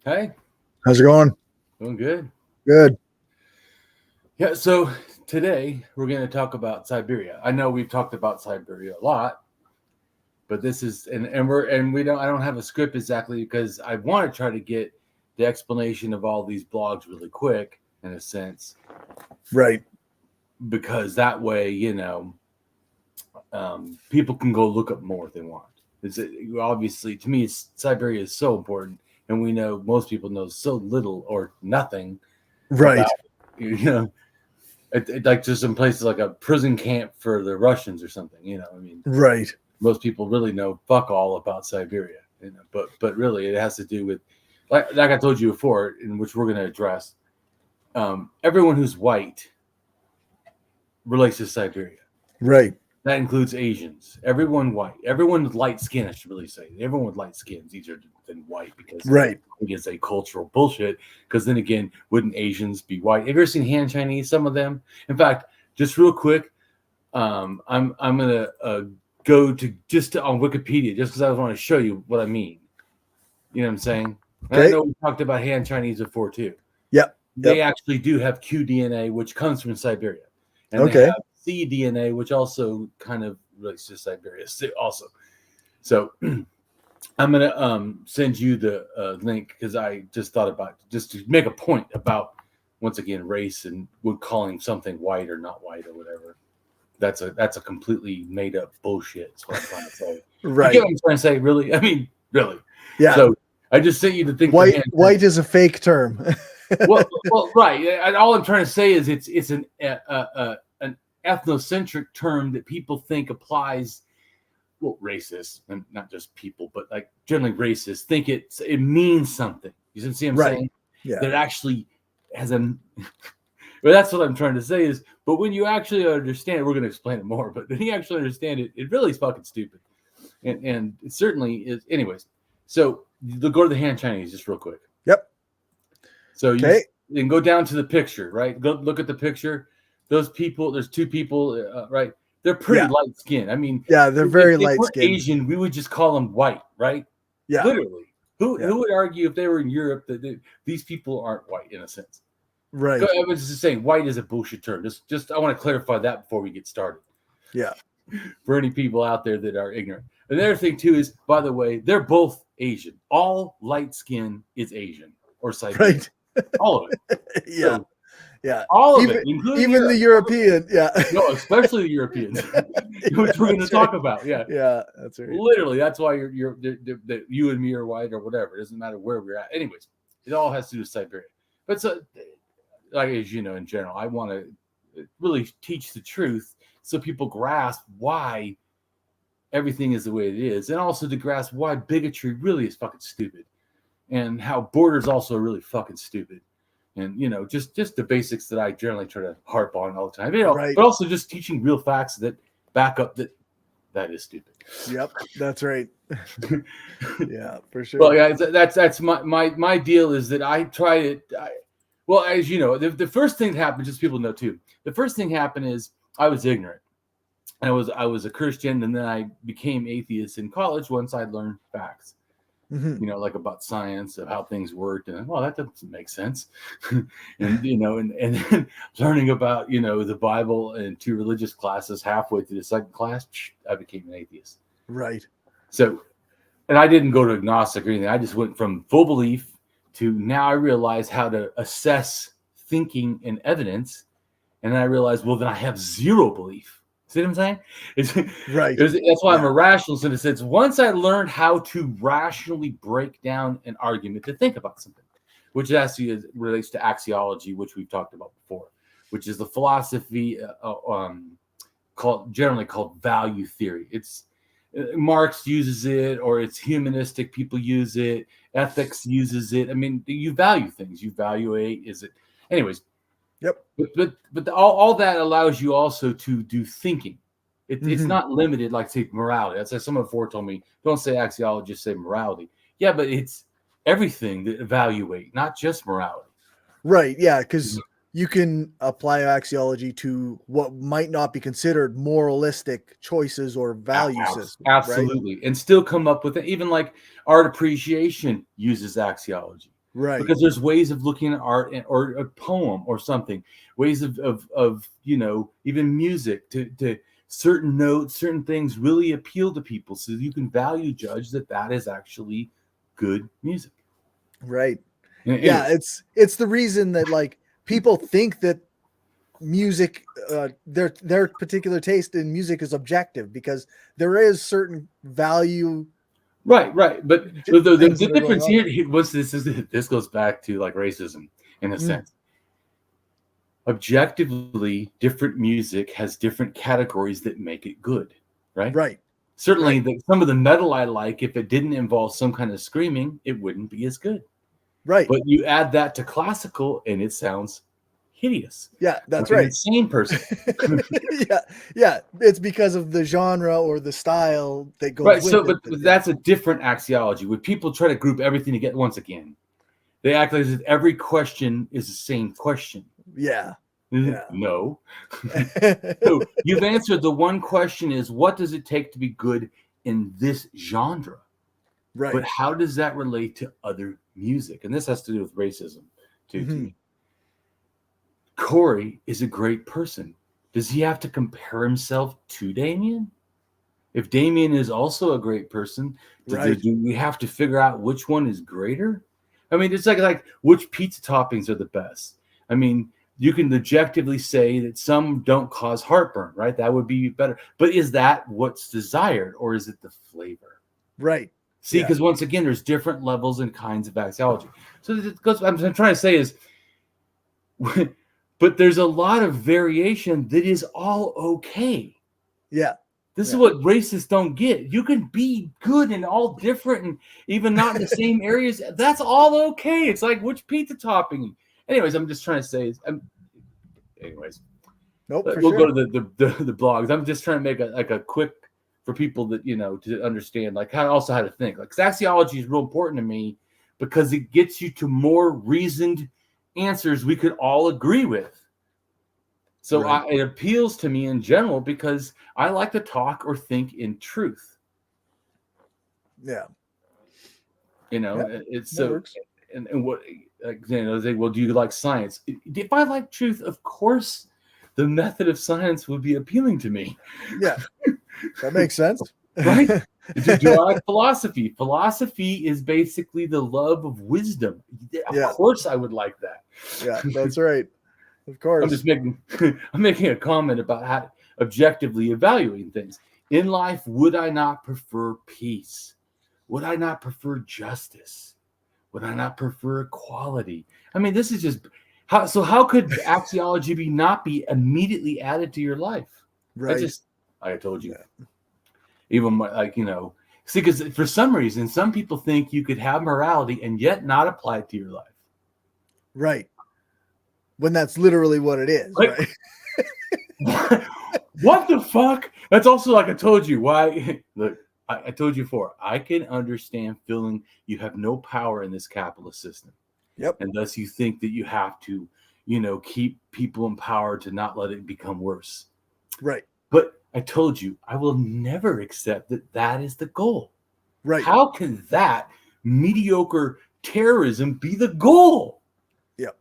Hey, How's it going? doing good. Good. Yeah, so today we're going to talk about Siberia. I know we've talked about Siberia a lot, but this is I don't have a script exactly because I want to try to get the explanation of all these blogs really quick in a sense. Right. Because that way, people can go look up more if they want. Obviously, to me, Siberia is so important, and we know most people know so little or nothing. Right. About, like just some places like a prison camp for the Russians or something. Right. Most people really know fuck all about Siberia. But really, it has to do with like I told you before, in which we're going to address. Everyone who's white relates to Siberia. Right. That includes Asians. Everyone white. Everyone with light skin, I should really say. Everyone with light skin is easier than white because right. It's a cultural bullshit. Because then again, wouldn't Asians be white? Have you ever seen Han Chinese? Some of them. In fact, just real quick, I'm gonna go to on Wikipedia just because I want to show you what I mean. You know what I'm saying? Okay. I know we talked about Han Chinese before too. Yep. They actually do have QDNA, which comes from Siberia, and they have cDNA, which also kind of relates to Siberia also. So I'm going to send you the link because I just thought about just to make a point about, once again, race and calling something white or not white or whatever. That's a completely made up bullshit. That's what I'm trying to say. Right. You get what I'm trying to say? Really? I mean, really? Yeah. So I just sent you to think white is a fake term. well, right. And all I'm trying to say is it's an ethnocentric term that people think applies, racist, and not just people, but like generally racist, think it means something. You see what I'm saying? Yeah. That actually has a well, that's what I'm trying to say is, but when you actually understand it, we're going to explain it more, but when you actually understand it, it really is fucking stupid. And it certainly is. Anyways, so go to the Han Chinese just real quick. Yep. So you can go down to the picture, right? Go look at the picture. Those people, there's two people, right? They're pretty light skinned. I mean, they're very light skinned. Asian, we would just call them white, right? Yeah. Literally. Who would argue if they were in Europe that these people aren't white in a sense? Right. I was just saying, white is a bullshit term. Just I want to clarify that before we get started. Yeah. For any people out there that are ignorant. Another thing too is, by the way, they're both Asian. All light skin is Asian or Siberian. Right. All of it. Yeah. So, yeah. All of it, including even the European. Yeah. No, especially the Europeans, which we're going to talk about. Yeah. Yeah, that's right. Literally, that's why you and me are white or whatever. It doesn't matter where we're at. Anyways, it all has to do with Siberia. But so, like as you know, in general, I want to really teach the truth so people grasp why everything is the way it is, and also to grasp why bigotry really is fucking stupid, and how borders also are really fucking stupid. And just the basics that I generally try to harp on all the time. Right. But also just teaching real facts that back up that is stupid. Yep, that's right. Yeah, for sure. Well, yeah, that's my deal is that I try to. Well, as you know, the first thing that happened, just people know too. The first thing happened is I was ignorant. I was a Christian, and then I became atheist in college once I learned facts. Mm-hmm. Like about science, of how things worked, and that doesn't make sense. and then learning about the Bible and 2 religious classes halfway through the second class, I became an atheist. Right. So, and I didn't go to agnostic or anything. I just went from full belief to now I realize how to assess thinking and evidence, and then I realized, well, then I have zero belief. See what I'm saying? That's why I'm a rationalist in a sense. Once I learned how to rationally break down an argument to think about something, which actually relates to axiology, which we've talked about before, which is the philosophy generally called value theory. It's Marx uses it, or it's humanistic people use it. Ethics uses it. I mean, you value things. You evaluate. Anyways. Yep. But all that allows you also to do thinking. It's not limited, like say morality. That's like someone before told me, don't say axiology, just say morality. Yeah, but it's everything that evaluate, not just morality. Right. Yeah, because you can apply axiology to what might not be considered moralistic choices or value systems. Absolutely. Right? And still come up with it. Even like art appreciation uses axiology. Right. Because there's ways of looking at art or a poem or something, ways of even music to certain notes, certain things really appeal to people, so you can value judge that is actually good music. Right. Anyways. Yeah, it's the reason that like people think that music, their particular taste in music is objective, because there is certain value. Right. But the difference here, this goes back to like racism in a sense. Objectively, different music has different categories that make it good, right? Right. Certainly, some of the metal I like, if it didn't involve some kind of screaming, it wouldn't be as good. Right. But you add that to classical, and it sounds hideous. Yeah, that's like right. An insane person. yeah. It's because of the genre or the style that goes right. with So, it. but that's a different axiology. When people try to group everything together once again, they act like as if every question is the same question. Yeah. No. So you've answered the one question is, what does it take to be good in this genre? Right. But how does that relate to other music? And this has to do with racism too. To me. Corey is a great person. Does he have to compare himself to Damien? If Damien is also a great person, do we have to figure out which one is greater? I mean, it's like which pizza toppings are the best. I mean, you can objectively say that some don't cause heartburn, right? That would be better. But is that what's desired, or is it the flavor? Right. See, because once again, there's different levels and kinds of axiology. So it goes, I'm trying to say is, but there's a lot of variation that is all okay. Yeah. This is what racists don't get. You can be good and all different and even not in the same areas. That's all okay. It's like which pizza topping. Anyways, I'm just trying to say. Nope. We'll go to the blogs. I'm just trying to make a quick for people that to understand how to think. Like axiology is real important to me because it gets you to more reasoned answers we could all agree with. So it appeals to me in general because I like to talk or think in truth. Yeah. It's so works. And what they say, well, do you like science? If I like truth, of course the method of science would be appealing to me. Yeah. That makes sense. Right? Do I like philosophy? Philosophy is basically the love of wisdom. Of course I would like that. Yeah, that's right. Of course. I'm making a comment about how objectively evaluating things. In life, would I not prefer peace? Would I not prefer justice? Would I not prefer equality? I mean, this is just how could axiology not be immediately added to your life? Right. I told you. Even see, because for some reason, some people think you could have morality and yet not apply it to your life. Right. When that's literally what it is. Right. What the fuck? That's also like I told you. Why? Look, I told you before. I can understand feeling you have no power in this capitalist system. Yep. And thus you think that you have to, keep people in power to not let it become worse. Right. But I told you, I will never accept that is the goal. Right. How can that mediocre terrorism be the goal? Yep.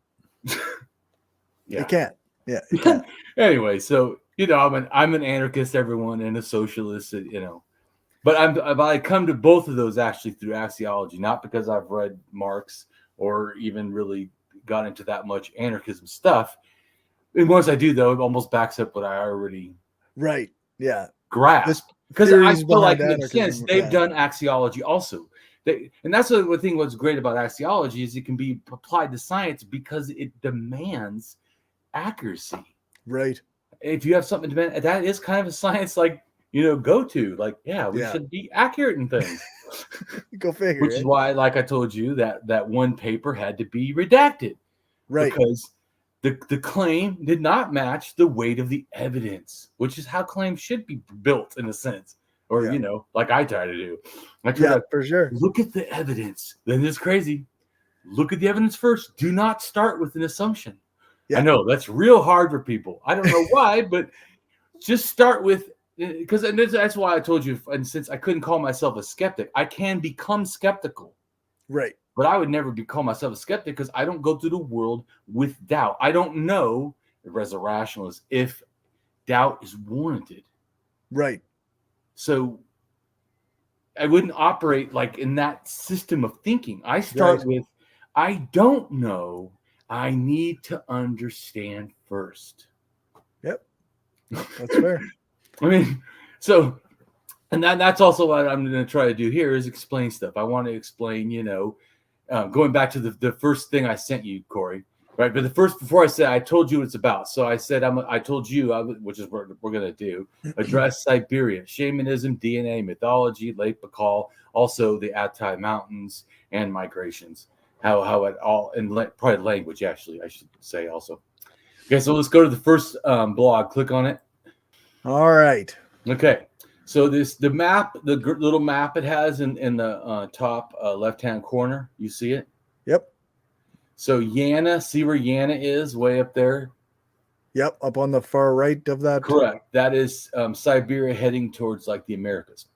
Yeah. It can't. Yeah. It can't. Anyway, so I'm an anarchist, everyone, and a socialist, But I come to both of those actually through axiology, not because I've read Marx or even really got into that much anarchism stuff. And once I do, though, it almost backs up what I already grasp. Because I feel like in a sense they've done axiology also. And that's the thing. What's great about axiology is it can be applied to science because it demands accuracy. Right. If you have something to demand, that is kind of a science go to. We should be accurate in things. Go figure. Which is why, like I told you, that one paper had to be redacted. Right. Because the claim did not match the weight of the evidence, which is how claims should be built in a sense. Or, like I try to do. For sure. Look at the evidence. Then it's crazy. Look at the evidence first. Do not start with an assumption. Yeah. I know that's real hard for people. I don't know why, but just start with, because that's why I told you, and since I couldn't call myself a skeptic, I can become skeptical. Right. But I would never call myself a skeptic because I don't go through the world with doubt. I don't know, as a rationalist, if doubt is warranted. Right. So I wouldn't operate like in that system of thinking. I start with, I don't know. I need to understand first. Yep. That's fair. I mean, so, and that's also what I'm going to try to do here is explain stuff. I want to explain, going back to the first thing I sent you, Corey, right? But before I said, I told you what it's about. So I said, I told you, which is what we're going to do, address Siberia, shamanism, DNA, mythology, Lake Baikal, also the Altai Mountains and migrations, how it all, and probably language, actually, I should say also. Okay, so let's go to the first blog. Click on it. All right. Okay. So the map, the little map it has in the top left-hand corner, you see it? Yep. So Yana, see where Yana is way up there? Yep, up on the far right of that. Correct. That is Siberia heading towards like the Americas.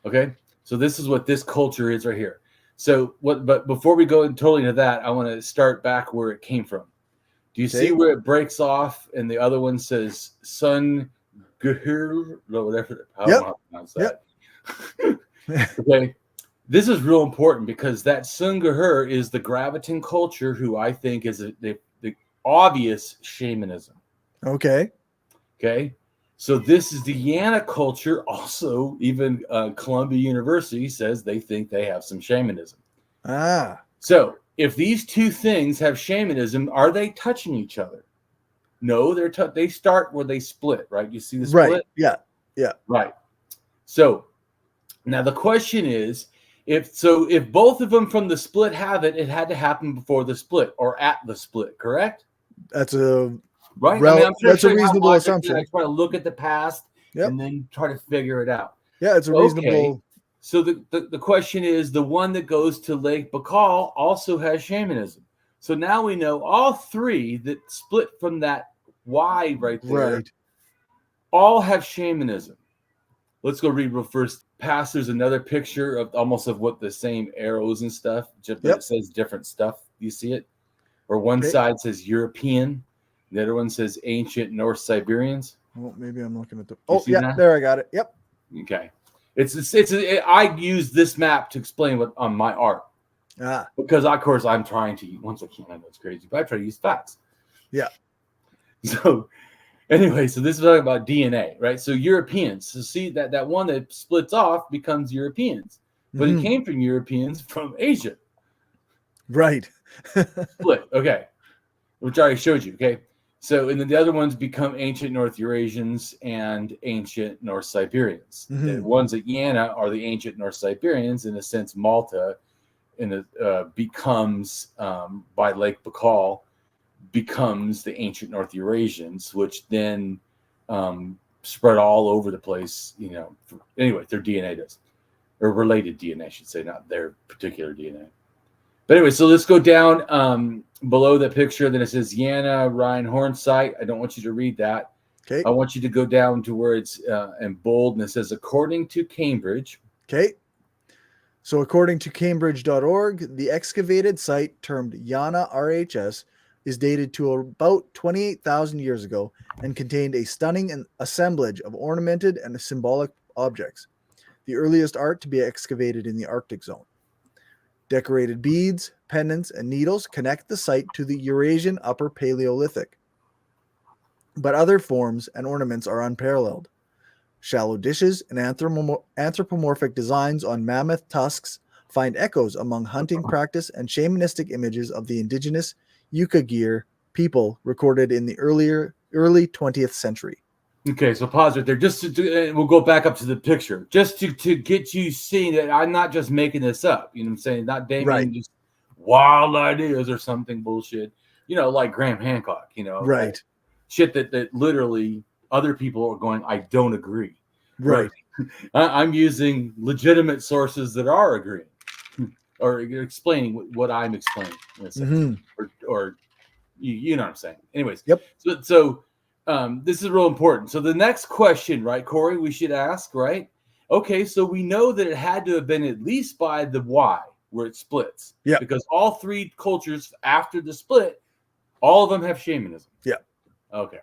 Okay. So this is what this culture is right here. So but before we go totally into that, I want to start back where it came from. Do you see where it breaks off and the other one says Sunghir, or whatever? I don't know how to pronounce that. Okay. This is real important because that Sunghir is the Graviton culture, who I think is the obvious shamanism. Okay. Okay. So this is the Yana culture. Also, even Columbia University says they think they have some shamanism. So if these two things have shamanism, are they touching each other? No, they start where they split, right? You see the split? Right. Yeah. Yeah. Right. So now the question is, if both of them from the split have it, it had to happen before the split or at the split, correct? That's a right. That's a reasonable assumption. I try to look at the past and then try to figure it out. Yeah, it's a reasonable. Okay. So the question is, the one that goes to Lake Baikal also has shamanism. So now we know all three that split from that Y right there, all have shamanism. Let's go read real first. Past, there's another picture of almost of what the same arrows and stuff, just it says different stuff. You see it? Or one side says European, the other one says Ancient North Siberians. Well, maybe I'm looking at the. Oh, yeah, that? There I got it. Yep. Okay. I use this map to explain what on my art. Because of course I'm trying to, once I can, I know it's crazy, but I try to use facts. Yeah. So anyway, so this is talking about DNA, right? So Europeans, so see that one that splits off becomes Europeans, but it came from Europeans from Asia. Right. Split. Okay. Which I already showed you. Okay. So, and then the other ones become Ancient North Eurasians and Ancient North Siberians. The ones at Yana are the Ancient North Siberians. In a sense, Malta becomes, by Lake Baikal, becomes the Ancient North Eurasians, which then spread all over the place. Anyway, their DNA does, or related DNA, I should say, not their particular DNA. But anyway, so let's go down below the picture. Then it says Yana Rhine site. I don't want you to read that. Okay. I want you to go down to where it's in bold, and it says, according to Cambridge. Okay. So according to Cambridge.org, the excavated site termed Yana RHS is dated to about 28,000 years ago and contained a stunning assemblage of ornamented and symbolic objects, the earliest art to be excavated in the Arctic zone. Decorated beads, pendants, and needles connect the site to the Eurasian Upper Paleolithic. But other forms and ornaments are unparalleled. Shallow dishes and anthropomorphic designs on mammoth tusks find echoes among hunting practice and shamanistic images of the indigenous Yukagir people recorded in the early 20th century. Okay, so pause right there. Just we'll go back up to the picture, just to get you seeing that I'm not just making this up. You know what I'm saying? Not Damien just wild ideas or something bullshit. Like Graham Hancock. Right? Like shit that literally other people are going, I don't agree. Right. I'm using legitimate sources that are agreeing or explaining what I'm explaining. In a sense. Or you know what I'm saying. Anyways. Yep. So this is real important. So the next question, right, Corey, we should ask, right? Okay, so we know that it had to have been at least by the Y, where it splits. Yeah. Because all three cultures after the split, all of them have shamanism. Yeah. Okay.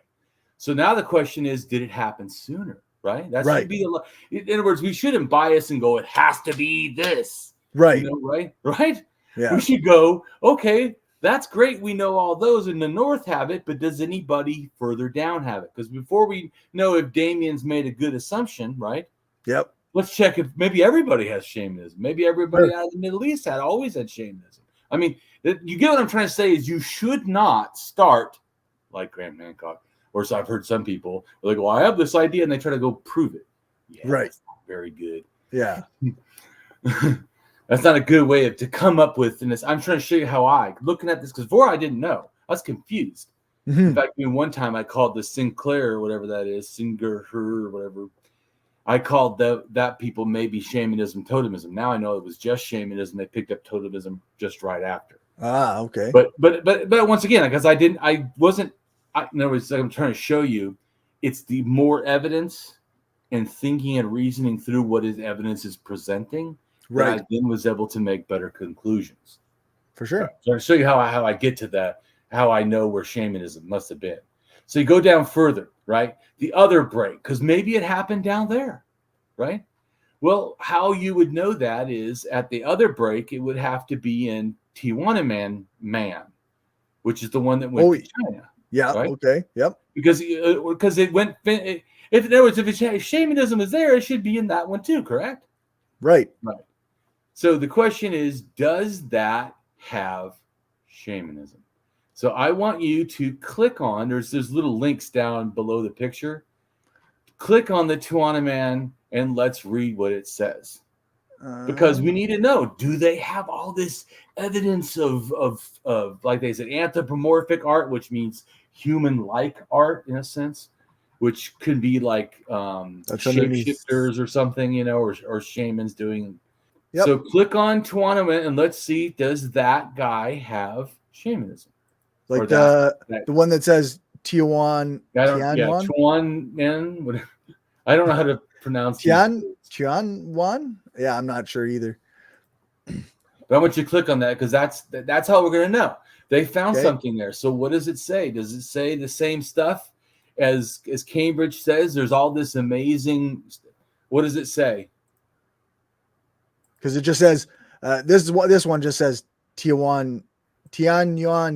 So now the question is, did it happen sooner? Right? That Right. should be in other words, we shouldn't bias and go, it has to be this. Right. You know, right? Right? Yeah. We should go, okay, that's great. We know all those in the north have it, but does anybody further down have it? Because before we know if Damien's made a good assumption, right? Yep. Let's check if maybe everybody has shamanism. Maybe everybody out of the Middle East always had shamanism. I mean, you get what I'm trying to say is you should not start like Graham Hancock. Or so I've heard some people like, well, I have this idea, and they try to go prove it. Yeah, right. That's not very good. Yeah. That's not a good way to come up with this. I'm trying to show you how looking at this, because before I didn't know. I was confused. Mm-hmm. In fact, one time I called the Sinclair or whatever that is, Sunghir or whatever. I called that people maybe shamanism, totemism. Now I know it was just shamanism. They picked up totemism just right after. Ah, okay. But once again, because in other words, I'm trying to show you, it's the more evidence and thinking and reasoning through what his evidence is presenting, right? I then was able to make better conclusions. For sure. Right. So I'll show you how I get to that, how I know where shamanism must have been. So you go down further, right? The other break, because maybe it happened down there, right? Well, how you would know that is at the other break, it would have to be in Tianyuan man, which is the one that went to China. Yeah. Right? Okay. Yep. Because it went. If in other words, if shamanism is there, it should be in that one too. Correct. Right. Right. So the question is, does that have shamanism? So I want you to click on. There's little links down below the picture. Click on the Tianyuan and let's read what it says. Because we need to know, do they have all this evidence of like they said, anthropomorphic art, which means human-like art in a sense, which could be like shapeshifters or something, you know, or shamans doing. Yep. So click on Tianyuan and let's see, does that guy have shamanism? Like the one that says Tianyuan. Tianyuan, whatever. I don't know how to pronounce Tianyuan. Yeah, I'm not sure either. But I want you to click on that because that's how we're going to know. They found something there. So what does it say? Does it say the same stuff as Cambridge says? There's all this amazing. What does it say? Because it just says this one just says Tianyuan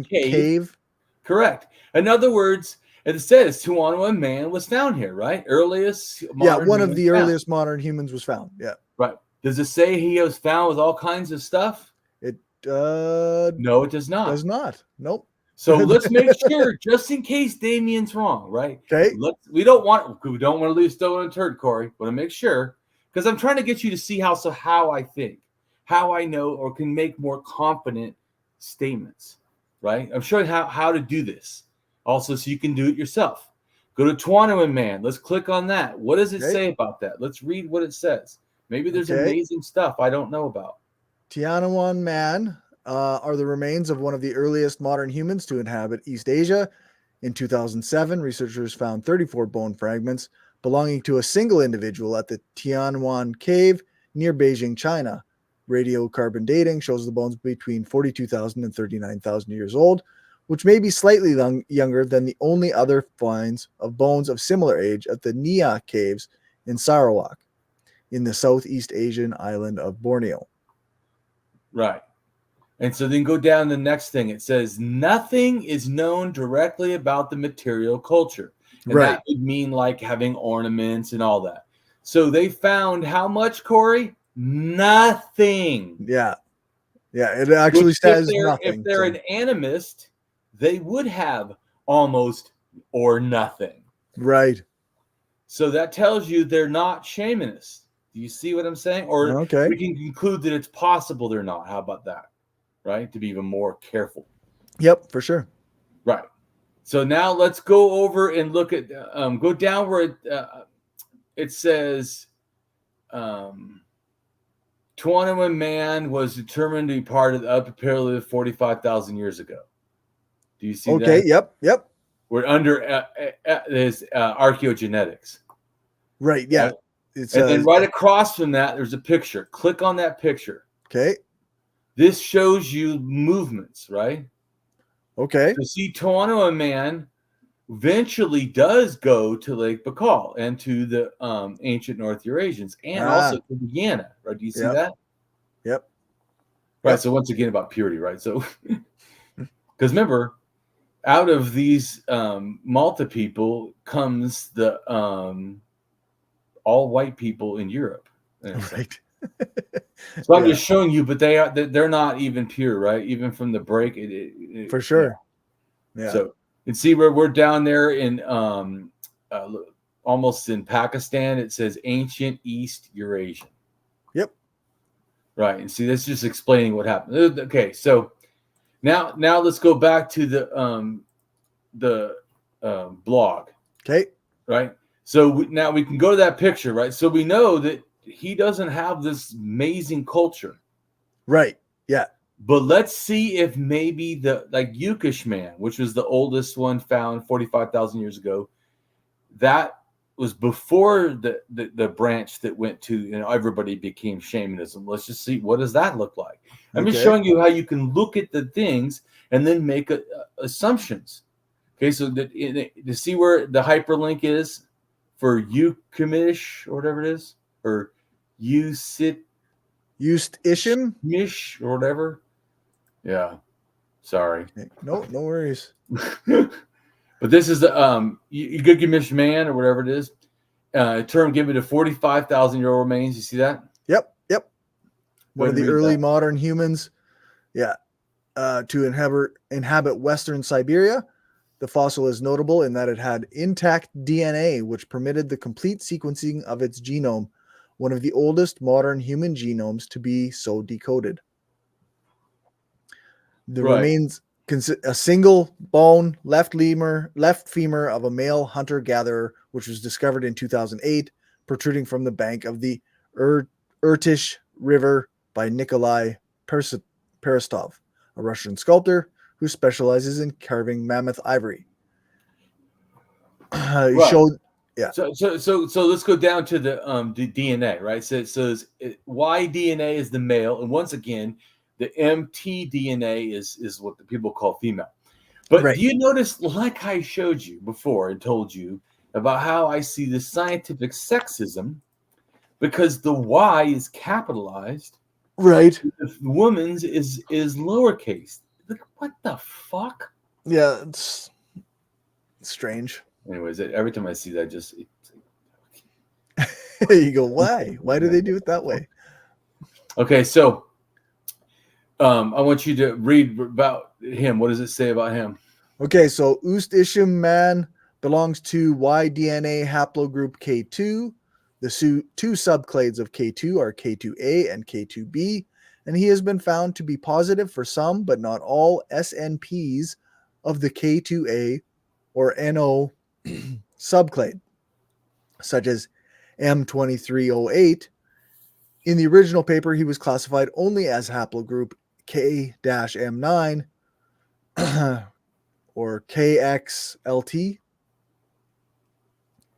cave. Correct. In other words, it says Tianyuan man was found here, right? Earliest. One of the earliest modern humans was found. Yeah. Right. Does it say he was found with all kinds of stuff? It no, it does not. Does not. Nope. So let's make sure, just in case Damien's wrong, right? Okay. We don't want to lose stone unturned, Corey. Want to make sure, because I'm trying to get you to see how I think, how I know or can make more confident statements, right? I'm showing how to do this, also so you can do it yourself. Go to Tianyuan man. Let's click on that. What does it say about that? Let's read what it says. Maybe there's amazing stuff I don't know about. Tianyuan man are the remains of one of the earliest modern humans to inhabit East Asia. In 2007, researchers found 34 bone fragments belonging to a single individual at the Tianyuan cave near Beijing, China. Radiocarbon dating shows the bones between 42,000 and 39,000 years old, which may be slightly younger than the only other finds of bones of similar age at the Nia caves in Sarawak, in the Southeast Asian island of Borneo. Right. And so then go down to the next thing. It says nothing is known directly about the material culture. And that would mean like having ornaments and all that. So they found how much, Corey? Nothing. Yeah. Yeah, it actually says nothing. If they're an animist, they would have almost or nothing. Right. So that tells you they're not shamanists. Do you see what I'm saying? Or we can conclude that it's possible they're not. How about that? Right? To be even more careful. Yep, for sure. Right. So now let's go over and look at, go down where it says, Tianyuan man was determined to be part of the upper period 45,000 years ago. Do you see that? Okay, yep. We're under this archaeogenetics. Right, yeah. Right? And then right across from that, there's a picture. Click on that picture. Okay. this shows you movements, right? Okay. So see, Tianyuan man eventually does go to Lake Baikal and to the ancient North Eurasians and also to the Yana, right? Do you see that? Yep. Right. So once again about purity, right? So because remember, out of these Malta people comes the all white people in Europe. Right. So I'm just showing you, but they're not even pure, right? Even from the break, for sure. Yeah. So you can see where we're down there in almost in Pakistan. It says Ancient East Eurasian. Yep. Right, and see that's just explaining what happened. Okay, so now let's go back to the blog. Okay. Right. So now we can go to that picture, right? So we know that he doesn't have this amazing culture. Right. Yeah. But let's see if maybe the Yukish man, which was the oldest one found 45,000 years ago, that was before the branch that went to, everybody became shamanism. Let's just see, what does that look like? I'm just showing you how you can look at the things and then make assumptions. Okay, so to see where the hyperlink is for Ukimish or whatever it is, or Ust-Ishim or whatever. Yeah, sorry. No worries. But this is the Ukimish man or whatever it is. Term given to 45,000-year-old remains. You see that? Yep. One of the early modern humans. Yeah. To inhabit Western Siberia. The fossil is notable in that it had intact DNA, which permitted the complete sequencing of its genome, one of the oldest modern human genomes to be so decoded. The remains a single bone, left femur of a male hunter-gatherer, which was discovered in 2008, protruding from the bank of the Irtysh River by Nikolai Peristov, a Russian sculptor who specializes in carving mammoth ivory. Showed, yeah. So let's go down to the DNA, right? So it says Y DNA is the male, and once again, the mtDNA is what the people call female. But do you notice, like I showed you before and told you about how I see the scientific sexism, because the Y is capitalized, right? The woman's is lowercase. What the fuck? Yeah, it's strange. Anyways, every time I see that, just you go, why? Why do they do it that way? Okay, so I want you to read about him. What does it say about him? Okay, so Ust-Ishim man belongs to Y DNA haplogroup K2. The two subclades of K2 are K2A and K2B, and he has been found to be positive for some, but not all, SNPs of the K2A or NO subclade, such as M2308. In the original paper, he was classified only as haplogroup K-M9 or KXLT.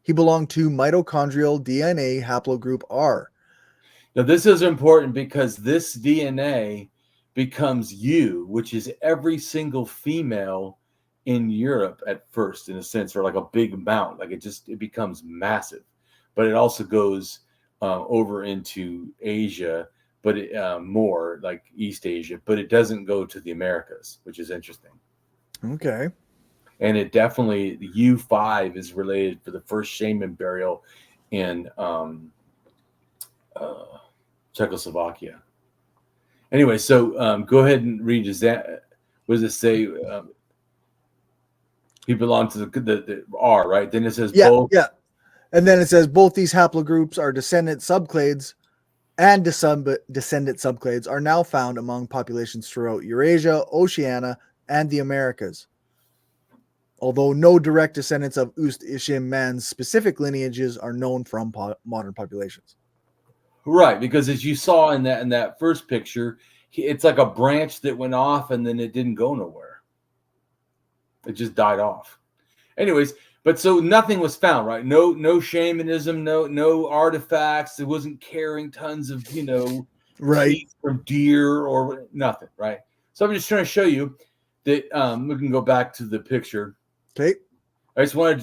He belonged to mitochondrial DNA haplogroup R. Now, this is important because this DNA becomes U, which is every single female in Europe at first, in a sense, or like a big amount. Like it becomes massive. But it also goes over into Asia, but more like East Asia, but it doesn't go to the Americas, which is interesting. Okay. And it definitely, the U5 is related for the first shaman burial in Czechoslovakia. Anyway, so go ahead and read. What does it say? He belonged to the R, right? Then it says both. Yeah. And then it says both these haplogroups are descendant subclades, and descendant subclades are now found among populations throughout Eurasia, Oceania, and the Americas. Although no direct descendants of Ust-Ishim man's specific lineages are known from modern populations. Right, because as you saw in that first picture, it's like a branch that went off and then it didn't go nowhere. It just died off. Anyways, but so nothing was found, right? No shamanism, no artifacts. It wasn't carrying tons of, Right. teeth from deer or nothing, right? So I'm just trying to show you that we can go back to the picture. Okay. I just wanted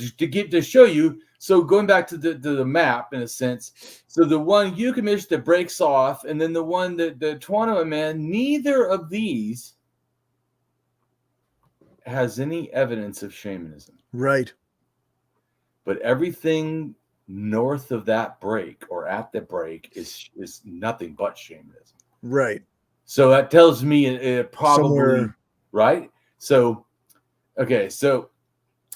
to show you. So going back to the map in a sense. So the one Euchemish that breaks off, and then the one that the Tianyuan man, neither of these has any evidence of shamanism. Right. But everything north of that break or at the break is nothing but shamanism. Right. So that tells me it probably Somewhere. right. So okay, so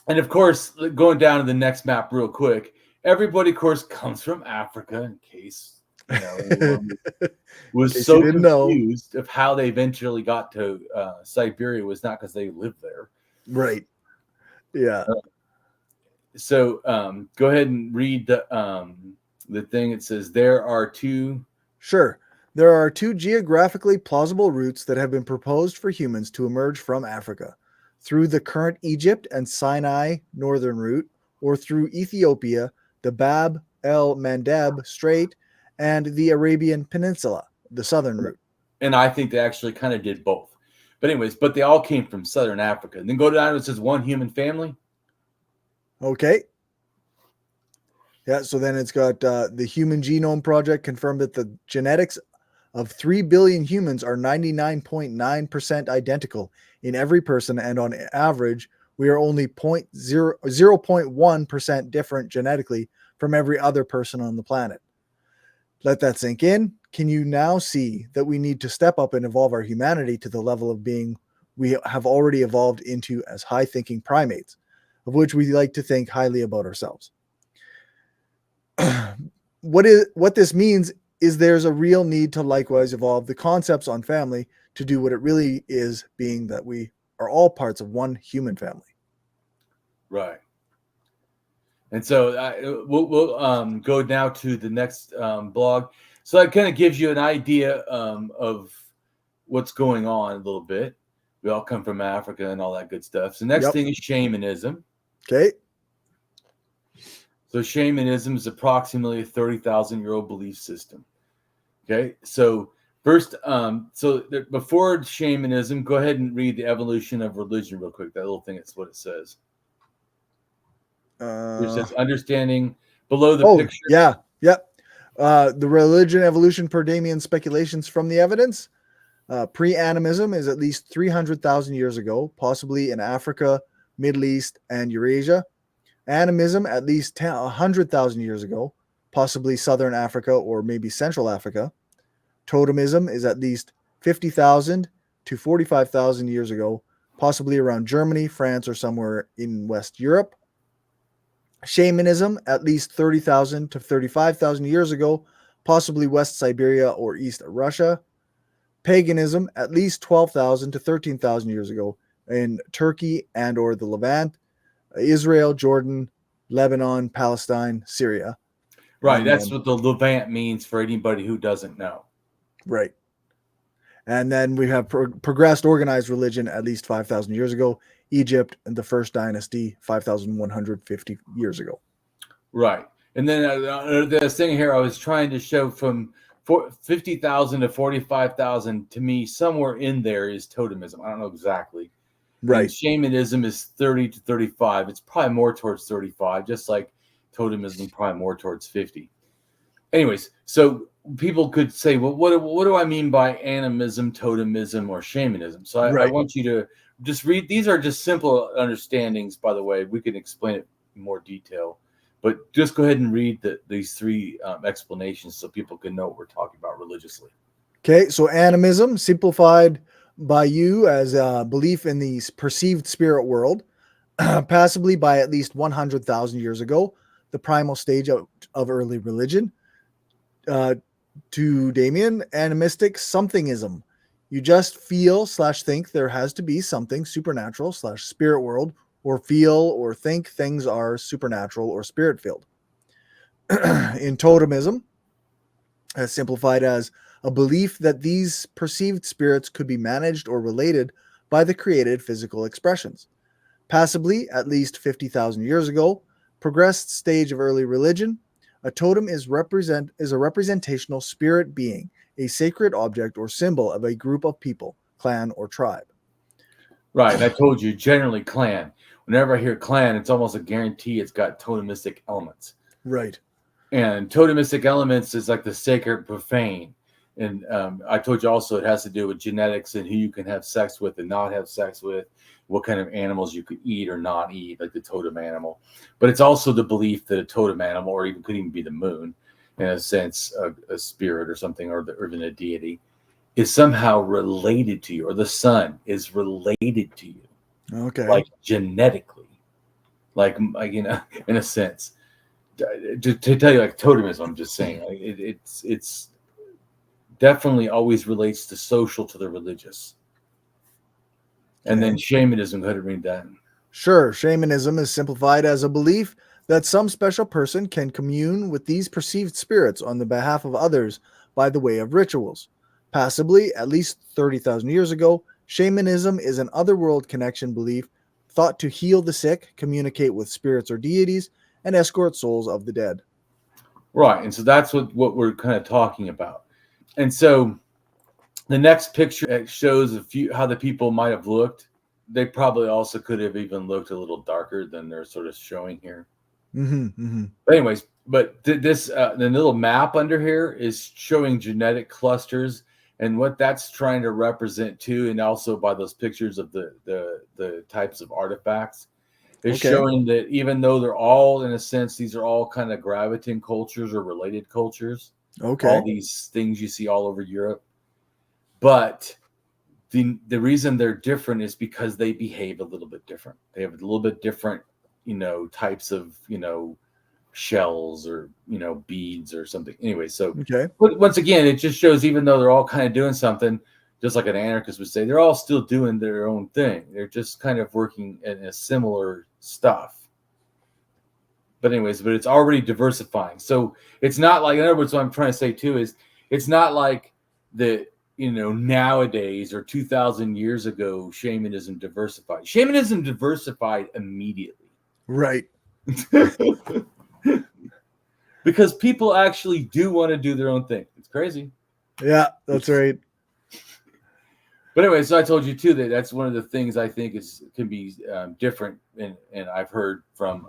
and of course going down to the next map real quick, everybody of course comes from Africa in case anyone was so confused of how they eventually got to Siberia was not because they lived there. Right. Yeah. So go ahead and read the thing. It says there are two. Sure. There are two geographically plausible routes that have been proposed for humans to emerge from Africa, through the current Egypt and Sinai northern route, or through Ethiopia, the Bab el-Mandeb Strait, and the Arabian Peninsula, the southern route. And I think they actually kind of did both. But anyways, they all came from southern Africa. And then go down, it says one human family. Okay. Yeah, so then it's got the Human Genome Project confirmed that the genetics of 3 billion humans are 99.9% identical in every person, and on average, we are only 0.1% different genetically from every other person on the planet. Let that sink in. Can you now see that we need to step up and evolve our humanity to the level of being we have already evolved into as high-thinking primates, of which we like to think highly about ourselves? What this means is there's a real need to likewise evolve the concepts on family to do what it really is, being that we are all parts of one human family. Right. And so we'll go now to the next blog. So that kind of gives you an idea of what's going on a little bit. We all come from Africa and all that good stuff. So next thing is shamanism. Okay. So shamanism is approximately a 30,000-year-old belief system. Okay. So first, before shamanism, go ahead and read the evolution of religion real quick. That little thing, that's what it says. It says understanding below the picture. Yeah. Yep. The religion evolution per Damien speculations from the evidence. Pre-animism is at least 300,000 years ago, possibly in Africa, Middle East, and Eurasia. Animism at least 100,000 years ago, possibly Southern Africa or maybe Central Africa. Totemism is at least 50,000 to 45,000 years ago, possibly around Germany, France, or somewhere in West Europe. Shamanism at least 30,000 to 35,000 years ago, possibly West Siberia or East Russia. Paganism at least 12,000 to 13,000 years ago in Turkey and or the Levant, Israel, Jordan, Lebanon, Palestine, Syria. Right. That's what the Levant means for anybody who doesn't know. Right. And then we have progressed organized religion at least 5,000 years ago, Egypt and the first dynasty 5,150 years ago. Right. And then the thing here I was trying to show from 50,000 to 45,000, to me, somewhere in there is totemism. I don't know exactly. Right. And shamanism is 30 to 35. It's probably more towards 35, just like totemism, probably more towards 50. Anyways, so people could say, well, what do I mean by animism, totemism, or shamanism? So I want you to just read. These are just simple understandings, by the way. We can explain it in more detail. But just go ahead and read these three explanations so people can know what we're talking about religiously. Okay, so animism, simplified by you as a belief in the perceived spirit world, passably by at least 100,000 years ago, the primal stage of early religion. To Damien, animistic somethingism. You just feel / think there has to be something supernatural / spirit world, or feel or think things are supernatural or spirit filled. In totemism, as simplified as a belief that these perceived spirits could be managed or related by the created physical expressions. Passably, at least 50,000 years ago, progressed stage of early religion, a totem is a representational spirit being, a sacred object or symbol of a group of people, clan, or tribe. Right. And I told you, generally clan. Whenever I hear clan, it's almost a guarantee it's got totemistic elements. Right. And totemistic elements is like the sacred profane. And I told you also it has to do with genetics and who you can have sex with and not have sex with, what kind of animals you could eat or not eat, like the totem animal. But it's also the belief that a totem animal, or even could even be the moon, in a sense, a spirit or something, or even a deity, is somehow related to you, or the sun is related to you. Okay. Like genetically, like in a sense. To tell you, like totemism, I'm just saying, like it's definitely always relates to social to the religious. And then shamanism, go ahead and read that. Sure. Shamanism is simplified as a belief that some special person can commune with these perceived spirits on the behalf of others by the way of rituals. Possibly, at least 30,000 years ago, shamanism is an otherworld connection belief thought to heal the sick, communicate with spirits or deities, and escort souls of the dead. Right. And so that's what we're kind of talking about. And so the next picture shows how the people might have looked. They probably also could have even looked a little darker than they're sort of showing here. But anyways, this the little map under here is showing genetic clusters and what that's trying to represent too, and also by those pictures of the types of artifacts. Is showing that even though they're all, in a sense, these are all kind of graviton cultures or related cultures. All these things you see all over Europe. But the reason they're different is because they behave a little bit different. They have a little bit different, types of, shells or, beads or something. Anyway, so but once again, it just shows even though they're all kind of doing something, just like an anarchist would say, they're all still doing their own thing. They're just kind of working in a similar stuff. But anyways, it's already diversifying. So it's not like, in other words, what I'm trying to say too is it's not like the, nowadays or 2,000 years ago, shamanism diversified. Shamanism diversified immediately. Right. Because people actually do want to do their own thing. It's crazy. Yeah, that's right. But anyway, so I told you too that that's one of the things I think can be different, and I've heard from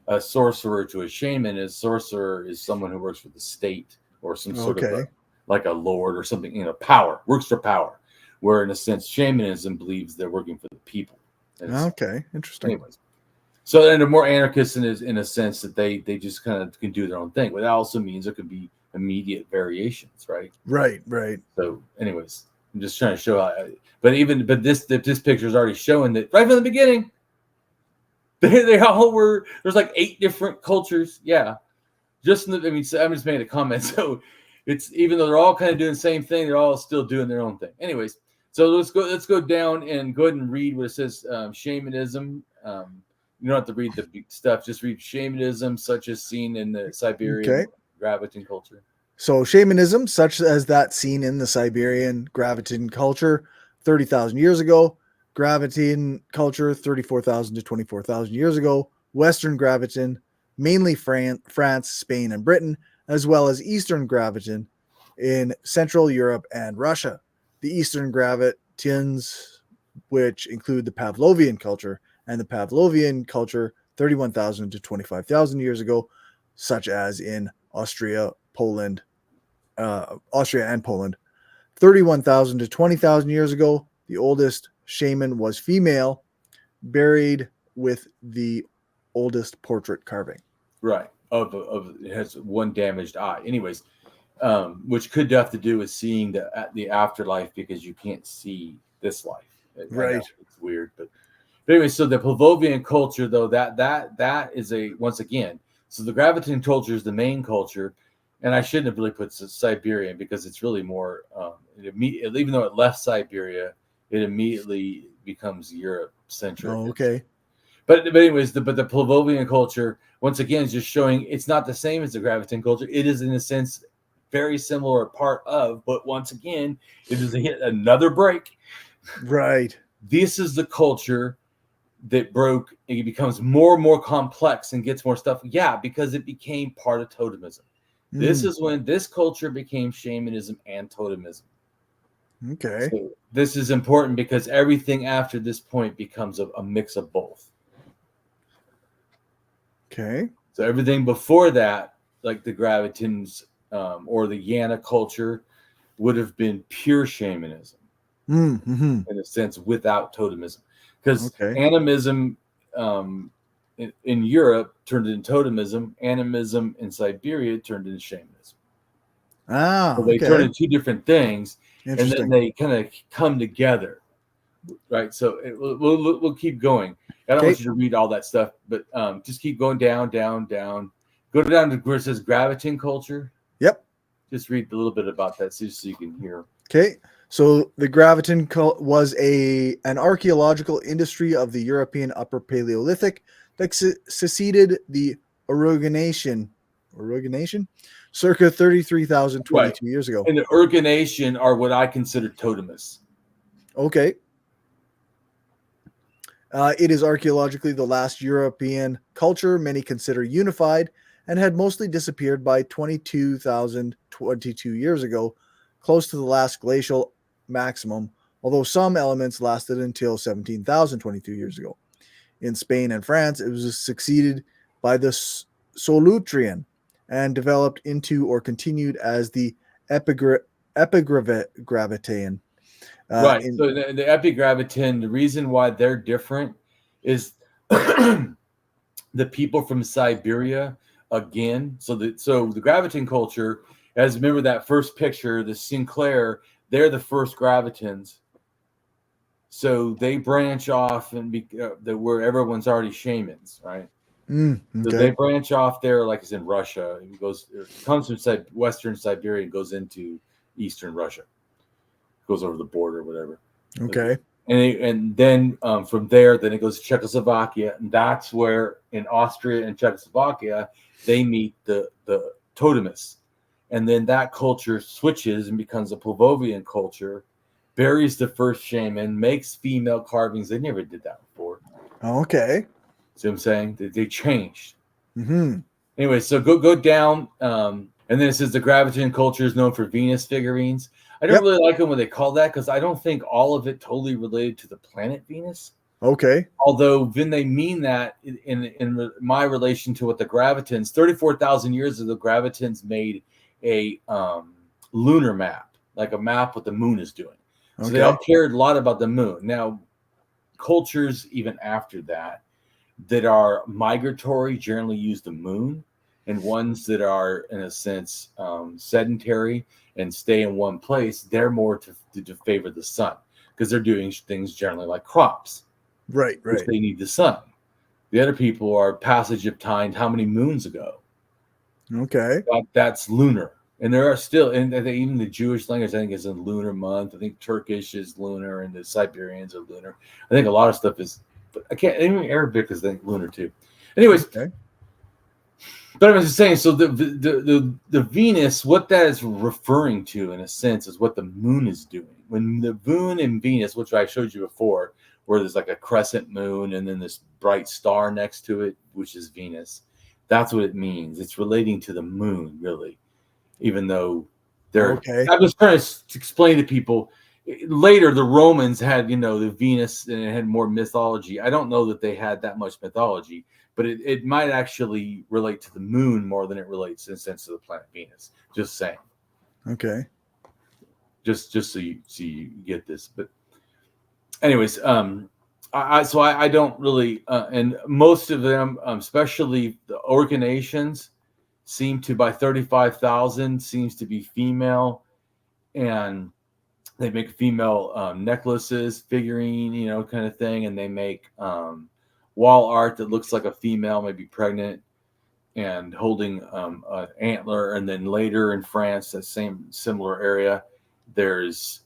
a sorcerer to a shaman. Is sorcerer is someone who works for the state or some sort of like a lord or something. Power, works for power. Where in a sense, shamanism believes they're working for the people. Interesting. Anyways, so then they're more anarchists in a sense that they just kind of can do their own thing. But that also means there could be immediate variations, right? Right. So, anyways. I'm just trying to show how, but this picture is already showing that right from the beginning, they all were. There's like 8 different cultures. Yeah, I'm just making a comment. So it's even though they're all kind of doing the same thing, they're all still doing their own thing. Anyways, so let's go down and go ahead and read what it says. Shamanism. You don't have to read the stuff. Just read shamanism, such as seen in the Siberian graviton culture. So shamanism, such as that seen in the Siberian graviton culture 30,000 years ago, graviton culture 34,000 to 24,000 years ago, Western graviton, mainly France, Spain, and Britain, as well as Eastern graviton in Central Europe and Russia. The Eastern gravitons, which include the Pavlovian culture, and the Pavlovian culture 31,000 to 25,000 years ago, such as in Austria and Poland. 31,000 to 20,000 years ago, the oldest shaman was female, buried with the oldest portrait carving. Right. Of it has one damaged eye. Anyways, which could have to do with seeing the afterlife because you can't see this life. Right. It's weird, but anyway, so the Pavlovian culture, though, that is once again. So the graviton culture is the main culture. And I shouldn't have really put Siberian because it's really more, even though it left Siberia, it immediately becomes Europe-centric. Oh, okay. But anyways, the Pavlovian culture, once again, is just showing it's not the same as the graviton culture. It is, in a sense, very similar, a part of, but once again, it is another break. Right. This is the culture that broke. It becomes more and more complex and gets more stuff. Yeah, because it became part of totemism. This is when this culture became shamanism and totemism. Okay. So this is important because everything after this point becomes a mix of both. Okay. So everything before that, like the Gravitans or the Yana culture, would have been pure shamanism in a sense without totemism. Because animism in Europe turned into totemism, animism in Siberia turned into shamanism. So they turn into two different things, and then they kind of come together, right? So we'll keep going. I don't want you to read all that stuff, but just keep going down. Go down to where it says Gravitan culture. Yep. Just read a little bit about that so you can hear. Okay. So the Gravitan cult was an archaeological industry of the European Upper Paleolithic that succeeded the Orogenation circa 33,022 years ago. And the Orogenation are what I consider totemists. Okay. It is archaeologically the last European culture many consider unified and had mostly disappeared by 22,022 years ago, close to the last glacial maximum, although some elements lasted until 17,022 years ago. In Spain and France, it was succeeded by the Solutrean and developed into or continued as the Epigravitan. Right. So the Epigravitan, the reason why they're different is the people from Siberia again. So the Gravitan culture, as remember that first picture, the Sinclair, they're the first Gravitans. So they branch off and where everyone's already shamans, right? So they branch off there, like it's in Russia. It comes from Western Siberia and goes into Eastern Russia. Goes over the border or whatever. Okay. And then from there, then it goes to Czechoslovakia. And that's where in Austria and Czechoslovakia, they meet the totemists. And then that culture switches and becomes a Pavovian culture, buries the first shaman, makes female carvings. They never did that before. Okay. See what I'm saying? They changed. Anyway, so go down. And then it says the Gravitan culture is known for Venus figurines. I don't really like them when they call that because I don't think all of it totally related to the planet Venus. Okay. Although then they mean that in my relation to what the Gravitans, 34,000 years ago, the Gravitans made a lunar map, like a map what the moon is doing. So they all cared a lot about the moon. Now, cultures even after that are migratory generally use the moon, and ones that are, in a sense, sedentary and stay in one place, they're more to favor the sun because they're doing things generally like crops. Right. Which they need the sun. The other people are passage of time, how many moons ago? Okay. That's lunar. And there are still, and even the Jewish language, I think, is a lunar month. I think Turkish is lunar and the Siberians are lunar. I think a lot of stuff is, I can't, even Arabic is lunar too. Anyways, but I was just saying, so the Venus, what that is referring to in a sense is what the moon is doing. When the moon and Venus, which I showed you before, where there's like a crescent moon and then this bright star next to it, which is Venus, that's what it means. It's relating to the moon, really, even though they're, I was trying to explain to people later, the Romans had, the Venus and it had more mythology. I don't know that they had that much mythology, but it might actually relate to the moon more than it relates in a sense to the planet Venus. Just saying. Okay. Just so you get this. But anyways, I don't really, and most of them, especially the Orcanations, seem to, by 35,000, seems to be female, and they make female necklaces, figurine, kind of thing, and they make wall art that looks like a female, maybe pregnant, and holding an antler. And then later in France, that similar area, there's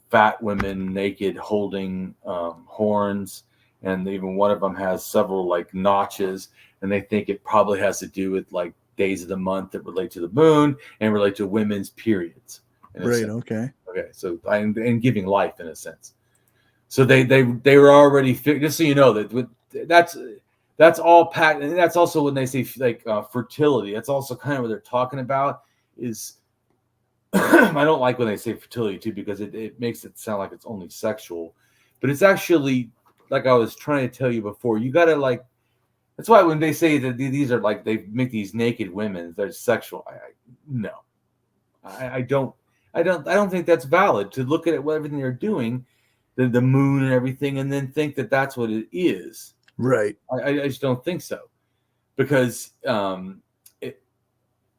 fat women naked holding horns, and even one of them has several like notches, and they think it probably has to do with like days of the month that relate to the moon and relate to women's periods. Right. Okay. So and giving life in a sense. So they were already just so you know that's that's all packed, and that's also when they say like fertility. That's also kind of what they're talking about. Is I don't like when they say fertility too, because it makes it sound like it's only sexual, but it's actually, like I was trying to tell you before, you gotta like. That's why when they say that these are like, they make these naked women, they're sexual. No, I don't think that's valid to look at it, everything they're doing, the moon and everything, and then think that that's what it is. Right. I just don't think so, because they're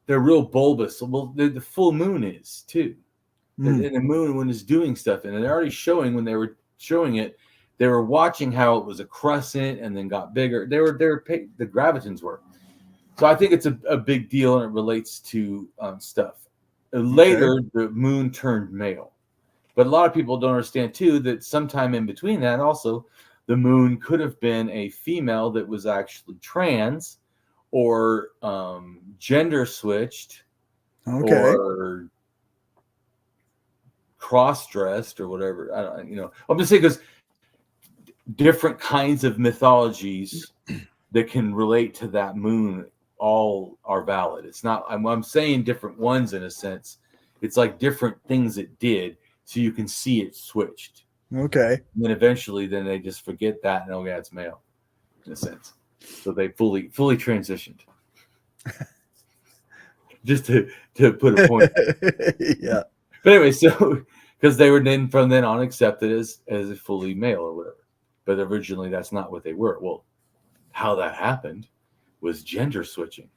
real bulbous. Well, the full moon is too, and the moon when it's doing stuff, and they're already showing when they were showing it. They were watching how it was a crescent and then got bigger. They were the gravitons were. So I think it's a big deal, and it relates to stuff. Later, the moon turned male. But a lot of people don't understand, too, that sometime in between that, also, the moon could have been a female that was actually trans or gender switched or cross-dressed or whatever. I don't, I'm just saying, because different kinds of mythologies that can relate to that moon all are valid. It's not, I'm saying different ones in a sense. It's like different things it did, so you can see it switched. Okay. And then eventually, then they just forget that, and yeah, it's male, in a sense. So they fully transitioned. Just to put a point. Yeah. But anyway, so because they were then from then on accepted as a fully male or whatever. But originally, that's not what they were. Well, how that happened was gender switching,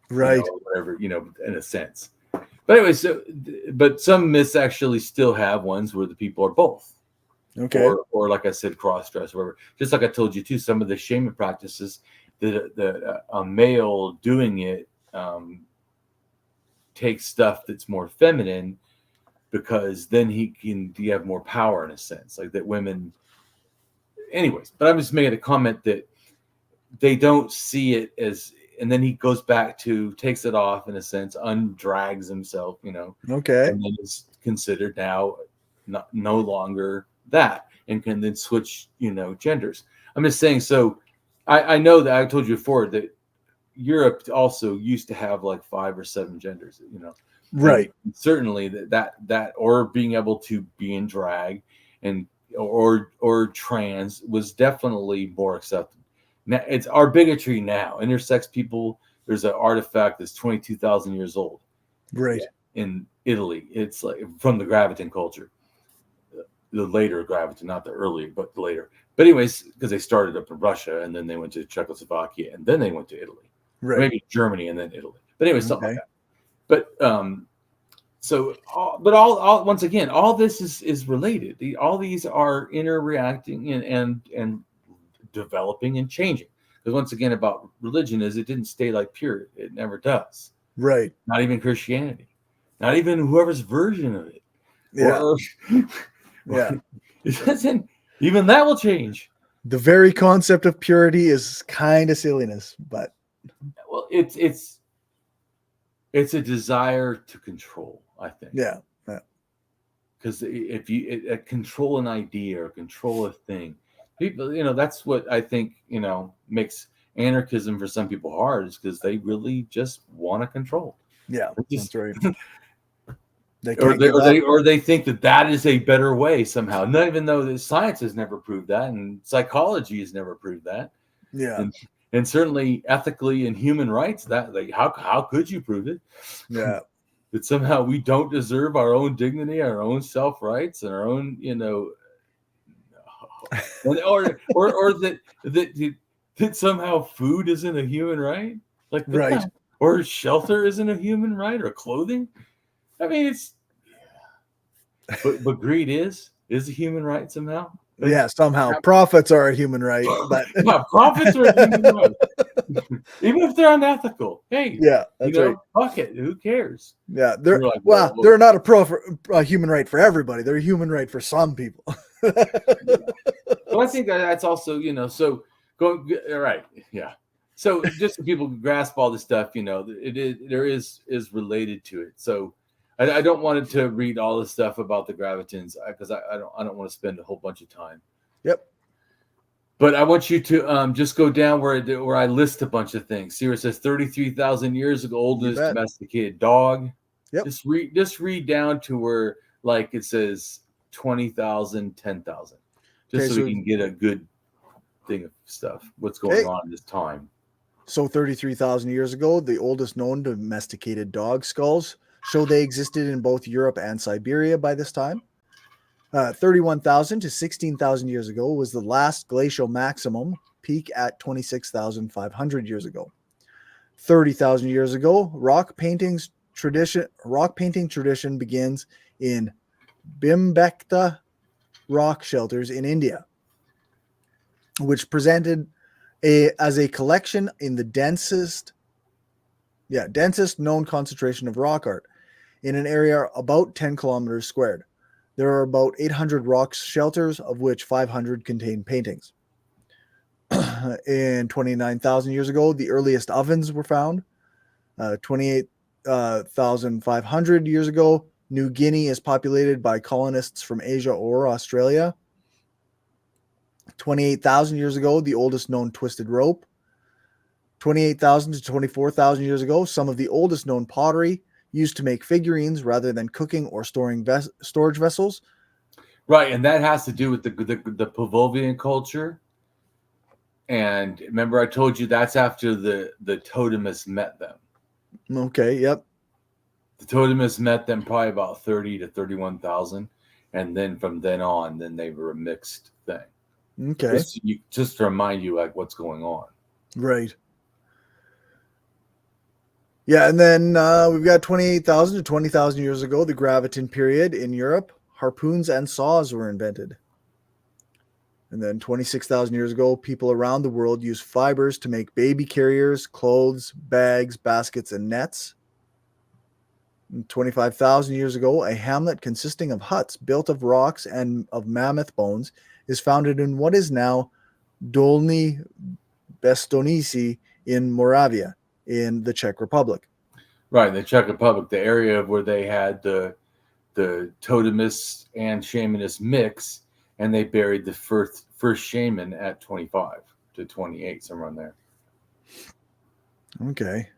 right? Whatever, in a sense. But anyway, but some myths actually still have ones where the people are both, okay, or like I said, cross-dress, or whatever. Just like I told you too, some of the shaman practices, that a male doing it takes stuff that's more feminine, because then you have more power in a sense, like that women. Anyways, but I'm just making a comment that they don't see it as, and then he goes back to, takes it off in a sense, undrags himself, okay, and then is considered now no longer that, and can then switch, genders. I'm just saying, so I know that I told you before that Europe also used to have like 5 or 7 genders, right? And certainly that or being able to be in drag and or trans was definitely more accepted. Now, it's our bigotry now. Intersex people, there's an artifact that's 22,000 years old. Right. In Italy. It's like from the Graviton culture. The later Graviton, not the early, but the later. But anyways, because they started up in Russia, and then they went to Czechoslovakia, and then they went to Italy. Right. Maybe Germany, and then Italy. But anyway, something like that. But all once again, all this is related. All these are interreacting and developing and changing, because once again, about religion is it didn't stay like pure. It never does. Right. Not even Christianity, not even whoever's version of it. Yeah. Yeah. It doesn't, even that will change. The very concept of purity is kind of silliness, but well, it's a desire to control, I think. Yeah. Because if you control an idea or control a thing, people, that's what I think, makes anarchism for some people hard, is because they really just want to control. Yeah, that's right. Or they think that is a better way somehow, not even though the science has never proved that, and psychology has never proved that. Yeah. And certainly ethically and human rights, that how could you prove it? Yeah. That somehow we don't deserve our own dignity, our own self-rights, and our own, or that somehow food isn't a human right, like right, or shelter isn't a human right, or clothing. I mean, but greed is a human right somehow. Yeah, somehow profits are a human right, but yeah, profits are a human right, even if they're unethical. Hey, yeah, that's right. Fuck it, who cares? Yeah, they're like, they're not a human right for everybody. They're a human right for some people. Well, I think that's also, so go right, yeah. So just so people grasp all this stuff, there is related to it. So I don't want it to read all this stuff about the gravitons, because I don't want to spend a whole bunch of time. Yep. But I want you to just go down where I list a bunch of things. See where it says 33,000 years ago, oldest domesticated dog. Yep. Just read down to where like it says 20,000, 10,000. Just so we can get a good thing of stuff. What's going on this time. So 33,000 years ago, the oldest known domesticated dog skulls show they existed in both Europe and Siberia by this time. 31,000 to 16,000 years ago was the last glacial maximum, peak at 26,500 years ago. 30,000 years ago, rock painting tradition begins in Bhimbekta rock shelters in India, which presented as a collection in the densest known concentration of rock art in an area about 10 kilometers squared. There are about 800 rock shelters, of which 500 contain paintings. In 29,000 years ago, the earliest ovens were found. 28,500 years ago, New Guinea is populated by colonists from Asia or Australia. 28,000 years ago, the oldest known twisted rope. 28,000 to 24,000 years ago, some of the oldest known pottery used to make figurines rather than cooking or storing storage vessels. Right, and that has to do with the Pavlovian culture. And remember, I told you that's after the totemists met them. Okay, yep. The totemists met them probably about 30 to 31,000, and then from then on, then they were a mixed thing. Okay. Just to remind you, like, what's going on. Right. Yeah, and then we've got 28,000 to 20,000 years ago, the Graviton period in Europe. Harpoons and saws were invented. And then 26,000 years ago, people around the world used fibers to make baby carriers, clothes, bags, baskets, and nets. And 25,000 years ago, a hamlet consisting of huts built of rocks and of mammoth bones is founded in what is now Dolni, Vestonice in Moravia, in the Czech Republic. Right, the Czech Republic, the area where they had the totemists and shamanists mix, and they buried the first shaman at 25 to 28, somewhere in there. Okay.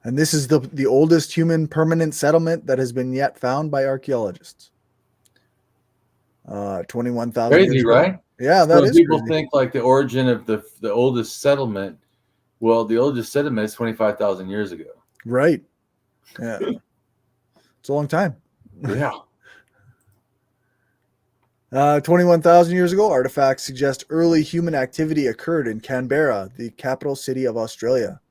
And this is the oldest human permanent settlement that has been yet found by archaeologists. 21,000 crazy, years ago. Right? Yeah, that is people crazy. Think like the origin of the oldest settlement. Well, the oldest settlement is 25,000 years ago. Right. Yeah. It's a long time. Yeah. 21,000 years ago, artifacts suggest early human activity occurred in Canberra, the capital city of Australia.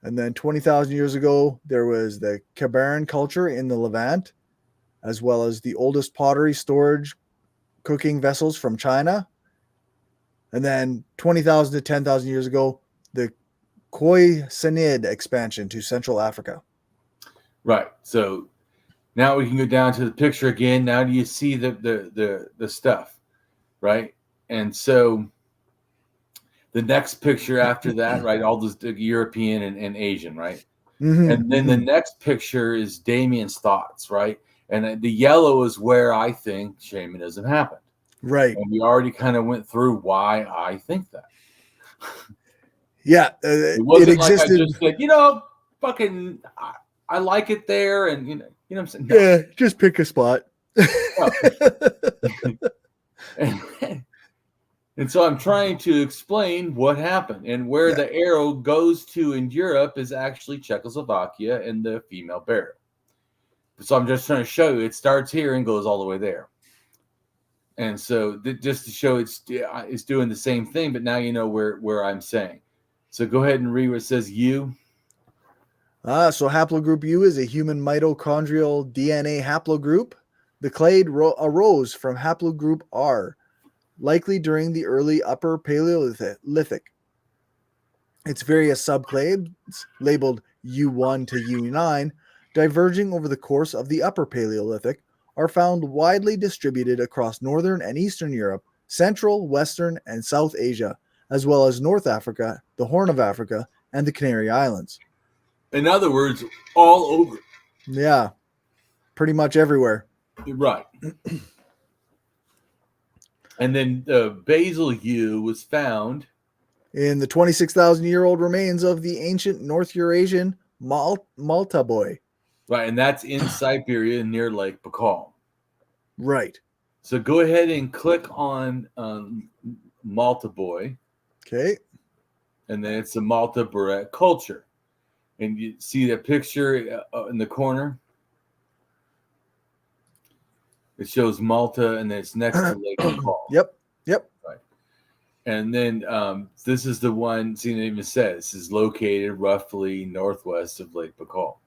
And then 20,000 years ago, there was the Cabaran culture in the Levant, as well as the oldest pottery, storage, cooking vessels from China. And then 20,000 to 10,000 years ago, the Khoisanid expansion to Central Africa. Right. So now we can go down to the picture again. Now do you see the stuff, right? And so the next picture after that, right? All those the European and Asian, right? Mm-hmm, and then the next picture is Damien's thoughts, right? And the yellow is where I think shamanism happened. Right. And we already kind of went through why I think that. Yeah. It wasn't it existed. Like I just said, fucking, I like it there. And, you know what I'm saying? No. Yeah, just pick a spot. And so I'm trying to explain what happened, and where the arrow goes to in Europe is actually Czechoslovakia and the female burial. So I'm just trying to show you it starts here and goes all the way there. And so just to show it's doing the same thing, but now you know where I'm saying. So go ahead and read where it says U. So haplogroup U is a human mitochondrial DNA haplogroup. The clade arose from haplogroup R, likely during the early Upper Paleolithic. Its various subclades, labeled U1 to U9, diverging over the course of the Upper Paleolithic, are found widely distributed across northern and eastern Europe, central, western, and South Asia, as well as North Africa, the Horn of Africa, and the Canary Islands. In other words, all over. Yeah, pretty much everywhere. Right. And then the basal hue was found. In the 26,000-year-old remains of the ancient North Eurasian Malta boy. Right, and that's in Siberia near Lake Baikal. Right. So go ahead and click on Malta boy. Okay. And then it's the Malta Beret culture. And you see the picture in the corner? It shows Malta, and then it's next to Lake Baikal. Yep. Right. And then this is the one, see, it even says, this is located roughly northwest of Lake Baikal.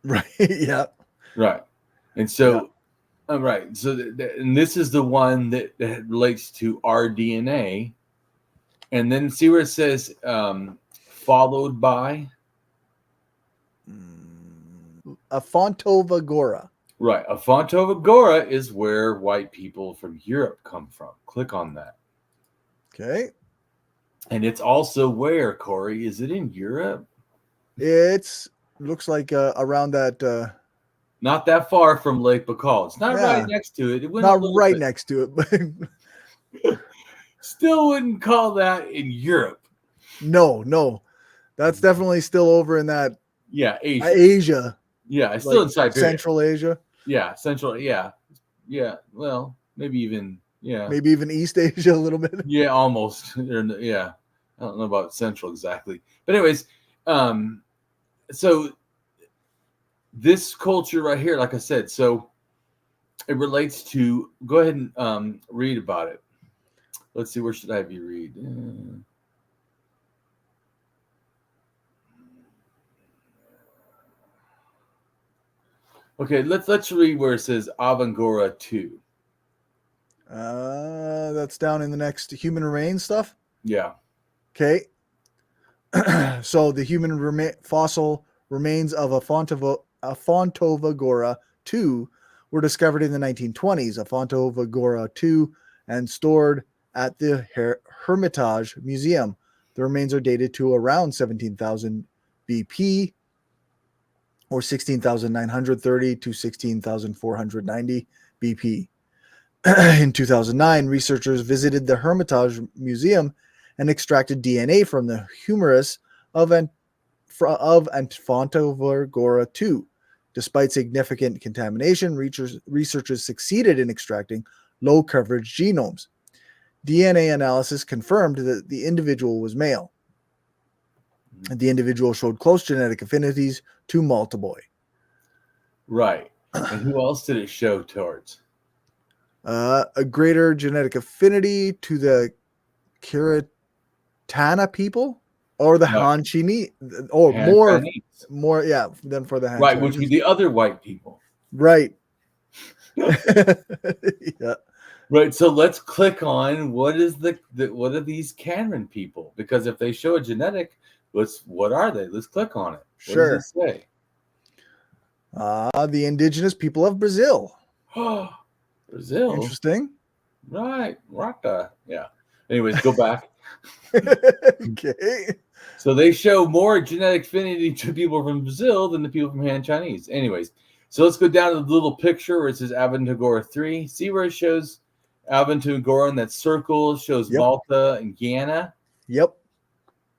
Right. Yeah. Right. And so, right. So, and this is the one that relates to our DNA. And then see where it says followed by? Afontova Gora. Right. Afontova Gora is where white people from Europe come from. Click on that. Okay. And it's also where, Corey? Is it in Europe? It's looks like around that. Not that far from Lake Baikal. It's not right next to it. It went not right next to it, but still wouldn't call that in Europe. No, that's definitely still over in that. Yeah, Asia. Yeah, it's still in Siberia. Central Asia. Yeah, Central. Yeah. Well, maybe even East Asia a little bit. Yeah, almost. Yeah, I don't know about Central exactly, but anyways, so this culture right here, like I said, so it relates to. Go ahead and read about it. Let's see, where should I have you read? Okay, let's read where it says Avangora 2. That's down in the next human remains stuff. Yeah. Okay. So the human fossil remains of Afontova Gora 2 were discovered in the 1920s. Afontova Gora 2 and stored at the Hermitage Museum. The remains are dated to around 17,000 BP or 16,930 to 16,490 BP. In 2009, researchers visited the Hermitage Museum and extracted DNA from the humerus of Afontova Gora 2. Despite significant contamination, researchers succeeded in extracting low-coverage genomes. DNA analysis confirmed that the individual was male. The individual showed close genetic affinities to Malta boy. Right. And who else did it show towards? A greater genetic affinity to the Kiritana people or the Hanchini, or more, yeah, than for the Han right, Chinese. which would be the other white people. Right. Yeah. Right. So let's click on what are these Cameron people? Because if they show a genetic, what are they? Let's click on it. Sure. What does it say? The indigenous people of Brazil. Brazil. Interesting. Right. Raka. Yeah. Anyways, go back. Okay. So they show more genetic affinity to people from Brazil than the people from Han Chinese. Anyways, so let's go down to the little picture where it says Afontova Gora 3. See where it shows Afontova Gora in that circle, shows Malta and Guyana. Yep.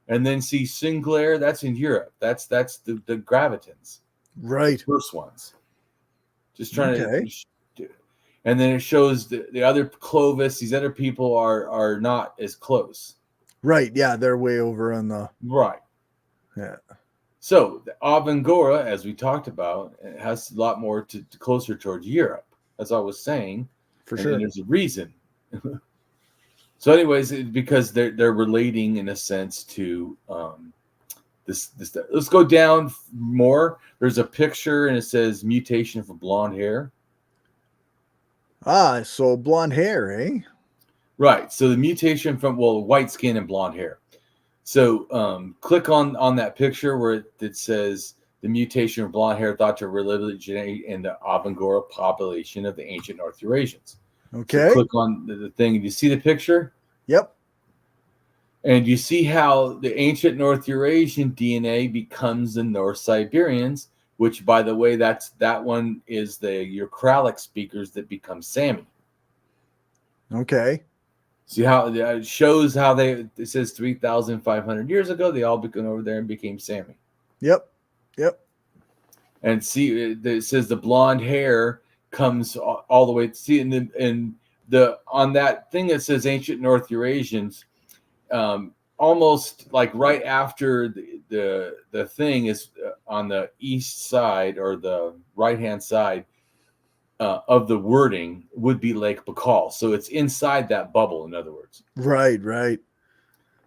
And then see Sunghir, that's in Europe. That's the Gravitans. Right. First ones. Just trying to. And then it shows the other Clovis. These other people are not as close. Right. Yeah, they're way over on the. Right. Yeah. So the Avangora, as we talked about, it has a lot more to closer towards Europe. That's all I was saying. For sure. And there's a reason. So, anyways, because they're relating in a sense to this. Let's go down more. There's a picture and it says mutation for blonde hair. So blonde hair, eh? Right. So the mutation from white skin and blonde hair. So click on that picture where it says the mutation of blonde hair thought to originate in the Avangora population of the ancient North Eurasians. Okay. So click on the thing. You see the picture? Yep. And you see how the ancient North Eurasian DNA becomes the North Siberians, which, by the way, that one is the Uralic speakers that become Sami. Okay. See how it shows how it says 3,500 years ago, they all went over there and became Sami. Yep. Yep. And see, it says the blonde hair comes all the way. See, and the on that thing that says Ancient North Eurasians, almost like right after the thing is on the east side or the right hand side of the wording would be Lake Baikal. So it's inside that bubble. In other words, Right. Right.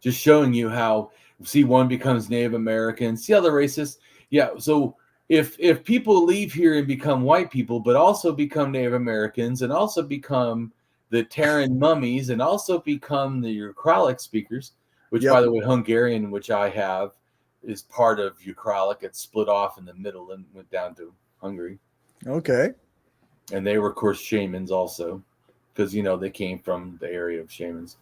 just showing you how see one becomes Native American, see other races. Yeah. So if people leave here and become white people, but also become Native Americans and also become the Terran mummies and also become the Ukralic speakers, which Yep. by the way, Hungarian, which I have, is part of Ukralic. It split off in the middle and went down to Hungary. Okay. And they were, of course, shamans also, because they came from the area of shamans.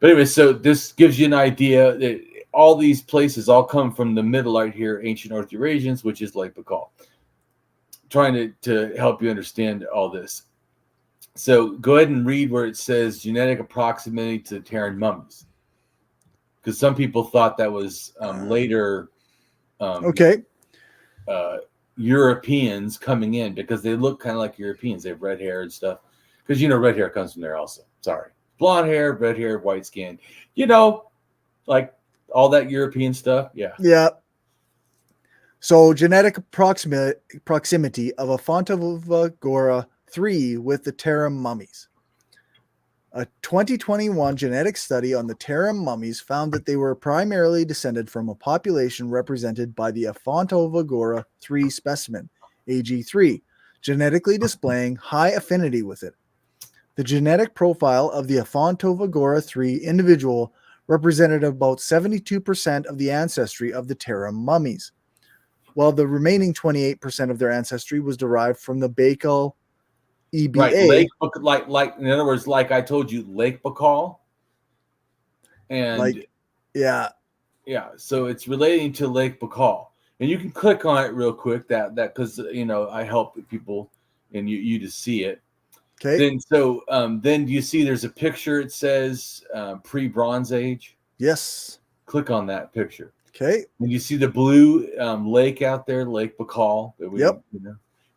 But anyway, so this gives you an idea that all these places all come from the middle right here, Ancient North Eurasians, which is Lake Baikal. Trying to help you understand all this. So go ahead and read where it says genetic approximity to Terran mummies, because some people thought that was later. Okay. Europeans coming in because they look kind of like Europeans. They have red hair and stuff. Because red hair comes from there also. Sorry. Blonde hair, red hair, white skin. Like all that European stuff. Yeah. Yeah. So genetic proximity of Afontova Gora 3 with the Terran mummies. A 2021 genetic study on the Terran mummies found that they were primarily descended from a population represented by the Afontova Gora 3 specimen, AG3, genetically displaying high affinity with it. The genetic profile of the Afontova Gora 3 individual represented about 72% of the ancestry of the Terran mummies, while the remaining 28% of their ancestry was derived from the Baikal EBA. Right, Lake, like in other words, like I told you, Lake Baikal, and yeah. So it's relating to Lake Baikal, and you can click on it real quick. That because I help people and you to see it. Okay. Then you see there's a picture. It says pre-Bronze Age. Yes. Click on that picture. Okay. And you see the blue lake out there, Lake Baikal. Yep.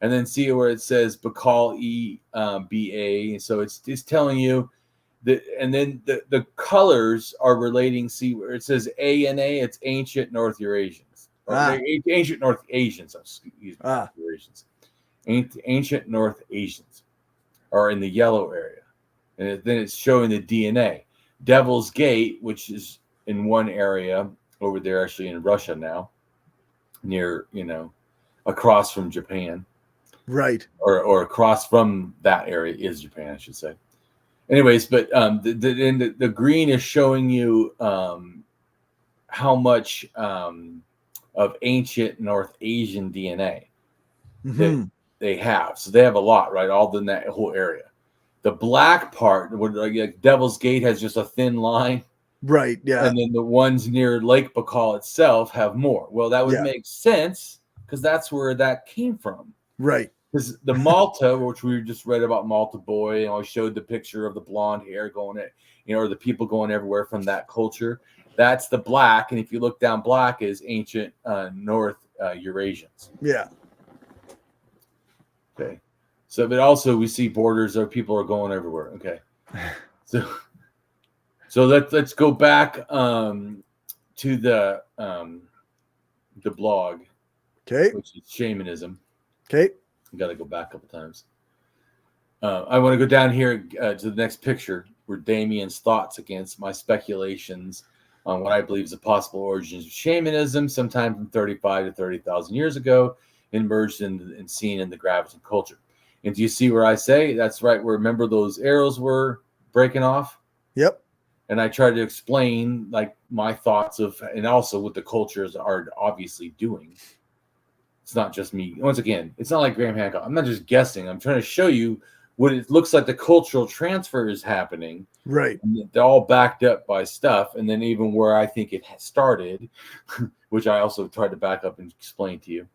And then see where it says Baikal EBA. So it's telling you that, and then the colors are relating. See where it says ANA, it's Ancient North Eurasians. Ancient North Asians, excuse me, Eurasians. Ancient North Asians are in the yellow area. And then it's showing the DNA. Devil's Gate, which is in one area over there, actually in Russia now, near, across from Japan. Right. Or across from that area is Japan, I should say. Anyways, but the green is showing you how much of ancient North Asian DNA that they have. So they have a lot, right? All in that whole area. The black part, like Devil's Gate, has just a thin line. Right, yeah. And then the ones near Lake Baikal itself have more. Well, that would make sense because that's where that came from. Right. Because the Malta, which we just read about Malta Boy, and I showed the picture of the blonde hair going at, or the people going everywhere from that culture. That's the black. And if you look down, black is ancient North Eurasians. Yeah. Okay. So, but also we see borders of people are going everywhere. Okay. So let's go back to the blog. Okay. Which is Shamanism. Okay. Got to go back a couple times. I want to go down here to the next picture where Damien's thoughts against my speculations on what I believe is the possible origins of shamanism, sometime from 35 to 30,000 years ago, emerged and seen in the Graviton culture. And do you see where I say that's right? Where remember those arrows were breaking off? Yep. And I try to explain like my thoughts of, and also what the cultures are obviously doing. It's not just me. Once again, it's not like Graham Hancock. I'm not just guessing. I'm trying to show you what it looks like the cultural transfer is happening. Right. And they're all backed up by stuff. And then even where I think it started, which I also tried to back up and explain to you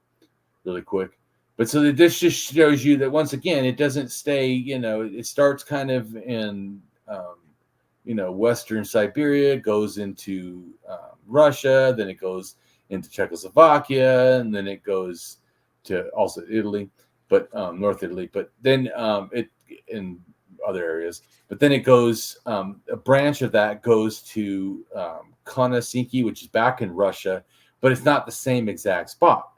really quick. But so that this just shows you that once again, it doesn't stay, it starts kind of in, Western Siberia, goes into Russia, then it goes into Czechoslovakia, and then it goes to also Italy, but North Italy, but then it in other areas. But then it goes, a branch of that goes to Konosinki, which is back in Russia, but it's not the same exact spot.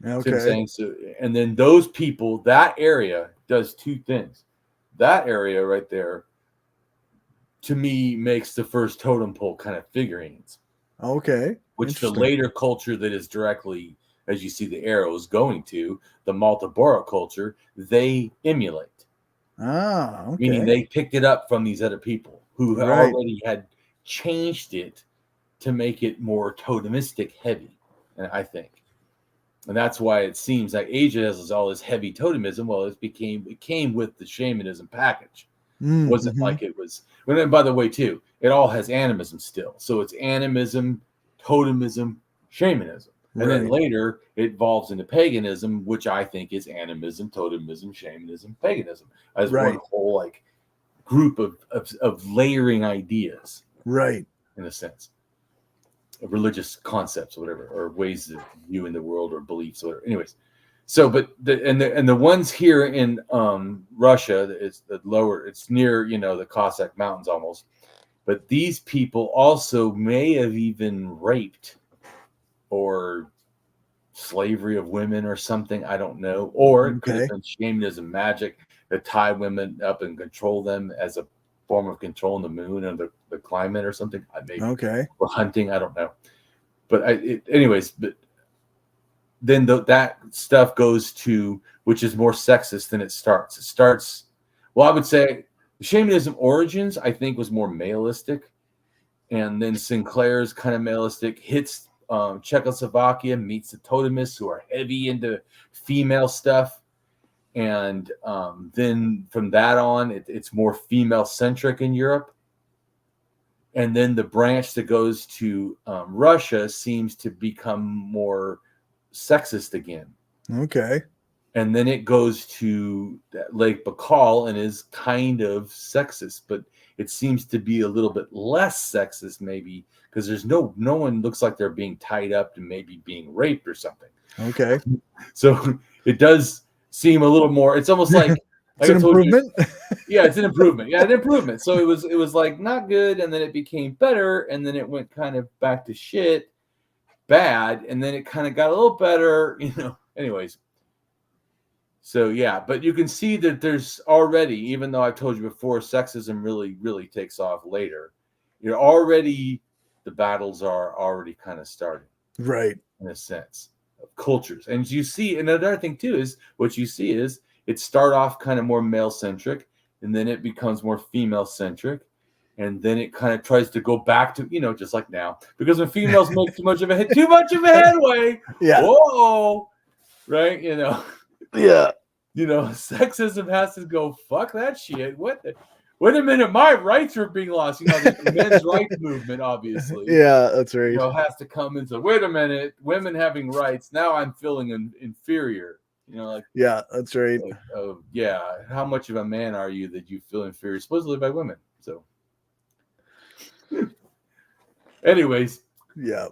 Okay. So I'm saying, so, and then those people, that area does two things. That area right there, to me, makes the first totem pole kind of figurines. Okay. Which the later culture that is directly, as you see the arrows going to, the Malta Bora culture, they emulate. Ah, okay. Meaning they picked it up from these other people who already had changed it to make it more totemistic heavy, and I think. And that's why it seems like Asia has all this heavy totemism. Well, it came with the shamanism package. It wasn't like it was. And by the way, too, it all has animism still. So it's animism, totemism, shamanism. And then later it evolves into paganism, which I think is animism, totemism, shamanism, paganism, as one whole like group of layering ideas. Right. In a sense. Religious concepts or whatever, or ways of viewing the world or beliefs or whatever. Anyways, so but the ones here in Russia, it's the lower, it's near the Cossack Mountains almost. But these people also may have even raped or slavery of women or something. I don't know. Or it could have been shamanism magic that tie women up and control them as a form of controlling the moon and the climate or something. Maybe. Or hunting. I don't know. But anyways, but then that stuff goes to, which is more sexist than it starts. It starts, well, I would say the shamanism origins, I think, was more maleistic. And then Sinclair's kind of maleistic, hits Czechoslovakia, meets the totemists who are heavy into female stuff. And then from that on, it's more female-centric in Europe. And then the branch that goes to Russia seems to become more sexist again. Okay. And then it goes to Lake Baikal and is kind of sexist, but it seems to be a little bit less sexist maybe because there's no one looks like they're being tied up and maybe being raped or something. Okay. So it does seem a little more, it's almost like it's an improvement. Yeah, it's an improvement. Yeah, an improvement. So it was like not good, and then it became better, and then it went kind of back to shit, bad, and then it kind of got a little better, Anyways. So yeah, but you can see that there's already, even though I've told you before, sexism really, really takes off later. The battles are already kind of starting. Right. In a sense of cultures. And you see, another thing too is what you see is it start off kind of more male centric, and then it becomes more female centric, and then it kind of tries to go back to just like now, because when females make too much of a headway, yeah, whoa, right, yeah, sexism has to go fuck that shit. Wait a minute, my rights are being lost. The men's rights movement, obviously. Yeah, that's right. Has to come into, wait a minute, women having rights. Now I'm feeling inferior. Yeah, that's right. Yeah, how much of a man are you that you feel inferior, supposedly by women? So, anyways, yeah.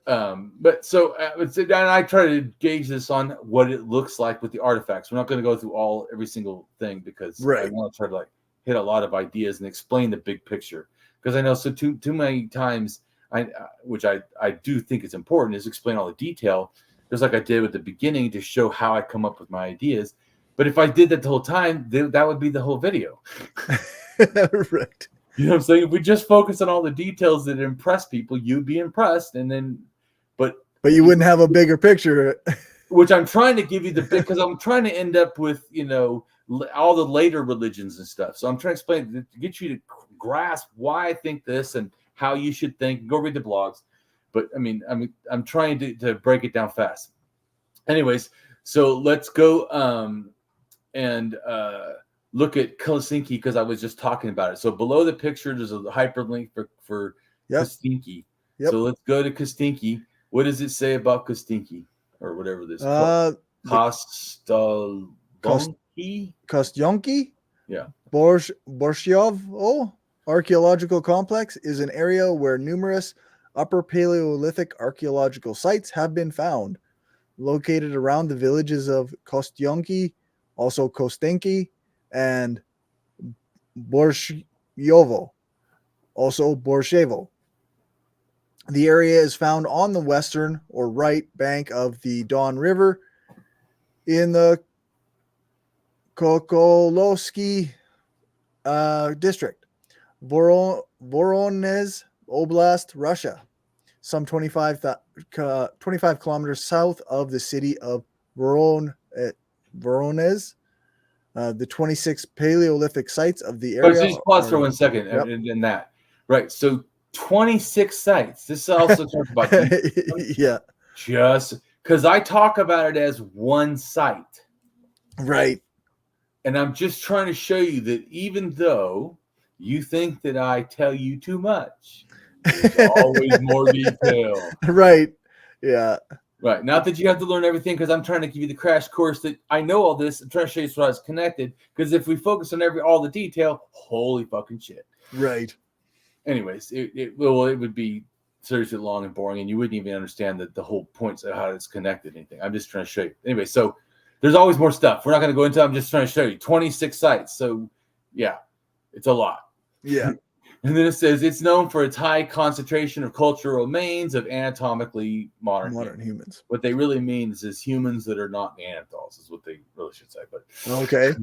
But so, and I try to gauge this on what it looks like with the artifacts. We're not going to go through every single thing because I want to try to hit a lot of ideas and explain the big picture, because I know too many times which I do think is important, is explain all the detail, just like I did at the beginning to show how I come up with my ideas. But if I did that the whole time, that would be the whole video. Right. You know what I'm saying? If we just focus on all the details that impress people, you'd be impressed, and then, but you wouldn't have a bigger picture. Which I'm trying to give you because I'm trying to end up with all the later religions and stuff. So I'm trying to explain to get you to grasp why I think this and how you should think. Go read the blogs. But I'm trying to break it down fast. Anyways, so let's go and look at Helsinki, because I was just talking about it. So below the picture, there's a hyperlink for Helsinki. Yep. So let's go to Helsinki. What does it say about Helsinki or whatever this? Kostelonki. Kostyonki Yeah. Borshovo archaeological complex is an area where numerous Upper Paleolithic archaeological sites have been found, located around the villages of Kostyonki, also Kostenki, and Borshovo, also Borshevo. The area is found on the western or right bank of the Don River in the Kokolosky district, Voronezh Oblast, Russia, some 25 kilometers south of the city of Voronezh. The 26 Paleolithic sites of the But area just pause for are, 1 second Yep. and that. Right. So 26 sites. This also talks about yeah, just because I talk about it as one site. right. And I'm just trying to show you that even though you think that I tell you too much, there's always more detail. Right. Yeah. Right. Not that you have to learn everything, because I'm trying to give you the crash course that I know all this. I'm trying to show you how it's connected. Because if we focus on all the detail, holy fucking shit. Right. Anyways, it would be seriously long and boring, and you wouldn't even understand the whole points of how it's connected. Anything. I'm just trying to show you. Anyway, so there's always more stuff. We're not going to go into it. I'm just trying to show you 26 sites. So yeah, it's a lot. Yeah. And then it says it's known for its high concentration of cultural remains of anatomically modern humans. What they really mean is humans that are not Neanderthals is what they really should say. But okay.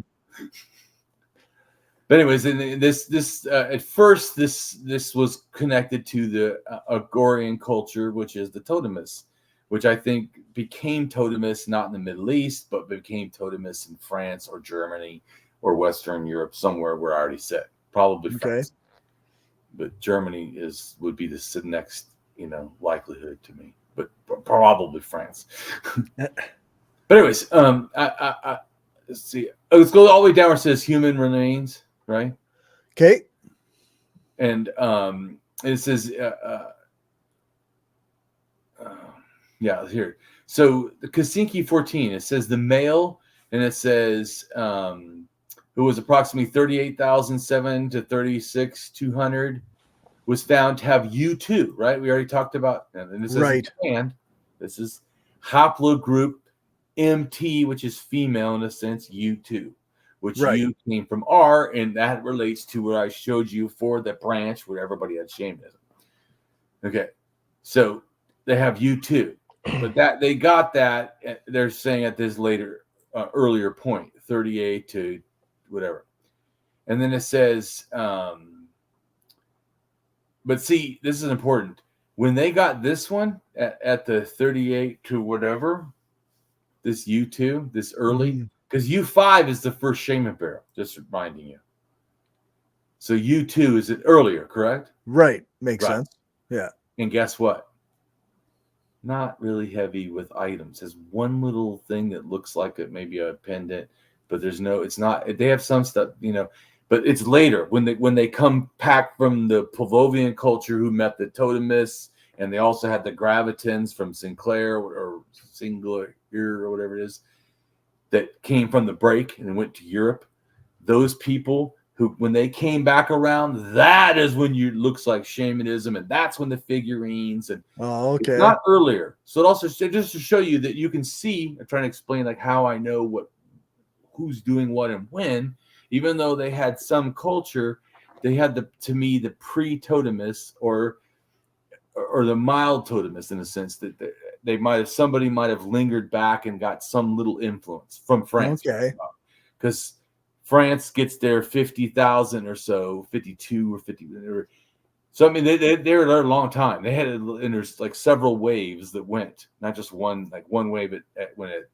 But anyways, in this at first this was connected to the Agorian culture, which is the totemist, which I think became totemist not in the Middle East, but became totemist in France or Germany or Western Europe, somewhere where I already said probably France. But Germany would be the next likelihood to me, but probably France. But anyways, I let's see. Let's go all the way down where it says human remains. Right. Okay. And it says, yeah, here. So the Kasinki 14, it says the male, and it says who was approximately 38,700 to 36,200 was found to have U2. Right. We already talked about, and this is this is haplogroup MT, which is female in a sense, U2. Which U came from R, and that relates to what I showed you for the branch where everybody had shamanism. Okay, so they have U2, but that they got that. They're saying at this earlier point, 38 to whatever, and then it says, but see, this is important. When they got this one at the 38 to whatever, this U2, this early. Because U5 is the first shaman burial, just reminding you. So U2 is it earlier, correct? Right. Makes sense. Yeah. And guess what? Not really heavy with items. There's one little thing that looks like it, maybe a pendant, but it's not. They have some stuff, but it's later when they come back from the Pavlovian culture who met the totemists, and they also had the Gravitans from Sinclair or Singular or whatever it is. That came from the break and went to Europe. Those people who, when they came back around, that is when looks like shamanism, and that's when the figurines and it's not earlier. So it also just to show you that you can see. I'm trying to explain like how I know who's doing what and when. Even though they had some culture, they had the pre-totemists or the mild totemists in a sense that somebody might have lingered back and got some little influence from France. Okay. Because France gets their 50,000 or so, 52 or 50. So I mean, they were there a long time. They had and there's like several waves that went, not just one. Like one wave went at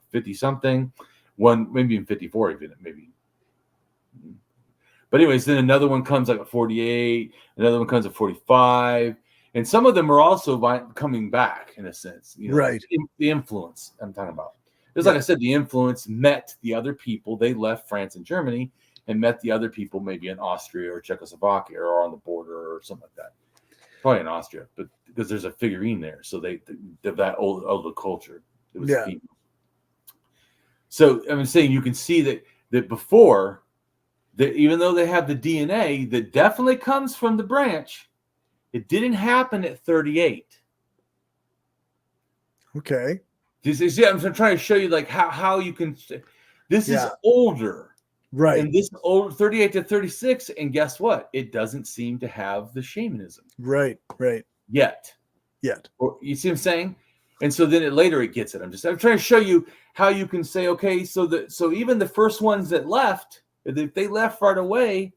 50 something, one maybe in 54 even maybe. But anyways, then another one comes like at 48, another one comes at 45. And some of them are also coming back in a sense, right? The influence I'm talking about. Just like I said, the influence met the other people. They left France and Germany and met the other people, maybe in Austria or Czechoslovakia or on the border or something like that. Probably in Austria, but because there's a figurine there, so they that older culture. It was female. So I'm saying you can see that before that, even though they have the DNA that definitely comes from the branch, it didn't happen at 38. Okay. I'm trying to show you like how you can. This is older. Right. And this old 38 to 36, and guess what? It doesn't seem to have the shamanism. Right. Yet. Or, you see what I'm saying? And so then later it gets it. I'm trying to show you how you can say, okay, so even the first ones that left, if they left right away,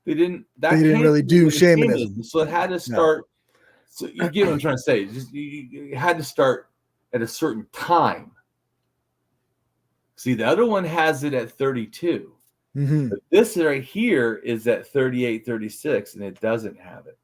they didn't really do shamanism. So it had to start. No. So you get what I'm trying to say. You had to start at a certain time. See, the other one has it at 32. Mm-hmm. But this right here is at 38, 36, and it doesn't have it.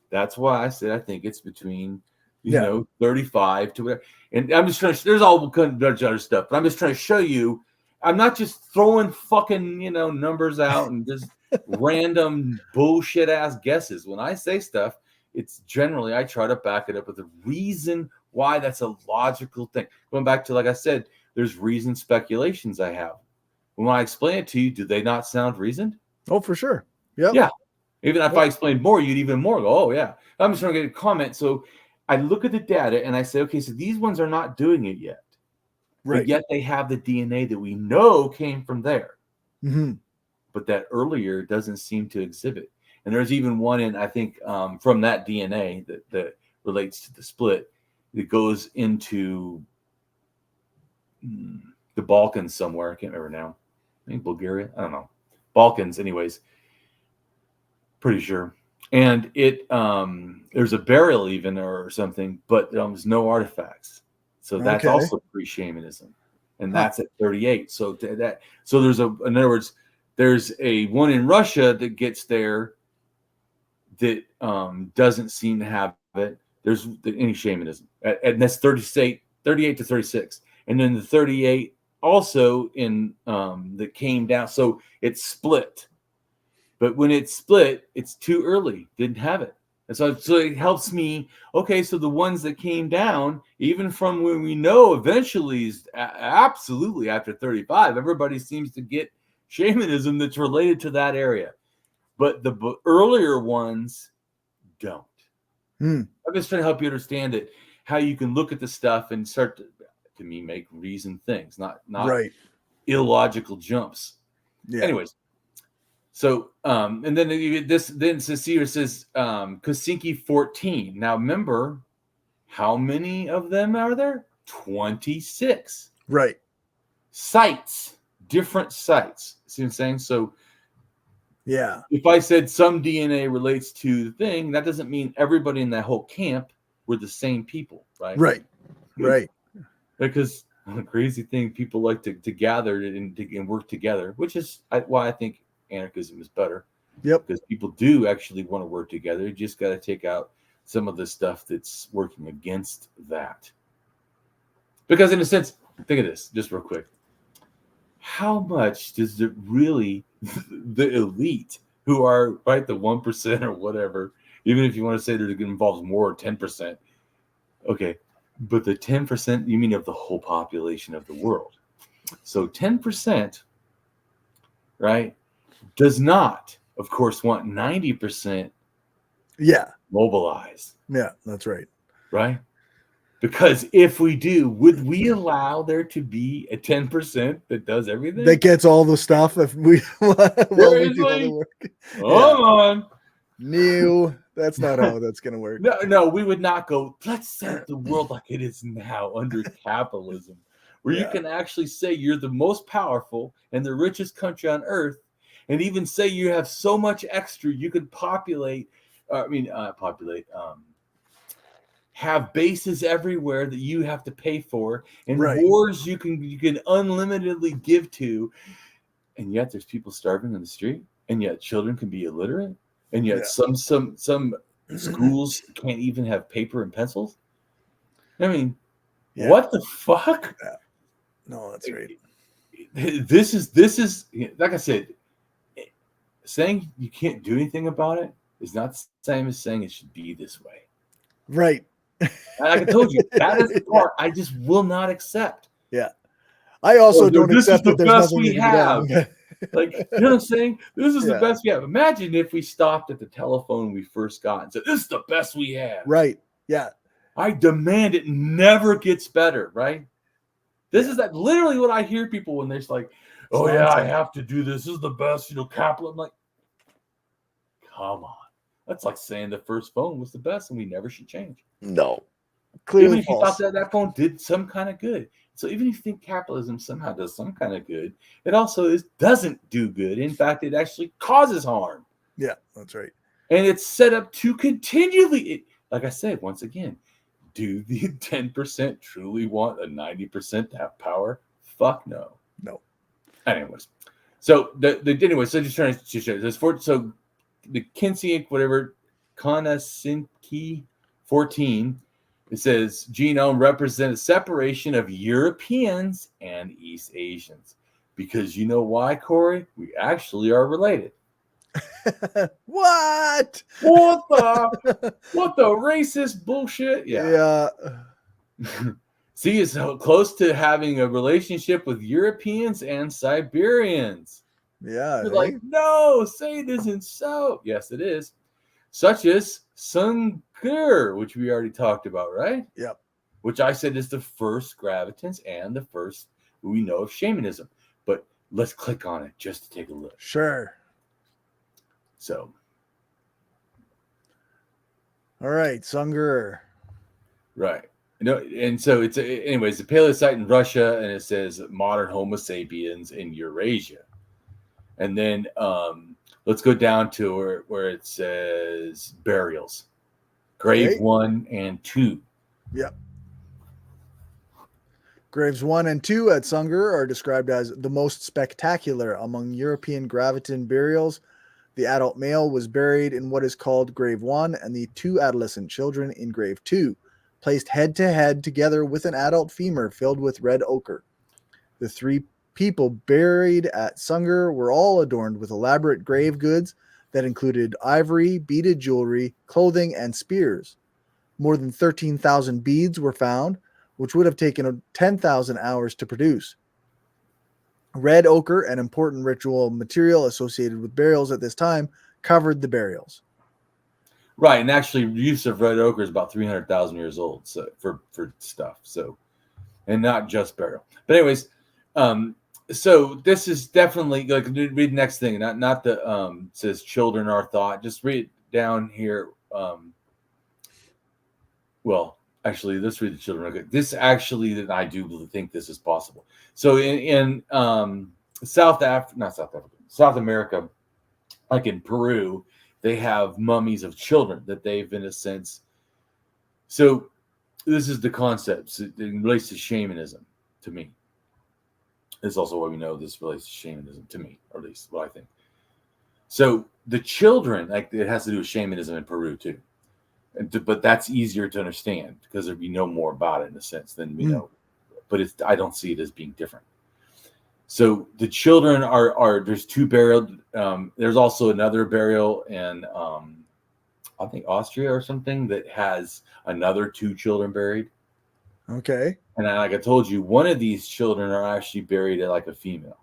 That's why I said I think it's between, you know, 35 to whatever. And I'm just trying to, there's all kind of other stuff, but I'm just trying to show you, I'm not just throwing fucking, you know, numbers out and just random bullshit ass guesses. When I say stuff, it's generally, I try to back it up with a reason why that's a logical thing. Going back to, like I said, there's reasoned speculations I have. When I explain it to you, do they not sound reasoned? Oh, for sure. Yep. Yeah. Even if I explained more, you'd even more go, oh, yeah. I'm just trying to get a comment. So I look at the data and I say, okay, so these ones are not doing it yet. Right. But yet they have the DNA that we know came from there. Mm-hmm. But that earlier doesn't seem to exhibit. And there's even one in, I think, from that DNA that relates to the split that goes into the Balkans somewhere. I can't remember now. I think Bulgaria. I don't know. Balkans, anyways. Pretty sure. And it there's a burial even or something, but there's no artifacts. So that's also pre-shamanism. And that's at 38. So there's in other words, there's a one in Russia that gets there that doesn't seem to have it. There's any shamanism. And that's 38 to 36. And then the 38 also in that came down. So it's split. But when it's split, it's too early. Didn't have it. And so it helps me. Okay, so the ones that came down, even from when we know eventually is absolutely after 35, everybody seems to get shamanism that's related to that area. But the earlier ones don't. I'm just trying to help you understand it, how you can look at the stuff and start to me make reasoned things, not illogical jumps. Yeah. Anyways. So, and then then Cecile says, Kosinki 14. Now, remember, how many of them are there? 26. Right. Sites, different sites. See what I'm saying? So, yeah. If I said some DNA relates to the thing, that doesn't mean everybody in that whole camp were the same people, right? Right. Because the crazy thing, people like to gather and work together, which is why I think anarchism is better. Yep. Because people do actually want to work together. You just got to take out some of the stuff that's working against that. Because in a sense, think of this just real quick. How much does it really, the elite who are the 1% or whatever, even if you want to say that it involves more 10%, okay, but the 10%, you mean of the whole population of the world. So 10%, right, does not, of course, want 90% mobilized. Yeah, that's right. Right? Because if we do, would we allow there to be a 10% that does everything? That gets all the stuff if we do all the work. Hold on. No, that's not how that's going to work. No, we would not go, let's set the world like it is now under capitalism, where you can actually say you're the most powerful and the richest country on earth, and even say you have so much extra you could have bases everywhere that you have to pay for, and wars you can unlimitedly give to, and yet there's people starving in the street, and yet children can be illiterate, and yet some schools can't even have paper and pencils. I mean, what the fuck? Yeah. No, that's right. This is like I said, saying you can't do anything about it is not the same as saying it should be this way. Right. Like I told you, that is the part I just will not accept. Yeah. I also Oh, don't this is accept the that there's best nothing we that can be have. done. Like, you know what I'm saying? This is the Yeah. best we have. Imagine if we stopped at the telephone we first got and said, this is the best we have. Right. Yeah. I demand it never gets better, right? This is that literally what I hear people when they're like, oh, yeah, I have to do this. This is the best, capital. I'm like, come on. That's like saying the first phone was the best and we never should change. No. Clearly even if you false. thought that phone did some kind of good. So even if you think capitalism somehow does some kind of good, it also doesn't do good. In fact, it actually causes harm. Yeah, that's right. And it's set up to continually, like I said, once again, do the 10% truly want a 90% to have power? Fuck no. No. Anyways, so so just trying to show this so the Kinsey whatever Konasinski 14. It says genome represents a separation of Europeans and East Asians. Because you know why, Corey? We actually are related. What? What the racist bullshit? Yeah. See, it's so close to having a relationship with Europeans and Siberians. Yeah. You're like, no, say it isn't so. Yes, it is. Such as Sunghir, which we already talked about, right? Yep. Which I said is the first gravitans and the first we know of shamanism. But let's click on it just to take a look. Sure. So. All right, Sungar. Right. And so it's anyways, the Paleosite in Russia, and it says modern Homo sapiens in Eurasia. And then let's go down to where it says burials. Grave 1 and 2. Yep. Graves 1 and 2 at Sungar are described as the most spectacular among European gravitan burials. The adult male was buried in what is called Grave 1, and the 2 adolescent children in Grave 2, placed head to head together with an adult femur filled with red ochre. The 3 people buried at Sungar were all adorned with elaborate grave goods that included ivory, beaded jewelry, clothing, and spears. More than 13,000 beads were found, which would have taken 10,000 hours to produce. Red ochre, an important ritual material associated with burials at this time, covered the burials. Right, and actually, use of red ochre is about 300,000 years old. So for stuff, so and not just burial. But anyways, so this is definitely like read the next thing. Not the says children are thought. Just read down here. Well, actually, let's read the children. Okay. This actually, that I do think this is possible. So in South America, like in Peru, they have mummies of children that they've, in a sense. So this is the concept. It relates to shamanism to me. This is also why we know this relates to shamanism to me, or at least what I think. So the children, like it has to do with shamanism in Peru too. But that's easier to understand because we know more about it in a sense than we know. But I don't see it as being different. So the children are there's 2 burial. There's also another burial in I think Austria or something that has another 2 children buried. Okay. And like I told you, one of these children are actually buried at like a female,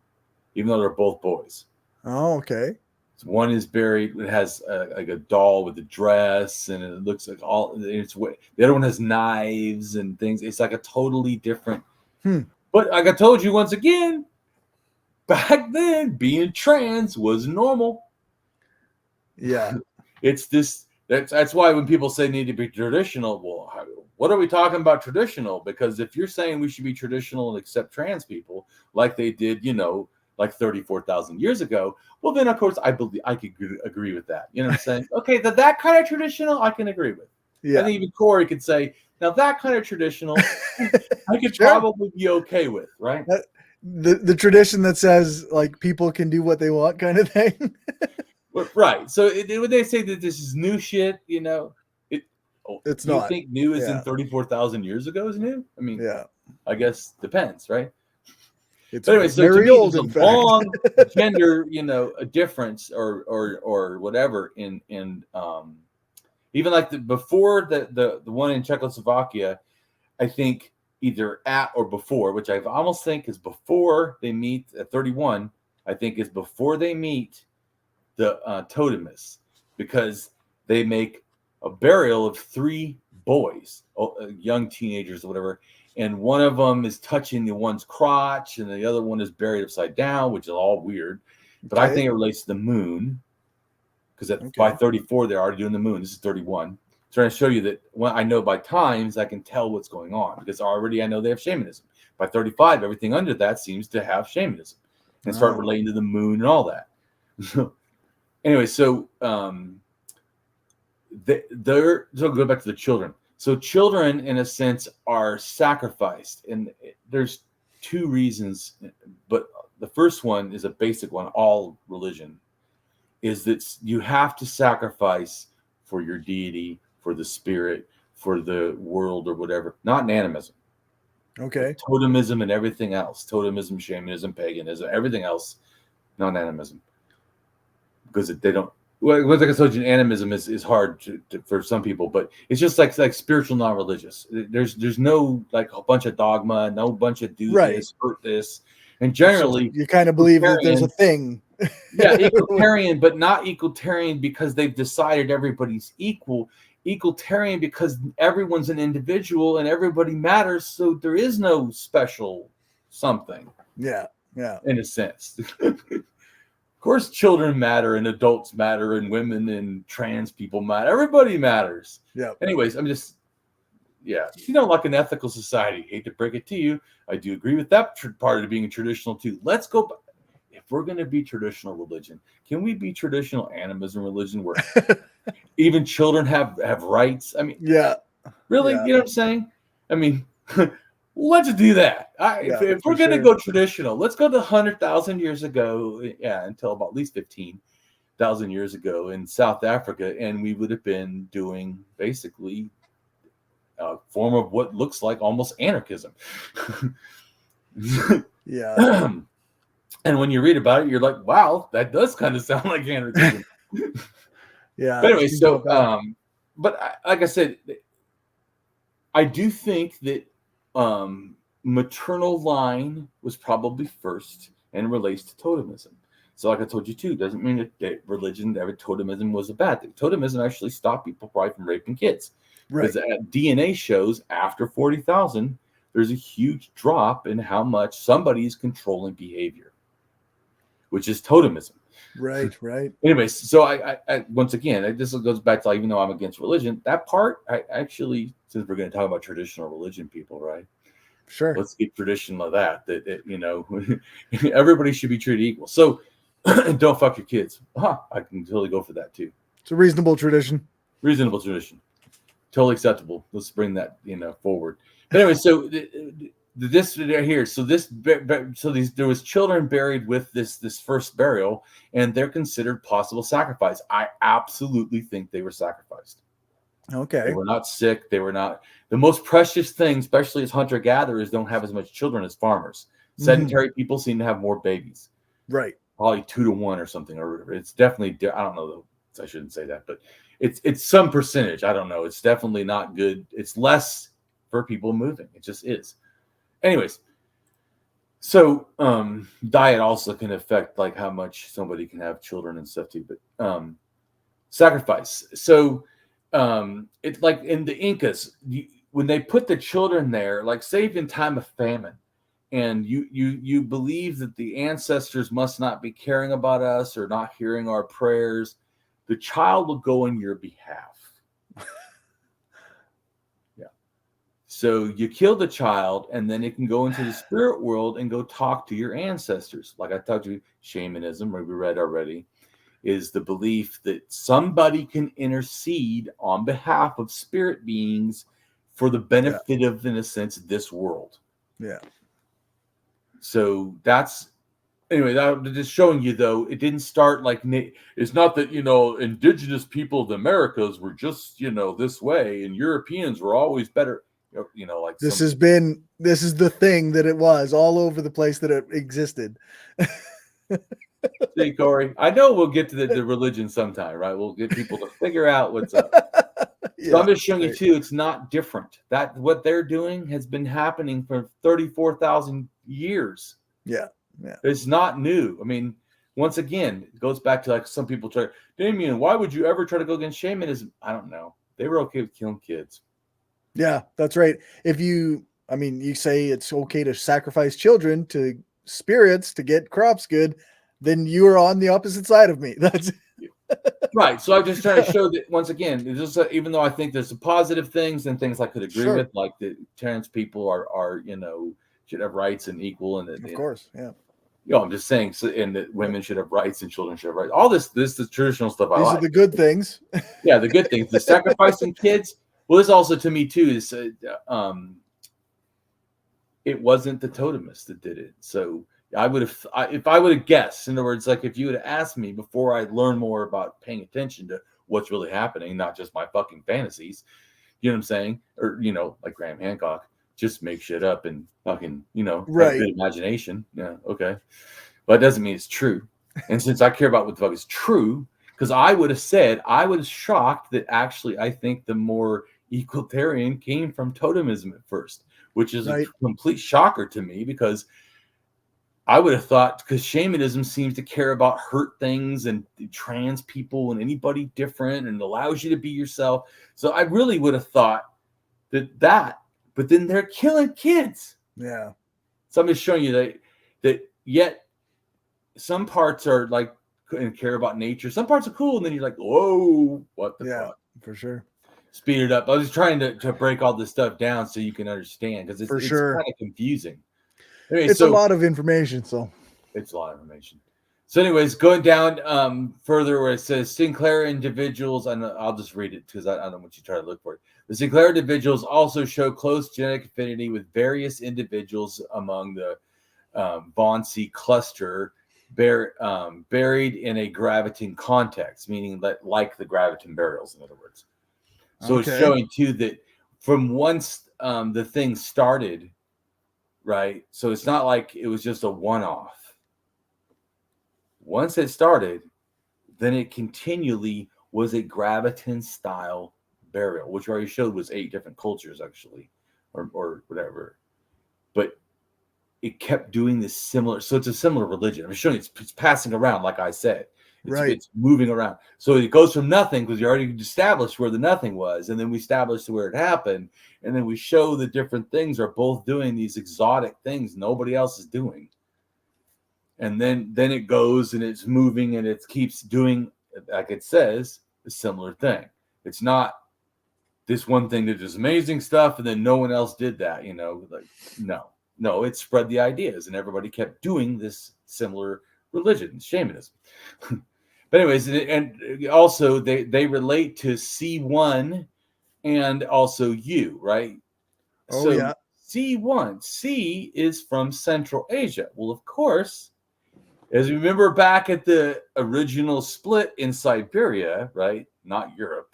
even though they're both boys. Oh, okay. One is buried. It has like a doll with a dress, and it looks like the other one has knives and things. It's like a totally different. But like I told you once again, back then being trans was normal. Yeah, it's this. That's why when people say need to be traditional, well, what are we talking about traditional? Because if you're saying we should be traditional and accept trans people like they did, like 34,000 years ago, well, then, of course, I believe I could agree with that. You know what I'm saying? Okay, that kind of traditional, I can agree with. Yeah. And even Corey could say, now that kind of traditional, I could probably be okay with, right? The tradition that says, like, people can do what they want kind of thing. Right. So when they say that this is new shit, it's not. You think new is in 34,000 years ago is new? I mean, I guess depends, right? It's anyway, so very to me, old, there's a long gender, a difference or whatever in even like before the one in Czechoslovakia, I think either at or before, which I almost think is before they meet at 31. I think is before they meet the totemists, because they make a burial of 3 boys, young teenagers or whatever, and one of them is touching the one's crotch, and the other one is buried upside down, which is all weird. But I think it relates to the moon, because by 34 they're already doing the moon. This is 31. Trying to show you that when I know by times I can tell what's going on, because already I know they have shamanism. By 35, everything under that seems to have shamanism, and start relating to the moon and all that. Anyway, so they're so go back to the children. So children, in a sense, are sacrificed, and there's 2 reasons. But the first one is a basic one. All religion is that you have to sacrifice for your deity, for the spirit, for the world, or whatever. Not in animism. Okay. Totemism and everything else. Totemism, shamanism, paganism, everything else, not animism. Because they don't. Well, like I told you, animism is hard for some people, but it's just like spiritual, non-religious. There's no like a bunch of dogma, no bunch of do this, hurt this, and generally so you kind of believe that there's a thing. Yeah, egalitarian, but not egalitarian because they've decided everybody's equal. Egalitarian because everyone's an individual and everybody matters, so there is no special something. Yeah. In a sense. Of course, children matter, and adults matter, and women and trans people matter. Everybody matters. Yeah. Anyways, like an ethical society. Hate to break it to you, I do agree with that part of being traditional too. Let's go back. If we're going to be traditional religion, can we be traditional animism religion where even children have rights? I mean, really, you know what I'm saying? I mean, let's do that. If we're going to go traditional, let's go to 100,000 years ago, until about at least 15,000 years ago in South Africa, and we would have been doing basically a form of what looks like almost anarchism. And when you read about it, you're like, wow, that does kind of sound like anarchism. But anyway, like I said, I do think that maternal line was probably first and relates to totemism. So like I told you too, doesn't mean that religion, totemism was a bad thing. Totemism actually stopped people probably from raping kids. Because DNA shows after 40,000, there's a huge drop in how much somebody is controlling behavior, which is totemism. Right. Anyways, so I once again, this goes back to, even though I'm against religion, that part, I actually, since we're going to talk about traditional religion people, right? Sure. Let's get traditional of that everybody should be treated equal. So don't fuck your kids. I can totally go for that too. It's a reasonable tradition. Totally acceptable. Let's bring that, forward. But anyway, so this here, so there was children buried with this first burial, and they're considered possible sacrifice. I absolutely think they were sacrificed. Okay. They were not sick. They were not the most precious thing, especially as hunter-gatherers, don't have as much children as farmers. Sedentary people seem to have more babies. Right. Probably 2 to 1 or something, or it's definitely, I don't know, I shouldn't say that, but it's some percentage. I don't know. It's definitely not good. It's less for people moving. It just is. Anyways, so diet also can affect like how much somebody can have children and stuff too. But sacrifice. So it's like in the Incas, when they put the children there, like saved in time of famine, and you believe that the ancestors must not be caring about us or not hearing our prayers, the child will go on your behalf. So you kill the child, and then it can go into the spirit world and go talk to your ancestors. Like I told you, shamanism, we read already, is the belief that somebody can intercede on behalf of spirit beings for the benefit of, in a sense, this world. Yeah. So that's, anyway, that just showing you, though, it didn't start like, it's not that, indigenous people of the Americas were just, this way, and Europeans were always better. Like this is the thing that it was all over the place that it existed. See, Corey, I know we'll get to the religion sometime, right? We'll get people to figure out what's up. So I'm just showing you too, it's not different. That what they're doing has been happening for 34,000 years. Yeah. It's not new. I mean, once again, it goes back to like some people try, Damien, why would you ever try to go against shamanism? I don't know. They were okay with killing kids. Yeah, that's right. You say it's okay to sacrifice children to spirits to get crops good, then you are on the opposite side of me. That's right. So I'm just trying to show that once again, even though I think there's some positive things and things I could agree with, like the trans people are should have rights and equal, and of course, yeah. I'm just saying, and that women should have rights and children should have rights. All this the traditional stuff. These are the good things. Yeah, the good things. The sacrificing kids. Well, this also to me too is it wasn't the totemists that did it. So I would have, if I would have guessed, in other words, like if you would have asked me before I learned more about paying attention to what's really happening, not just my fucking fantasies, you know what I'm saying? Or, like Graham Hancock, just make shit up and fucking, have a good imagination. Yeah, okay. But it doesn't mean it's true. And since I care about what the fuck is true, because I would have shocked that actually I think the more egalitarian came from totemism at first, which is a complete shocker to me, because I would have thought, because shamanism seems to care about hurt things and trans people and anybody different and allows you to be yourself. So I really would have thought that, but then they're killing kids. Yeah. So I'm just showing you that yet some parts are like, and care about nature. Some parts are cool. And then you're like, whoa, what the fuck? For sure. Speed it up. I was trying to break all this stuff down so you can understand, because it's kind of confusing. Anyway, it's a lot of information. So it's a lot of information. So anyways, going down further where it says Sinclair individuals, and I'll just read it because I don't want you to try to look for it. The Sinclair individuals also show close genetic affinity with various individuals among the Vonsey cluster, buried in a graviton context, meaning that like the graviton burials, in other words. So it's showing too that from once the thing started, right? So it's not like it was just a one-off. Once it started, then it continually was a graviton style burial, which I already showed was 8 different cultures actually, or whatever. But it kept doing this similar. So it's a similar religion. I'm showing it's passing around, like I said. It's moving around. So it goes from nothing, because you already established where the nothing was, and then we established where it happened, and then we show the different things are both doing these exotic things nobody else is doing. And then it goes and it's moving and it keeps doing, like it says, a similar thing. It's not this one thing that does amazing stuff and then no one else did that, like no, it spread the ideas and everybody kept doing this similar religion, shamanism. But anyways, and also they relate to C1 and also U, right? C1, C is from Central Asia. Well, of course, as you remember back at the original split in Siberia, right? Not Europe,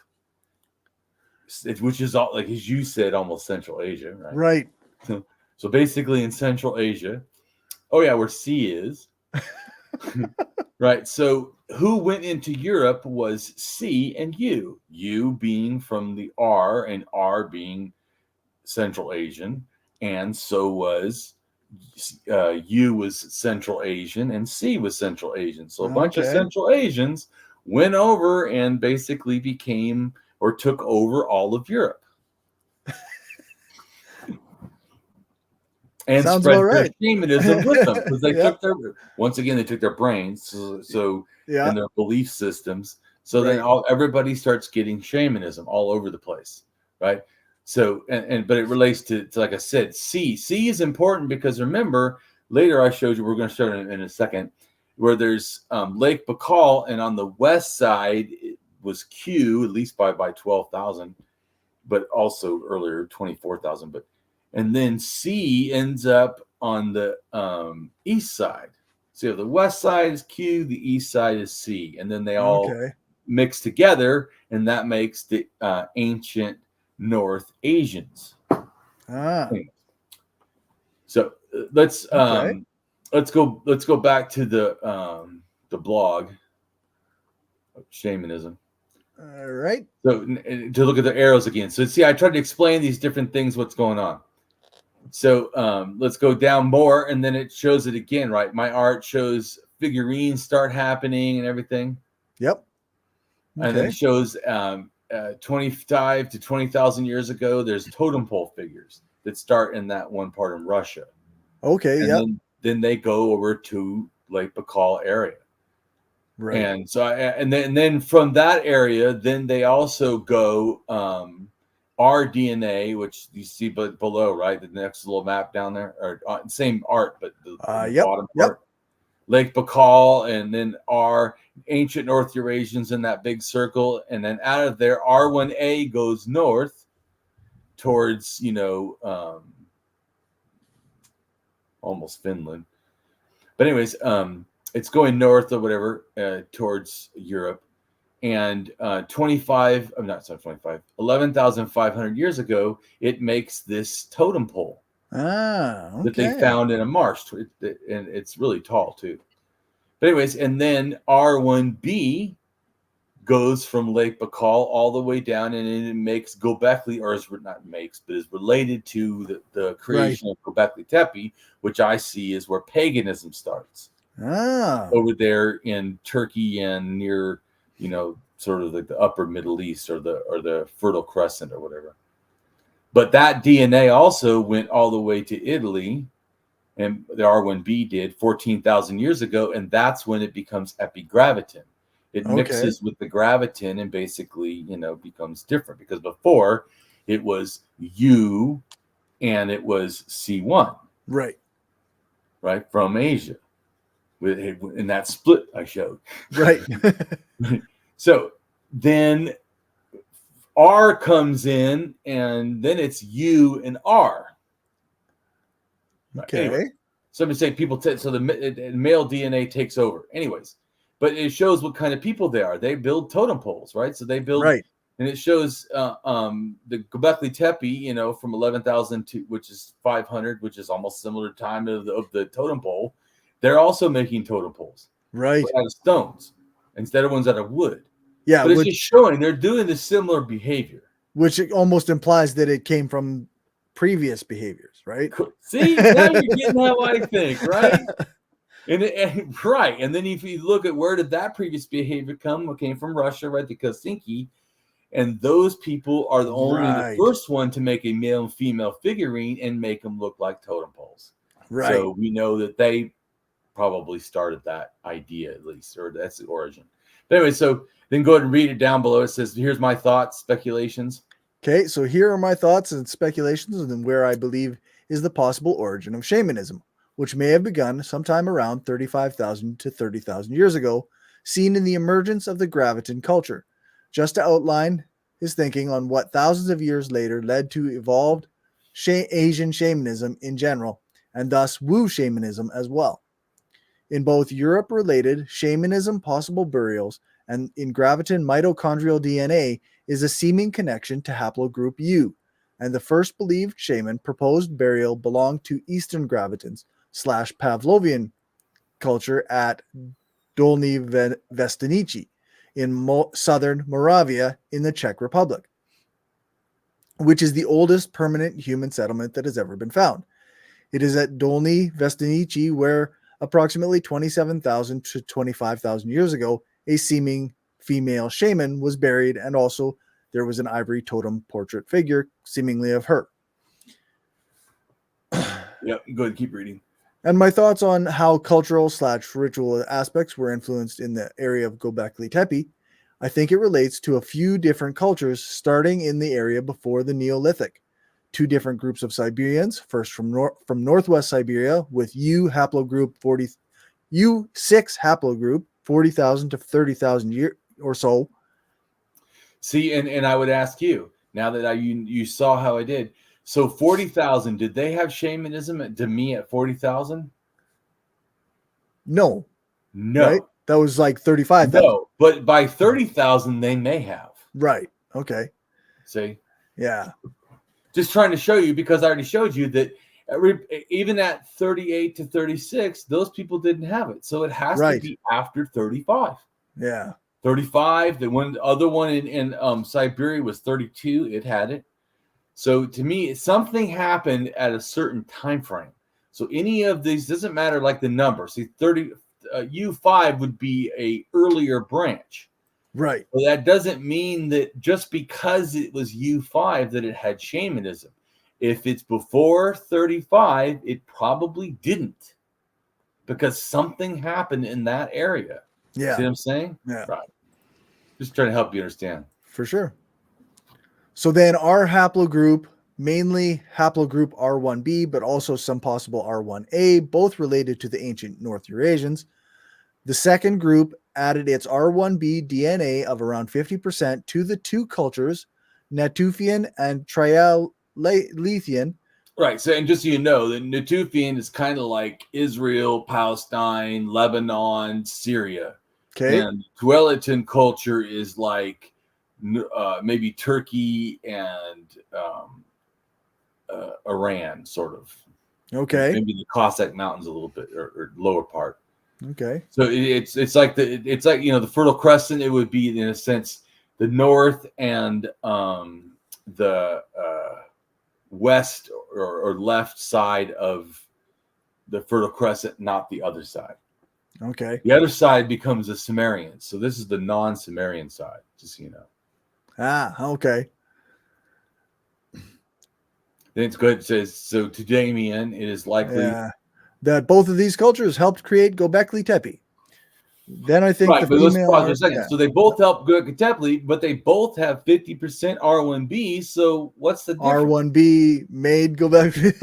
which is all, like as you said, almost Central Asia, right? Right. So basically in Central Asia, where C is, right? So who went into Europe was C and U. U being from the R and R being Central Asian, and so was U was Central Asian and C was Central Asian. So a bunch of Central Asians went over and basically became or took over all of Europe. And sounds spread about their shamanism with them, because they took they took their brains, and their belief systems. So then everybody starts getting shamanism all over the place, right? So but it relates to like I said, C is important because remember later I showed you, we're going to show it in a second, where there's Lake Baikal, and on the west side it was Q, at least by 12,000, but also earlier 24,000, and then C ends up on the east side. So the west side is Q, the east side is C, and then they all mix together, and that makes the Ancient North Eurasians. So let's go back to the blog of shamanism. All right. So to look at the arrows again. So see, I tried to explain these different things, what's going on. So let's go down more, and then it shows it again, right? My art shows figurines start happening and everything. Yep. Okay. And then it shows 25 to 20,000 years ago, there's totem pole figures that start in that one part in Russia. Okay. And then they go over to Lake Baikal area. Right. And so, and then from that area, then they also go our DNA, which you see below, right? The next little map down there, or same art, but the bottom part. Lake Baikal, and then our Ancient North Eurasians in that big circle. And then out of there, R1A goes north towards, almost Finland. But anyways, it's going north or whatever towards Europe. And 11,500 years ago, it makes this totem pole that they found in a marsh. And it's really tall too. But anyways, and then R1B goes from Lake Baikal all the way down, and it makes Göbekli, or is not makes, but is related to the creation of Göbekli Tepe, which I see is where paganism starts. Over there in Turkey and near, sort of like the upper Middle East or the Fertile Crescent or whatever. But that DNA also went all the way to Italy, and the R1B did 14,000 years ago, and that's when it becomes epigravitin. It mixes with the gravitin and basically, becomes different, because before it was U and it was C1. Right, from Asia. In that split I showed. Right. So then R comes in, and then it's U and R. Okay. Anyway, so I'm saying people, so the male DNA takes over. Anyways, but it shows what kind of people they are. They build totem poles, right? So they build, and it shows the Göbekli Tepe, from 11,000 to, which is 500, which is almost similar time of the totem pole. They're also making totem poles, out of stones instead of ones out of wood. Yeah, but it's just showing they're doing the similar behavior, which almost implies that it came from previous behaviors, right? See, now you're getting how I think, right? And then if you look at where did that previous behavior come? It came from Russia, right? The Helsinki, and those people are the first one to make a male and female figurine and make them look like totem poles. Right. So we know that they probably started that idea, at least, or that's the origin. But anyway, so then go ahead and read it down below. It says, here's my thoughts, speculations. Okay, so here are my thoughts and speculations and where I believe is the possible origin of shamanism, which may have begun sometime around 35,000 to 30,000 years ago, seen in the emergence of the gravitin culture. Just to outline his thinking on what thousands of years later led to evolved Asian shamanism in general, and thus Wu shamanism as well. In both Europe-related shamanism possible burials and in gravitin mitochondrial DNA is a seeming connection to haplogroup U, and the first believed shaman proposed burial belonged to Eastern gravitins / Pavlovian culture at Dolni Vestonice in southern Moravia in the Czech Republic, which is the oldest permanent human settlement that has ever been found. It is at Dolni Vestonice where approximately 27,000 to 25,000 years ago, a seeming female shaman was buried, and also there was an ivory totem portrait figure, seemingly of her. Yeah, go ahead, keep reading. And my thoughts on how cultural / ritual aspects were influenced in the area of Göbekli Tepe. I think it relates to a few different cultures starting in the area before the Neolithic. Two different groups of Siberians, first from northwest Siberia with U6 haplogroup, 40,000 to 30,000 years or so. See, and I would ask you, now that you saw how I did, so 40,000, did they have shamanism to me at 40,000? No. Right? That was like 35,000. No, but by 30,000, they may have. Right. Okay. See? Yeah. Just trying to show you, because I already showed you that even at 38 to 36, those people didn't have it. So it has to be after 35. Yeah. 35. The other one in Siberia was 32. It had it. So to me, something happened at a certain time frame. So any of these doesn't matter, like the number. See, U5 would be a earlier branch. Right. Well, that doesn't mean that just because it was U5 that it had shamanism. If it's before 35, it probably didn't, because something happened in that area. Yeah. See what I'm saying? Yeah. Right. Just trying to help you understand. For sure. So then our haplogroup, mainly haplogroup R1b, but also some possible R1a, both related to the ancient North Eurasians. The second group added its R1b DNA of around 50% to the two cultures, Natufian and Trialithian. Right. So, and just so you know, the Natufian is kind of like Israel, Palestine, Lebanon, Syria. Okay. And Tualatin culture is like maybe Turkey and Iran, sort of. Okay. Maybe the Cossack Mountains a little bit, or lower part. Okay. So it's like the Fertile Crescent. It would be, in a sense, the north and the west or left side of the Fertile Crescent, not the other side. Okay. The other side becomes the Sumerian. So this is the non-Sumerian side, just so you know. Okay. Then it's good. It says, so to Damien, it is likely that both of these cultures helped create Göbekli Tepe. Then I think right, but let's pause for a second. So they both help Göbekli Tepe, but they both have 50% R1b. So what's the difference? R1b made Göbekli.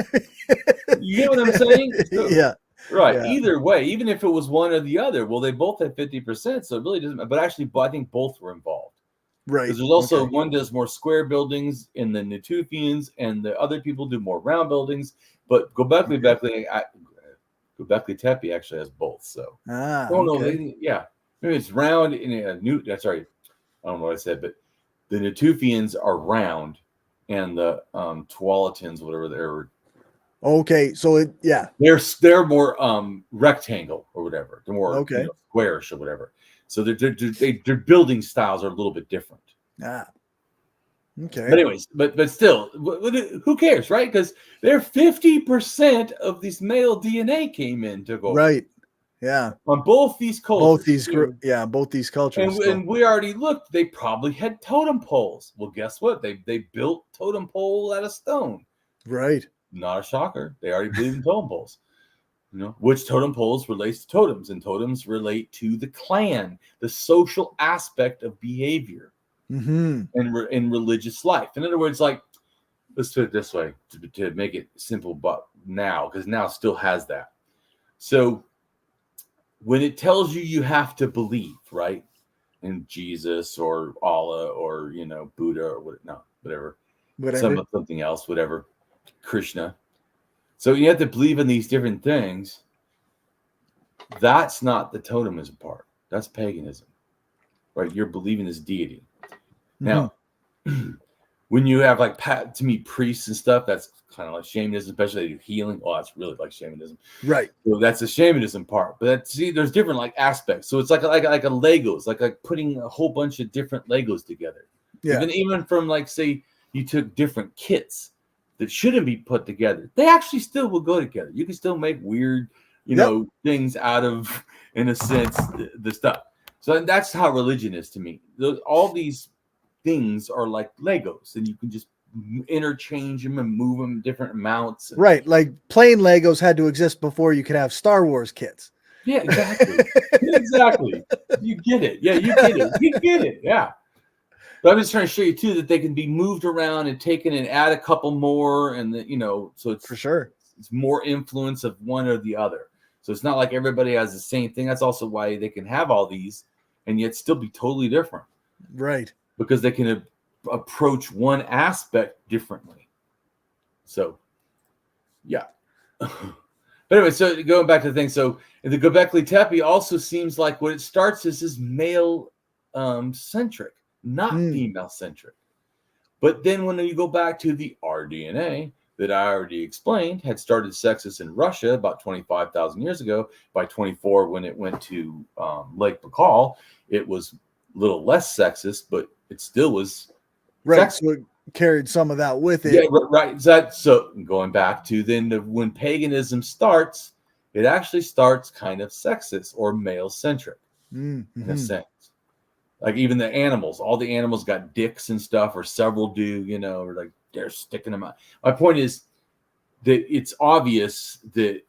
You get what I'm saying? So, yeah. Right. Yeah. Either way, even if it was one or the other, well, they both had 50%, so it really doesn't matter. But actually, I think both were involved. Right. Because there's also one does more square buildings in the Natufians, and the other people do more round buildings. But Göbekli Tepe actually has both. So I don't know. Maybe it's round in a sorry, I don't know what I said, but the Natufians are round, and the Tualatins, whatever they're. Okay, so they're more rectangle or whatever. They're more squarish or whatever. So their building styles are a little bit different. Okay. But anyways, but still, who cares, right? Because they're 50% of this male DNA came in to go right. Yeah. On both these cultures. Both these cultures. And we already looked. They probably had totem poles. Well, guess what? They built totem pole out of stone. Right. Not a shocker. They already believe in totem poles. Which totem poles relates to totems, and totems relate to the clan, the social aspect of behavior, and in religious life. In other words, like, let's put it this way to make it simple, but now, because now still has that. So when it tells you have to believe, right, in Jesus or Allah or Buddha or whatever, something else, whatever. Krishna. So you have to believe in these different things. That's not the totemism part. That's paganism, right? You're believing this deity. Now, when you have to me priests and stuff, that's kind of like shamanism, especially they do healing. Oh, that's really like shamanism, right? So that's the shamanism part. But there's different aspects. So it's like a Legos, like putting a whole bunch of different Legos together. Yeah. Even from say you took different kits that shouldn't be put together, they actually still will go together. You can still make weird, things out of, in a sense, the stuff. So that's how religion is to me. All these things are like Legos, and you can just interchange them and move them different amounts. Right, like plain Legos had to exist before you could have Star Wars kits. Yeah, exactly. Exactly. You get it. Yeah, you get it. You get it. Yeah. But I'm just trying to show you too that they can be moved around and taken and add a couple more, and so it's for sure. It's more influence of one or the other. So it's not like everybody has the same thing. That's also why they can have all these and yet still be totally different. Right. Because they can approach one aspect differently. So, yeah. But anyway, so going back to the thing, so the Göbekli Tepe also seems like what it starts is male centric. Not female-centric. But then when you go back to the rDNA that I already explained, had started sexist in Russia about 25,000 years ago. By 24, when it went to Lake Baikal, it was little less sexist, but it still was Right. sexist. So it carried some of that with it. Yeah, right. So going back to then when paganism starts, it actually starts kind of sexist or male centric in a sense. Like even the animals, all the animals got dicks and stuff, or several do, or like they're sticking them out. My point is that it's obvious that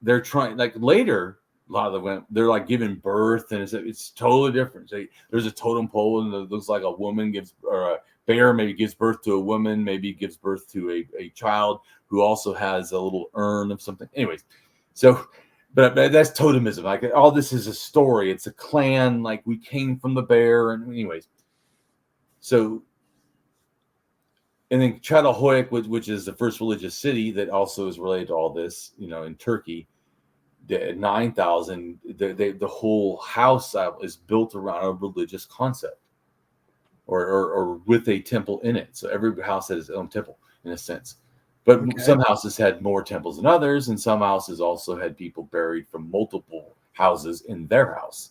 they're trying, like later, a lot of the women, they're like giving birth, and it's totally different. There's a totem pole, and it looks like a woman or a bear maybe gives birth to a woman, maybe gives birth to a child who also has a little urn of something. Anyways, so, but that's totemism. Like all this is a story. It's a clan. Like we came from the bear, and anyways, so. And then Çatalhöyük, which is the first religious city that also is related to all this, in Turkey, the 9,000, the whole house is built around a religious concept, or with a temple in it. So every house had its own temple in a sense. But some houses had more temples than others, and some houses also had people buried from multiple houses in their house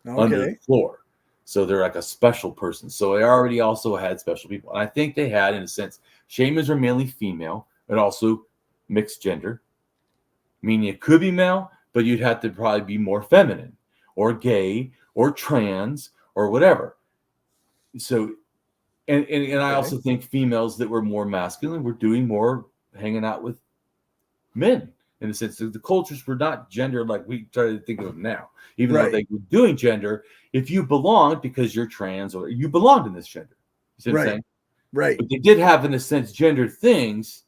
under the floor. So they're like a special person. So they already also had special people. And I think they had, in a sense, shamans are mainly female, but also mixed gender. Meaning it could be male, but you'd have to probably be more feminine or gay or trans or whatever. So, and I also think females that were more masculine were doing more hanging out with men. In a sense, the cultures were not gendered like we try to think of them now. Even though they were doing gender, if you belonged because you're trans or you belonged in this gender. You see what I'm saying? Right. But they did have, in a sense, gender things,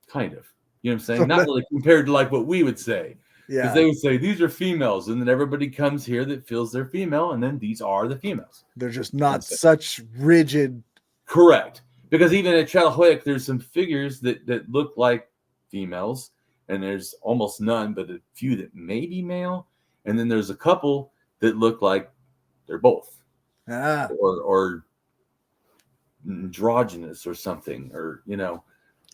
kind of. You know what I'm saying? Not really compared to like what we would say. Yeah. Because they would say, these are females. And then everybody comes here that feels they're female. And then these are the females. They're just not such rigid. Correct. Because even at Çatalhöyük, there's some figures that look like females, and there's almost none, but a few that may be male, and then there's a couple that look like they're both, or androgynous or something, or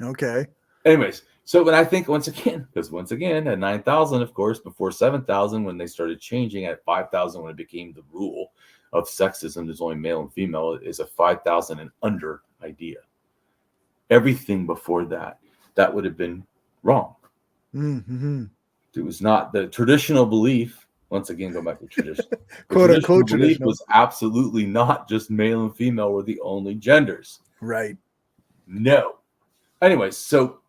Okay. Anyways, so when I think once again at 9,000, of course, before 7,000, when they started changing, at 5,000 when it became the rule of sexism, there's only male and female, is a 5,000 and under idea. Everything before that would have been wrong. Mm-hmm. It was not the traditional belief. Once again, go back to tradition. Quote unquote traditional was absolutely not just male and female were the only genders. Right. No. Anyways, so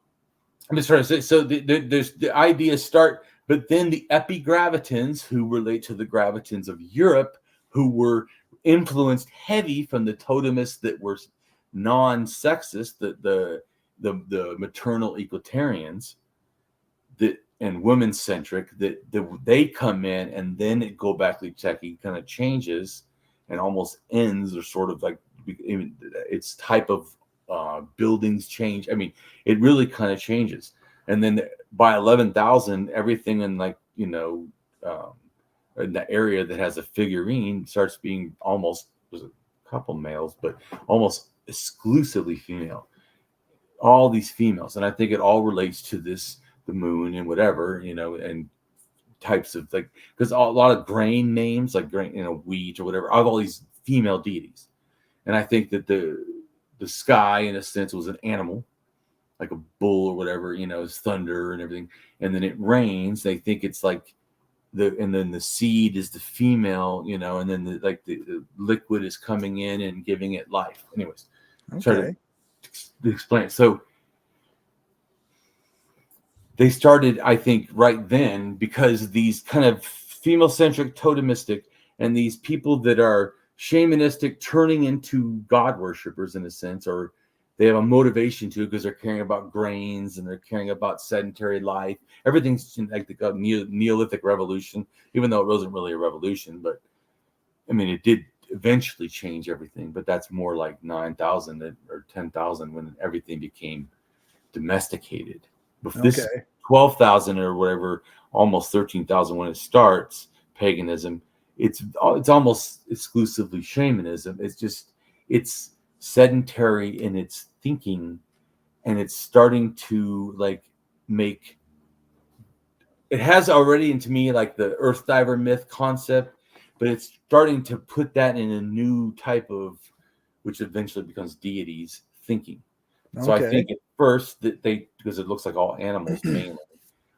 I'm just trying to say, so there's the ideas start, but then the epigravitans, who relate to the gravitans of Europe, who were influenced heavy from the totemists that were non-sexist, the maternal egalitarians, and women-centric, that they come in, and then it go back to Czech, kind of changes and almost ends, or sort of like its type of buildings change. I mean, it really kind of changes. And then by 11,000, everything in in the area that has a figurine starts being almost, there's a couple males, but almost exclusively female. All these females. And I think it all relates to the moon and whatever, and types of, like, because a lot of grain names, like grain, wheat or whatever, I have all these female deities. And I think that the sky, in a sense, was an animal, like a bull or whatever, is thunder and everything. And then it rains. They think it's like and then the seed is the female, and then the liquid is coming in and giving it life. Anyways, try to explain it. So they started, I think, right then, because these kind of female-centric, totemistic, and these people that are shamanistic turning into God worshippers, in a sense, or they have a motivation to, because they're caring about grains and they're caring about sedentary life. Everything's like the Neolithic revolution, even though it wasn't really a revolution, but I mean, it did eventually change everything. But that's more like 9,000 or 10,000 when everything became domesticated. But this 12,000 or whatever, almost 13,000 when it starts, paganism, it's almost exclusively shamanism. It's sedentary in its thinking, and it's starting to it has already, into me, like the earth diver myth concept, but it's starting to put that in a new type of, which eventually becomes deities thinking. So I think at first that because it looks like all animals mainly,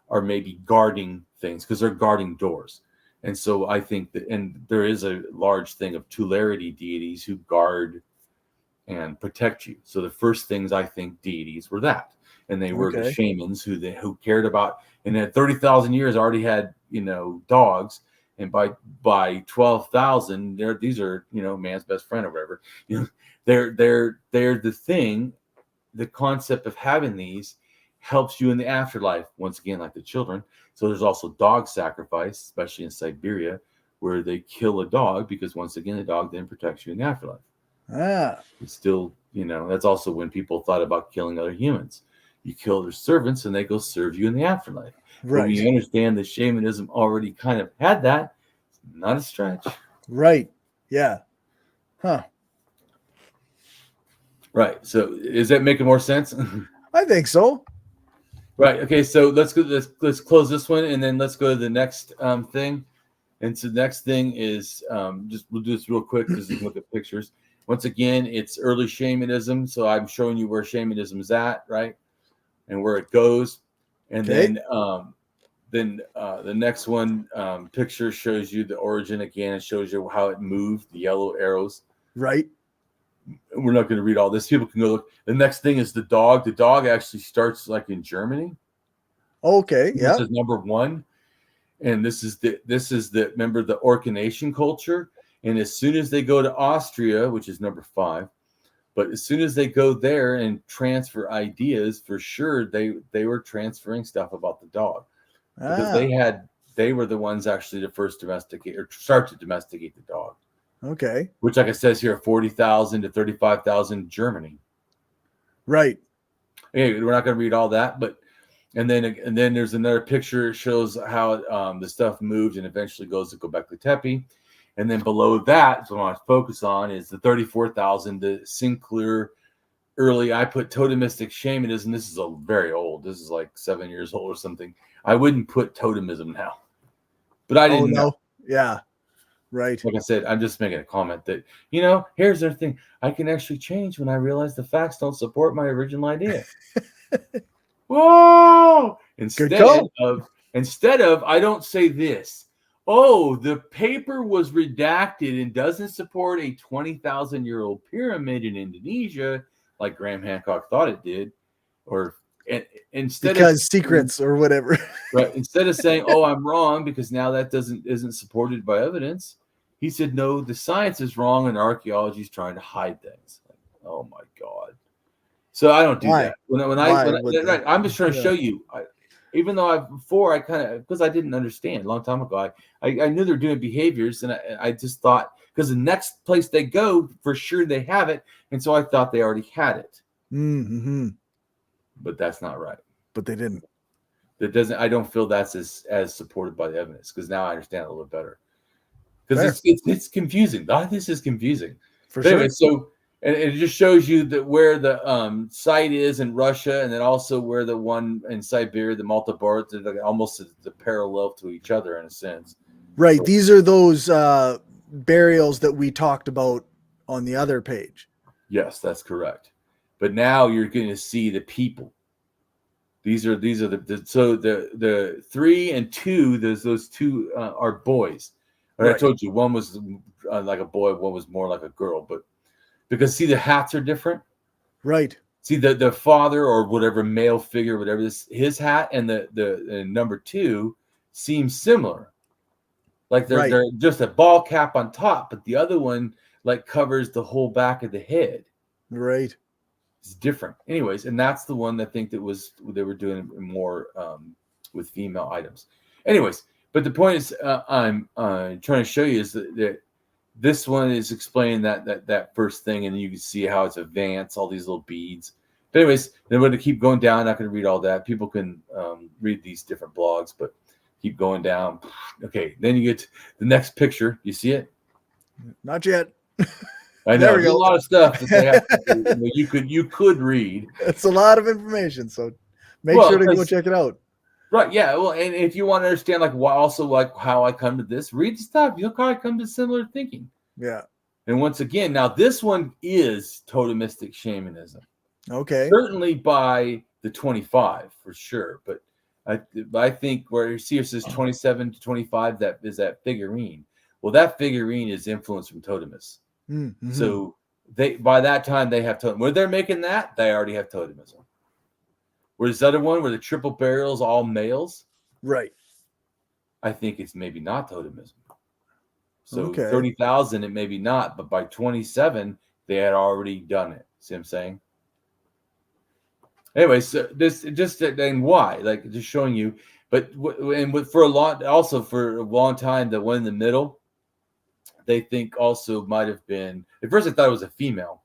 are maybe guarding things because they're guarding doors. And so I think that, and there is a large thing of tularity deities who guard and protect you. So the first things I think deities were that. And they were the shamans who cared about, and at 30,000 years already had, dogs. And by 12,000, these are, man's best friend or whatever. They're the thing. The concept of having these helps you in the afterlife, once again, like the children. So there's also dog sacrifice, especially in Siberia, where they kill a dog because, once again, the dog then protects you in the afterlife. It's still, that's also when people thought about killing other humans. You kill their servants and they go serve you in the afterlife. Right. But when you understand that shamanism already kind of had that, it's not a stretch. Right. Yeah. Huh. Right. So is that making more sense? I think so. Right. Okay. So let's close this one, and then let's go to the next thing. And so the next thing is we'll do this real quick because you can look at pictures. Once again, it's early shamanism. So I'm showing you where shamanism is at, right, and where it goes. And then the next one picture shows you the origin again. It shows you how it moved, the yellow arrows. Right. We're not going to read all this. People can go look. The next thing is the dog. The dog actually starts like in Germany. Okay. Yeah. This is number 1. And this is the remember the Orconation culture. And as soon as they go to Austria, which is number 5, but as soon as they go there and transfer ideas, for sure they were transferring stuff about the dog. Because they were the ones actually to first domesticate or start to domesticate the dog. Okay. Which, like it says here, 40,000 to 35,000 Germany. Right. Anyway, we're not going to read all that, but and then there's another picture. It shows how the stuff moved and eventually goes to Göbekli Tepe. And then below that, so what I want to focus on is the 34,000, the Sunghir early. I put totemistic shamanism. This is very old. This is like 7 years old or something. I wouldn't put totemism now, but I didn't know. Yeah. Right. Like I said, I'm just making a comment that, here's their thing. I can actually change when I realize the facts don't support my original idea. Whoa! Instead of, I don't say this. Oh, the paper was redacted and doesn't support a 20,000-year-old pyramid in Indonesia, like Graham Hancock thought it did, or instead because secrets or whatever. Right. Instead of saying, "Oh, I'm wrong," because now that isn't supported by evidence. He said, "No, the science is wrong and archaeology is trying to hide things." Like, oh my God! So I don't do that. I'm just trying to show you. Even though because I didn't understand a long time ago. I knew they're doing behaviors, and I just thought because the next place they go, for sure they have it, and so I thought they already had it. Mm-hmm. But that's not right. But they didn't. That doesn't. I don't feel that's as supported by the evidence because now I understand it a little better. Because it's confusing. This is confusing. Anyway, so and it just shows you that where the site is in Russia, and then also where the one in Siberia, the Malta Bar, almost the parallel to each other in a sense. Right. So, these are those burials that we talked about on the other page. Yes, that's correct. But now you're going to see the people. These are the 3 and 2. Those 2 are boys. Right. I told you one was like a boy, one was more like a girl. But because see the hats are different. Right. See the father or whatever male figure, whatever his hat and the number 2 seem similar. Like they're just a ball cap on top, but the other one like covers the whole back of the head. Right. It's different. Anyways, and that's the one I think they were doing more with female items. Anyways, but the point is I'm trying to show you is that this one is explaining that first thing, and you can see how it's advanced, all these little beads. But anyways, then we're going to keep going down. I'm not going to read all that. People can read these different blogs, but keep going down. Okay, then you get to the next picture. You see it? Not yet. I know there's a lot of stuff that they have to do, you could read. It's a lot of information, so make sure to go check it out. Right, yeah. Well, and if you want to understand like why, also like how I come to this, read the stuff. You'll probably come to similar thinking. Yeah. And once again, now this one is totemistic shamanism. Okay. Certainly by the 25 for sure, but I think where you see it says 27 to 25, that is that figurine. Well, that figurine is influenced from totemists. Mm-hmm. So they by that time they have totem. When they're making that, they already have totemism. Whereas the other one, where the triple burials all males, Right. I think it's maybe not totemism. So Okay. 30,000, it may be not, but by 27, they had already done it. See what I'm saying? Anyway, so this just then why, like just showing you, but for a long time, the one in the middle, they think also might have been. At first, I thought it was a female,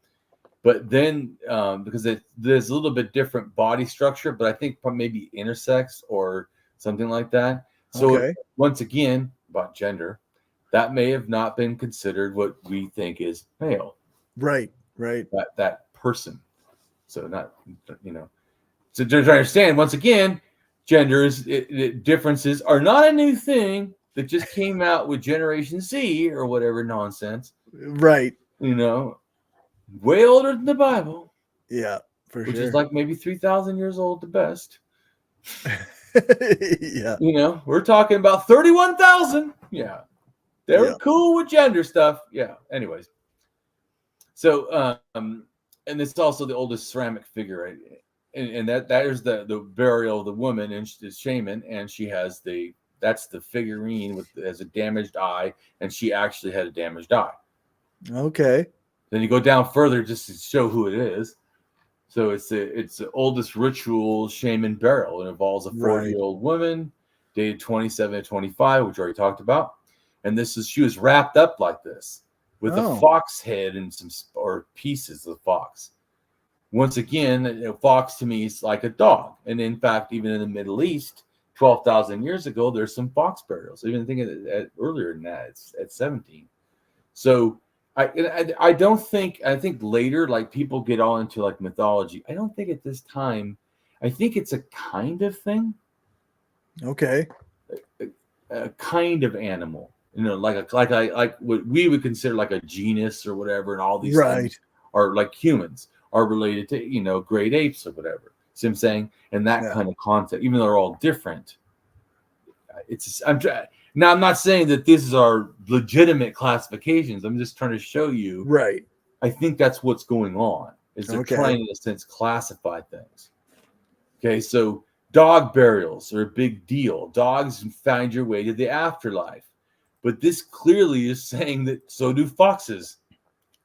but then because there's a little bit different body structure, but I think maybe intersex or something like that. So Okay. once again, about gender, that may have not been considered what we think is male. Right. Right. That person. So not, So to understand, once again, genders differences are not a new thing that just came out with Generation Z or whatever nonsense. Right. Way older than the Bible. Yeah, for which sure. is like maybe 3,000 years old at best. Yeah. We're talking about 31,000. Yeah. They were cool with gender stuff. Yeah. Anyways. So, and it's also the oldest ceramic figure, right? And that is the burial of the woman, and she's shaman, and she has that's the figurine has a damaged eye, and she actually had a damaged eye. Okay. Then you go down further just to show who it is. So it's the oldest ritual shaman burial. It involves a 40-year-old woman, dated 27 to 25, which we already talked about. And she was wrapped up like this with a fox head and or pieces of the fox. Once again, a fox to me is like a dog. And in fact, even in the Middle East, 12,000 years ago, there's some fox burials. Even thinking earlier than that, it's at 17. So I don't think, I think later, like people get all into like mythology. I don't think at this time, I think it's a kind of thing. Okay. A kind of animal, like what we would consider like a genus or whatever. And all these things are like humans are related to, great apes or whatever. See what I'm saying? And that kind of concept, even though they're all different. I'm not saying that these are legitimate classifications. I'm just trying to show you. Right. I think that's what's going on. Is they're trying, in a sense, classify things. Okay, so dog burials are a big deal. Dogs find your way to the afterlife. But this clearly is saying that so do foxes.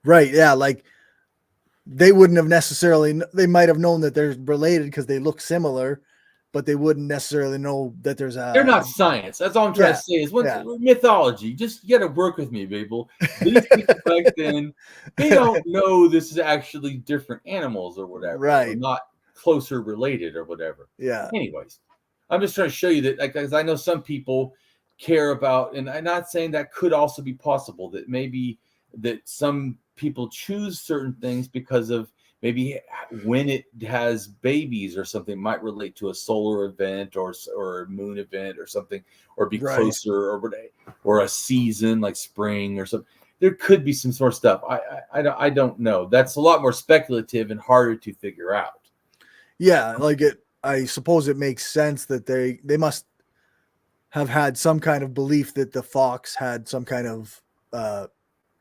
Right. Yeah. Like they wouldn't have necessarily, they might have known that they're related because they look similar, but they wouldn't necessarily know that there's they're not science. That's all I'm trying to say is mythology. Just you got to work with me, people. These people back then, they don't know this is actually different animals or whatever. Right. Or not closer related or whatever. Yeah. Anyways, I'm just trying to show you that, because I know some people care about, and I'm not saying that could also be possible, that maybe that some people choose certain things because of maybe when it has babies or something might relate to a solar event or a moon event or something, or be closer or a season like spring or something. There could be some sort of stuff. I don't know. That's a lot more speculative and harder to figure out. Yeah, I suppose it makes sense that they must have had some kind of belief that the fox had some kind of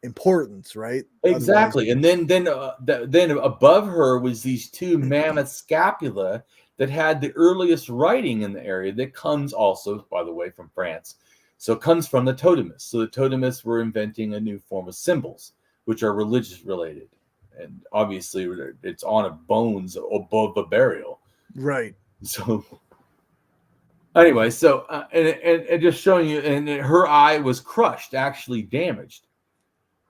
importance, right? Exactly. Otherwise, and then above her was these two mammoth scapula that had the earliest writing in the area that comes also, by the way, from France. So it comes from the totemists. So the totemists were inventing a new form of symbols, which are religious related. And obviously it's on a bones above a burial. Right. So anyway, so and just showing you, and her eye was crushed, actually damaged,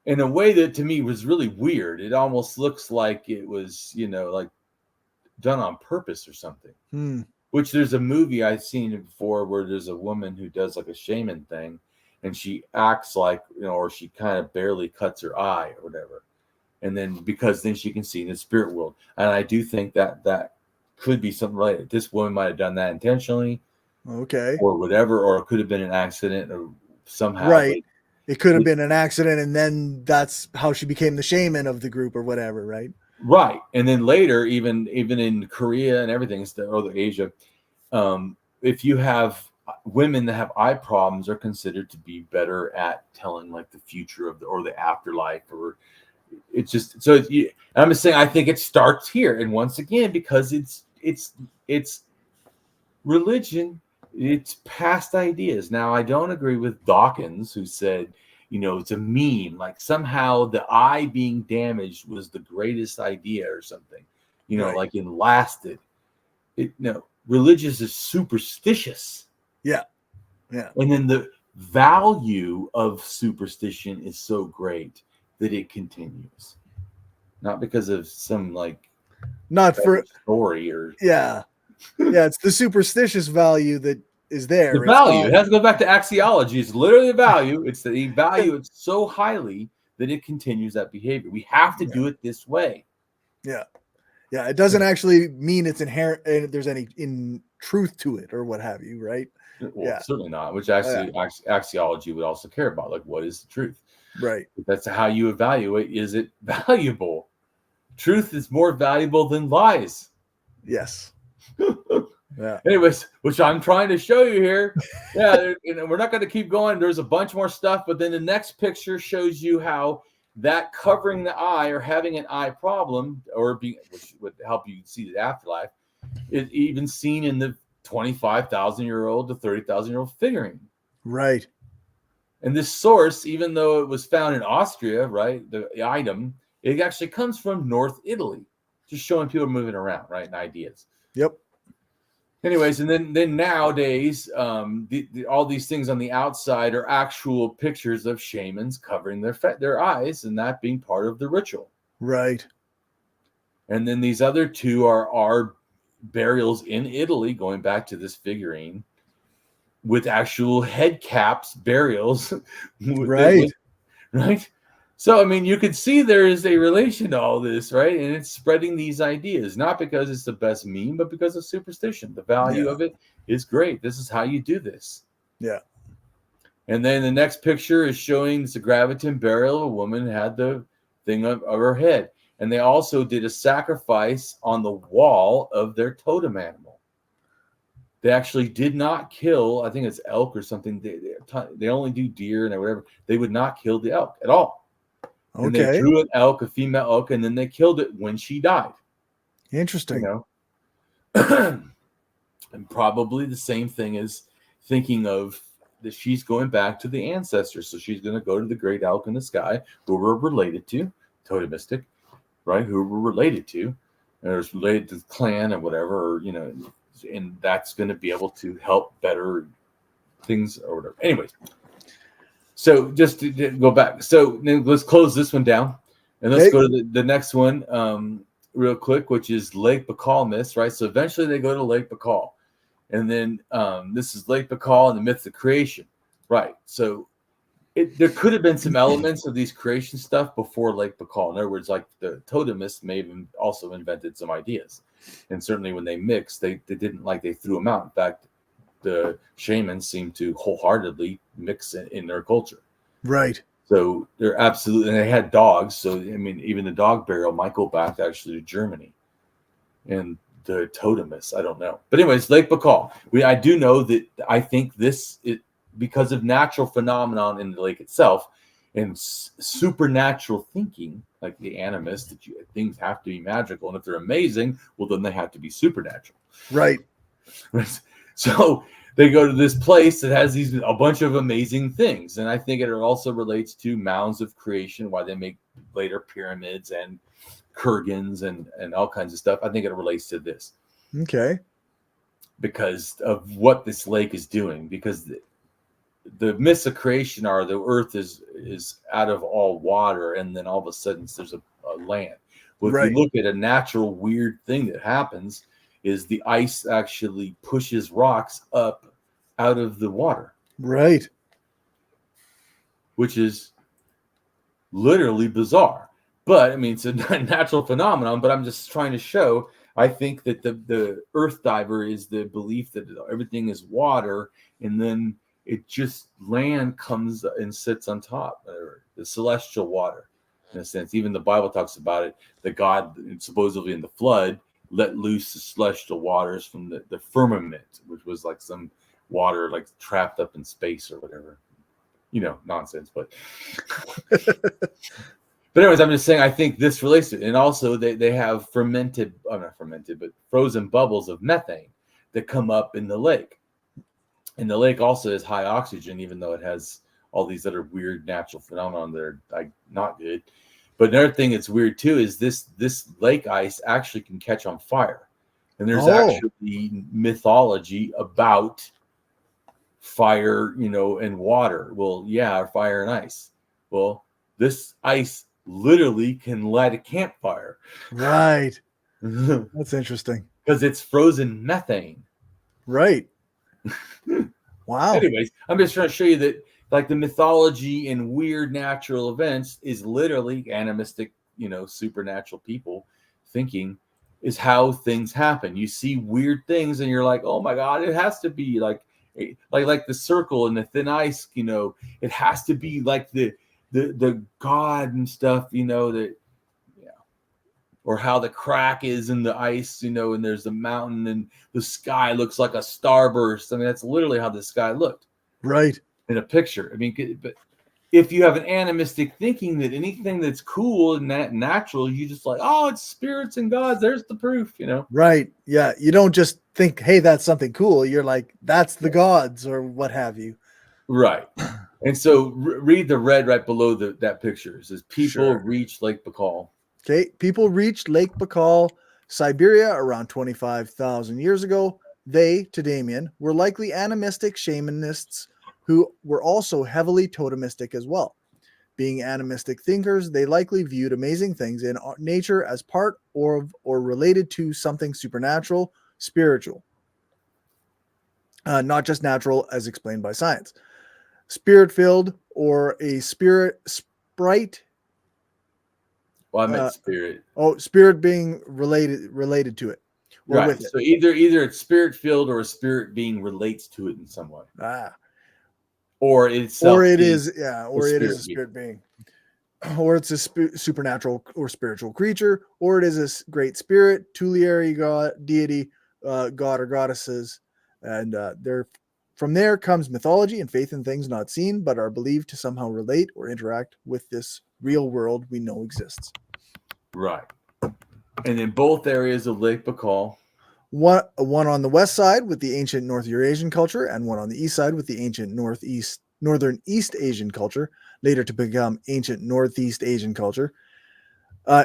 in a way that to me was really weird. It almost looks like it was, like done on purpose or something. Which there's a movie I've seen it before where there's a woman who does like a shaman thing, and she acts like, or she kind of barely cuts her eye or whatever. And then because then she can see in the spirit world. And I do think that could be something related. This woman might have done that intentionally. Okay. or whatever, or it could have been an accident or somehow. Right. It could have But, been an accident, and then that's how she became the shaman of the group or whatever, right? right. And then later, even in Korea and everything, or Asia, if you have women that have eye problems are considered to be better at telling like the future of or the afterlife, or it's just so I'm just saying I think it starts here, and once again because it's religion, it's past ideas. Now I don't agree with Dawkins, who said it's a meme, like somehow the eye being damaged was the greatest idea or something, Right. like it lasted. Religious is superstitious. Yeah. And then the value of superstition is so great that it continues. Not because of some not for story or yeah. It's the superstitious value that is there. the value. It has to go back to axiology. It's literally the value. It's the value it so highly that it continues that behavior. We have to do it this way. Yeah. It doesn't actually mean it's inherent and there's any in truth to it or what have you, right? Well, certainly not. Which actually axiology would also care about, like what is the truth, right? That's how you evaluate. Is it valuable? Truth is more valuable than lies. Yes. Yeah. Anyways, which I'm trying to show you here. Yeah, we're not going to keep going. There's a bunch more stuff, but then the next picture shows you how that covering the eye or having an eye problem, which would help you see the afterlife, is even seen in the 25,000-year-old to 30,000-year-old figurine. Right. And this source, even though it was found in Austria, right, the item, it actually comes from North Italy, just showing people moving around, right, and ideas. Yep. Anyways, and then nowadays, all these things on the outside are actual pictures of shamans covering their eyes, and that being part of the ritual. Right. And then these other two are burials in Italy, going back to this figurine, with actual head caps burials. Right. Right. So, I mean, you could see there is a relation to all this, right? And it's spreading these ideas, not because it's the best meme, but because of superstition. The value of it is great. This is how you do this. Yeah. And then the next picture is showing the Graviton burial. A woman had the thing of her head. And they also did a sacrifice on the wall of their totem animal. They actually did not kill, I think it's elk or something. They only do deer and whatever. They would not kill the elk at all. Okay. And they drew an elk, a female elk, and then they killed it when she died. Interesting. And probably the same thing as thinking of that she's going back to the ancestors. So she's going to go to the great elk in the sky, who we're related to, totemistic, right? Who we're related to, and it's related to the clan and whatever, or, and that's going to be able to help better things or whatever. Anyways. So just to go back, so let's close this one down, and let's go to the next one real quick, which is Lake Baikal myths, right? So eventually they go to Lake Baikal, and then this is Lake Baikal and the myths of creation, right? So there could have been some elements of these creation stuff before Lake Baikal. In other words, like the totemists may have also invented some ideas, and certainly when they mixed, they didn't they threw them out. In fact, the shamans seem to wholeheartedly mix in their culture. Right. So they're absolutely, and they had dogs. So, I mean, even the dog burial might go back actually to Germany and the totemists. I don't know. But anyways, Lake Baikal. I do know that I think because of natural phenomenon in the lake itself and supernatural thinking, like the animist, that things have to be magical. And if they're amazing, well, then they have to be supernatural. Right. So they go to this place that has a bunch of amazing things. And I think it also relates to mounds of creation, why they make later pyramids and kurgans and all kinds of stuff. I think it relates to this. Okay. Because of what this lake is doing. Because the myths of creation are the earth is out of all water, and then all of a sudden there's a land. Well, if you look at a natural weird thing that happens, is the ice actually pushes rocks up out of the water. Right. Which is literally bizarre. But, I mean, it's a natural phenomenon, but I'm just trying to show, I think that the earth diver is the belief that everything is water, and then it just land comes and sits on top, or the celestial water, in a sense. Even the Bible talks about it. That God, supposedly in the flood, let loose the celestial waters from the firmament, which was like some water like trapped up in space or whatever. Nonsense, but anyways, I'm just saying I think this relates to it. And also they have not fermented, but frozen bubbles of methane that come up in the lake. And the lake also has high oxygen, even though it has all these other weird natural phenomena that are like not good. But another thing that's weird too is this lake ice actually can catch on fire. And there's actually mythology about fire, and water. Well, yeah, fire and ice. Well, this ice literally can light a campfire. Right. That's interesting. Because it's frozen methane. Right. Wow. Anyways, I'm just trying to show you that like the mythology and weird natural events is literally animistic, supernatural people thinking is how things happen. You see weird things and you're like, oh my God, it has to be like the circle and the thin ice, it has to be like the God and stuff, that, or how the crack is in the ice, and there's the mountain and the sky looks like a starburst. I mean, that's literally how the sky looked. Right. In a picture. I mean, but if you have an animistic thinking that anything that's cool and that natural, you just like, oh, it's spirits and gods. There's the proof, Right. Yeah. You don't just think, hey, that's something cool. You're like, that's the gods or what have you. Right. And so read the red right below that picture. It says people reach Lake Baikal. Okay. People reached Lake Baikal, Siberia around 25,000 years ago. They, to Damien, were likely animistic shamanists who were also heavily totemistic as well. Being animistic thinkers, they likely viewed amazing things in nature as part or related to something supernatural, spiritual, not just natural as explained by science. Spirit-filled or a sprite. Well, I meant spirit. Spirit being related to it. Right. With it. So either it's spirit-filled or a spirit being relates to it in some way. Or itself. Or it is a spirit being. Or it's a supernatural or spiritual creature, or it is a great spirit, tutelary god, deity, god or goddesses, and from there comes mythology and faith in things not seen but are believed to somehow relate or interact with this real world we know exists. Right. And in both areas of Lake Baikal, one on the west side with the ancient North Eurasian culture, and one on the east side with the ancient Northern East Asian culture, later to become ancient Northeast Asian culture.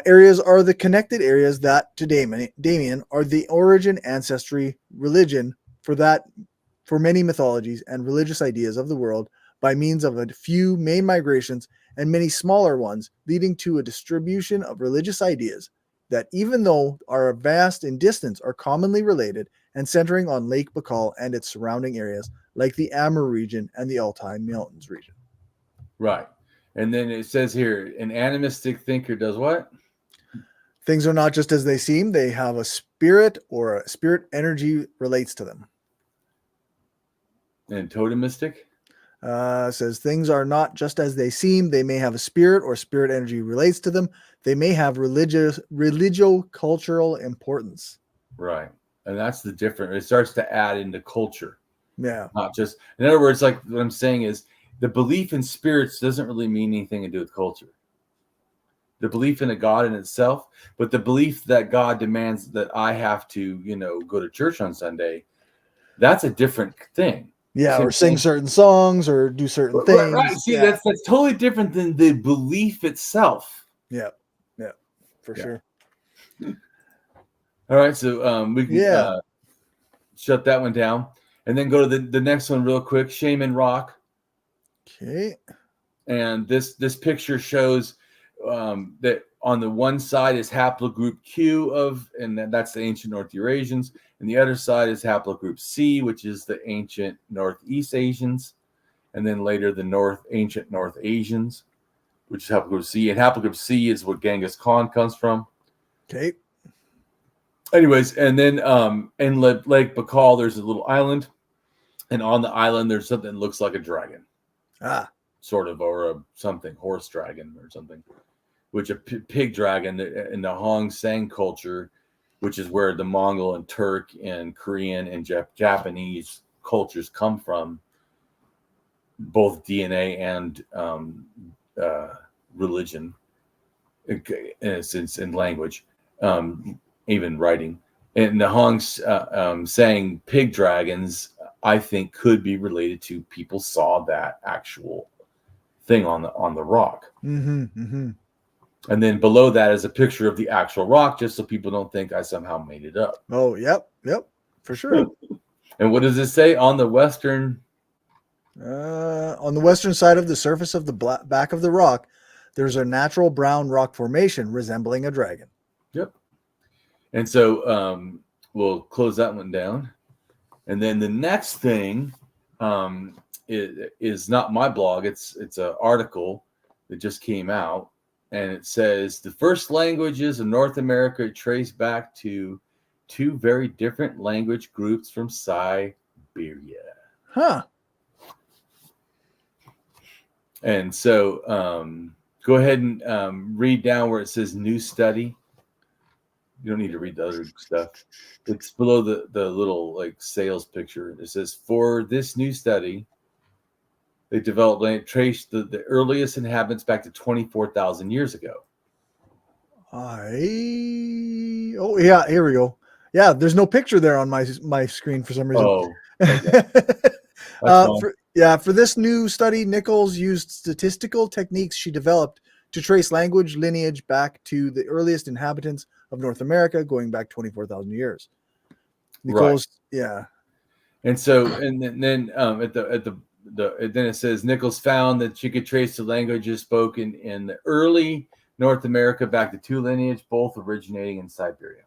Areas are the connected areas that, to Damien, are the origin, ancestry, religion for many mythologies and religious ideas of the world by means of a few main migrations and many smaller ones, leading to a distribution of religious ideas that, even though are vast in distance, are commonly related and centering on Lake Baikal and its surrounding areas, like the Amur region and the Altai Mountains region. Right. And then it says here, an animistic thinker does what? Things are not just as they seem. They have a spirit, or a spirit energy relates to them. And totemistic? Says things are not just as they seem. They may have a spirit, or spirit energy relates to them. They may have religio-cultural importance. Right. And that's the difference. It starts to add into culture. Yeah. Not just, in other words, like what I'm saying is the belief in spirits doesn't really mean anything to do with culture. The belief in a God in itself, but the belief that God demands that I have to, go to church on Sunday, that's a different thing. Yeah, or sing certain songs or do certain things. Right. See, that's totally different than the belief itself. Yeah, for sure. All right, so we can shut that one down, and then go to the next one real quick. Shaman Rock. Okay. And this picture shows that on the one side is haplogroup Q and that's the ancient North Eurasians, and the other side is haplogroup C, which is the ancient Northeast Asians, and then later the ancient North Asians, which is haplogroup C, and haplogroup C is what Genghis Khan comes from. Okay. anyways, and then in Lake Baikal, there's a little island, and on the island there's something that looks like a dragon, sort of, or a something horse dragon or something, which a pig dragon in the Hong Sang culture, which is where the Mongol and Turk and Korean and Japanese cultures come from, both DNA and religion, in a sense, in language, even writing. And the Hong Sang pig dragons, I think, could be related to people saw that actual thing on the rock. Mm-hmm, mm-hmm. And then below that is a picture of the actual rock, just so people don't think I somehow made it up. Oh, yep, for sure. And what does it say on the western? On the western side of the surface of the back of the rock, there's a natural brown rock formation resembling a dragon. Yep. And so we'll close that one down. And then the next thing is not my blog. It's an article that just came out. And it says the first languages of North America trace back to two very different language groups from Siberia. Huh. And so go ahead and read down where it says new study. You don't need to read the other stuff. It's below the little like sales picture. It says, for this new study, they developed and traced the earliest inhabitants back to 24,000 years ago. Oh yeah, here we go. Yeah, there's no picture there on my screen for some reason. Oh, okay. For this new study, Nichols used statistical techniques she developed to trace language lineage back to the earliest inhabitants of North America, going back 24,000 years. Nichols, right. Yeah. And so, and then then it says Nichols found that she could trace the languages spoken in the early North America back to two lineage, both originating in Siberia.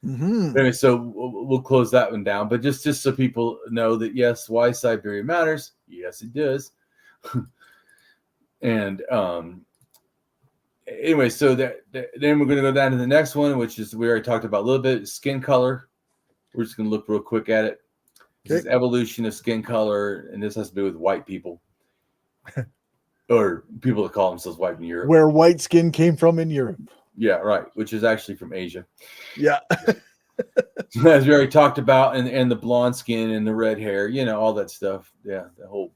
Mm-hmm. Anyway, so we'll close that one down. But just so people know that, yes, why Siberia matters. Yes, it does. And anyway, so then we're going to go down to the next one, which is we already talked about a little bit, skin color. We're just going to look real quick at it. This is evolution of skin color, and this has to do with white people. Or people that call themselves white in Europe. Where white skin came from in Europe. Yeah, right. Which is actually from Asia. Yeah. As we already talked about, and the blonde skin and the red hair, all that stuff. Yeah, the whole,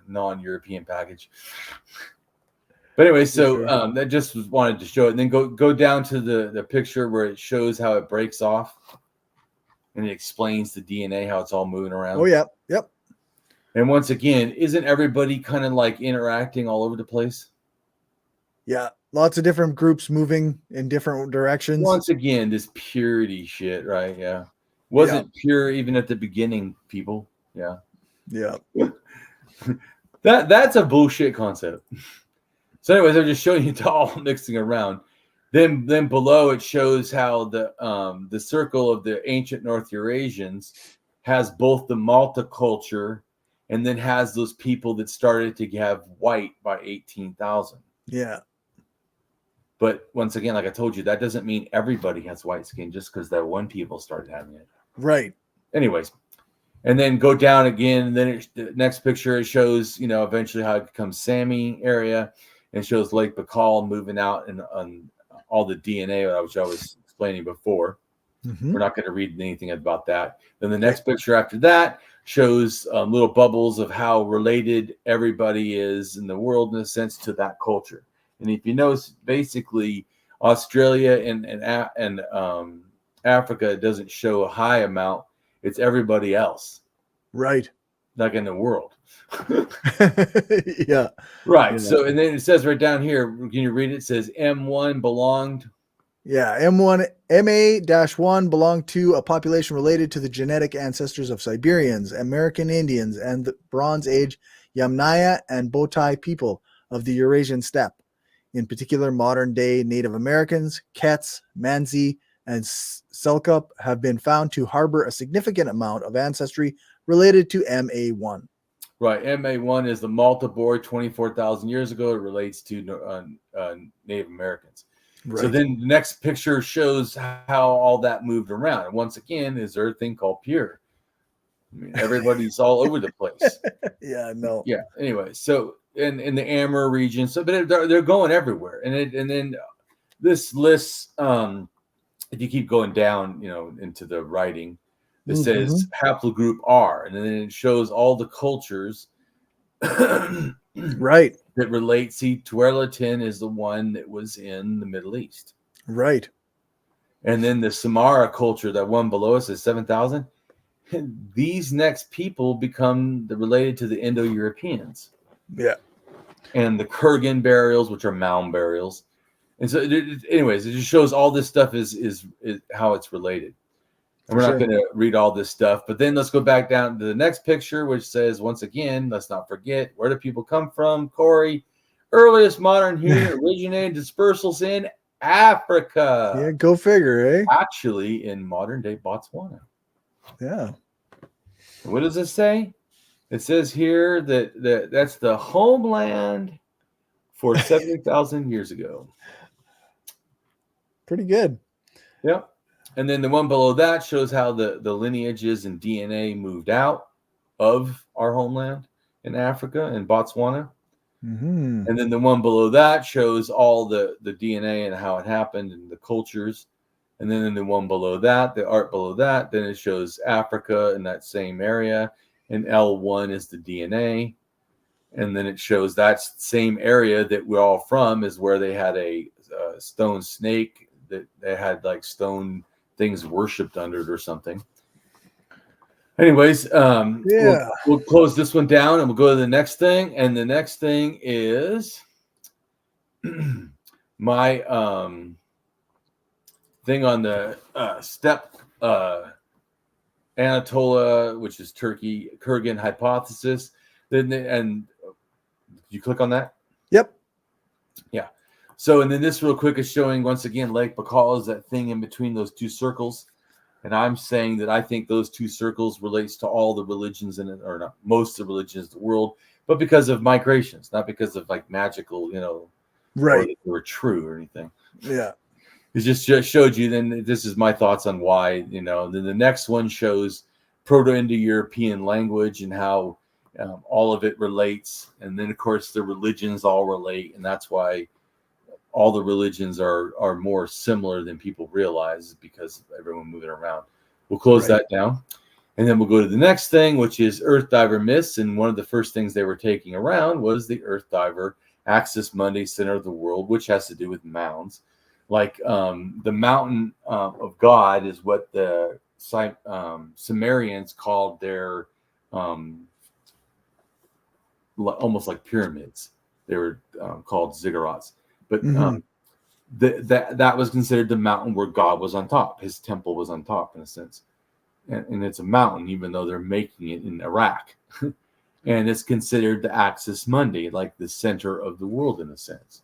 non-European package. But anyway, so that just wanted to show it. And then go down to the picture where it shows how it breaks off. And it explains the DNA, how it's all moving around. Oh, yeah. Yep. And once again, isn't everybody kind of like interacting all over the place? Yeah. Lots of different groups moving in different directions. Once again, this purity shit, right? Yeah. Wasn't pure even at the beginning, people. Yeah. Yeah. That's a bullshit concept. So anyways, I'm just showing you it all mixing around. Then below it shows how the circle of the ancient North Eurasians has both the Malta culture and then has those people that started to have white by 18,000. Yeah. But once again, like I told you, that doesn't mean everybody has white skin just because that one people started having it. Right. Anyways, and then go down again. And then the next picture, it shows, eventually how it becomes Sami area. And it shows Lake Baikal moving out and on all the DNA, which I was explaining before. Mm-hmm. We're not going to read anything about that. Then the next picture after that shows little bubbles of how related everybody is in the world, in a sense, to that culture. And if you notice, basically, Australia and Africa doesn't show a high amount. It's everybody else. Right. Like in the world. Yeah. Right. Yeah. So, and then it says right down here, can you read it? It says M1 belonged. Yeah. MA-1 belonged to a population related to the genetic ancestors of Siberians, American Indians, and the Bronze Age Yamnaya and Botai people of the Eurasian steppe. In particular, modern-day Native Americans, Kets, Mansi, and Selkup have been found to harbor a significant amount of ancestry related to MA1. Right. MA1 is the Malta boy 24,000 years ago. It relates to Native Americans. Right. So then the next picture shows how all that moved around. And once again, is there a thing called pure? I mean, everybody's all over the place. Yeah, no. Yeah. Anyway, so in the Amur region, so but they're going everywhere, and then this lists. If you keep going down, into the writing, it says haplogroup R, and then it shows all the cultures. Right. That relate. See, Tualatin is the one that was in the Middle East. Right. And then the Samara culture, that one below us is 7,000. These next people become related to the Indo-Europeans. Yeah. And the Kurgan burials, which are mound burials. And so, anyways, it just shows all this stuff is how it's related. And we're not going to read all this stuff. But then let's go back down to the next picture, which says, once again, let's not forget, where do people come from? Corey, earliest modern human originated dispersals in Africa. Yeah, go figure, eh? Actually, in modern-day Botswana. Yeah. What does it say? It says here that that's the homeland for 70,000 years ago. Pretty good. Yep. And then the one below that shows how the lineages and DNA moved out of our homeland in Africa and Botswana. Mm-hmm. And then the one below that shows all the DNA and how it happened and the cultures. And then in the one below that, the art below that, then it shows Africa in that same area. And L1 is the DNA. And then it shows that same area that we're all from is where they had a stone snake that they had like stone things worshipped under it or something. Anyways, we'll close this one down and we'll go to the next thing. And the next thing is my thing on the steppe Anatolia, which is Turkey, Kurgan hypothesis. And you click on that? Yep. Yeah. So, and then this real quick is showing, once again, Lake Baikal is that thing in between those two circles. And I'm saying that I think those two circles relates to all the religions in it, or not most of the religions of the world, but because of migrations, not because of like magical, right, or they were true or anything. Yeah. It just showed you, then this is my thoughts on why, then the next one shows Proto-Indo-European language and how all of it relates. And then, of course, the religions all relate. And that's why all the religions are more similar than people realize because of everyone moving around. We'll close that down. And then we'll go to the next thing, which is Earth Diver myths. And one of the first things they were taking around was the Earth Diver, Axis Mundi, center of the world, which has to do with mounds. Like the mountain of God is what the Sumerians called their almost like pyramids. They were called ziggurats. But that was considered the mountain where God was on top. His temple was on top, in a sense. And it's a mountain, even though they're making it in Iraq. And it's considered the Axis Mundi, like the center of the world, in a sense.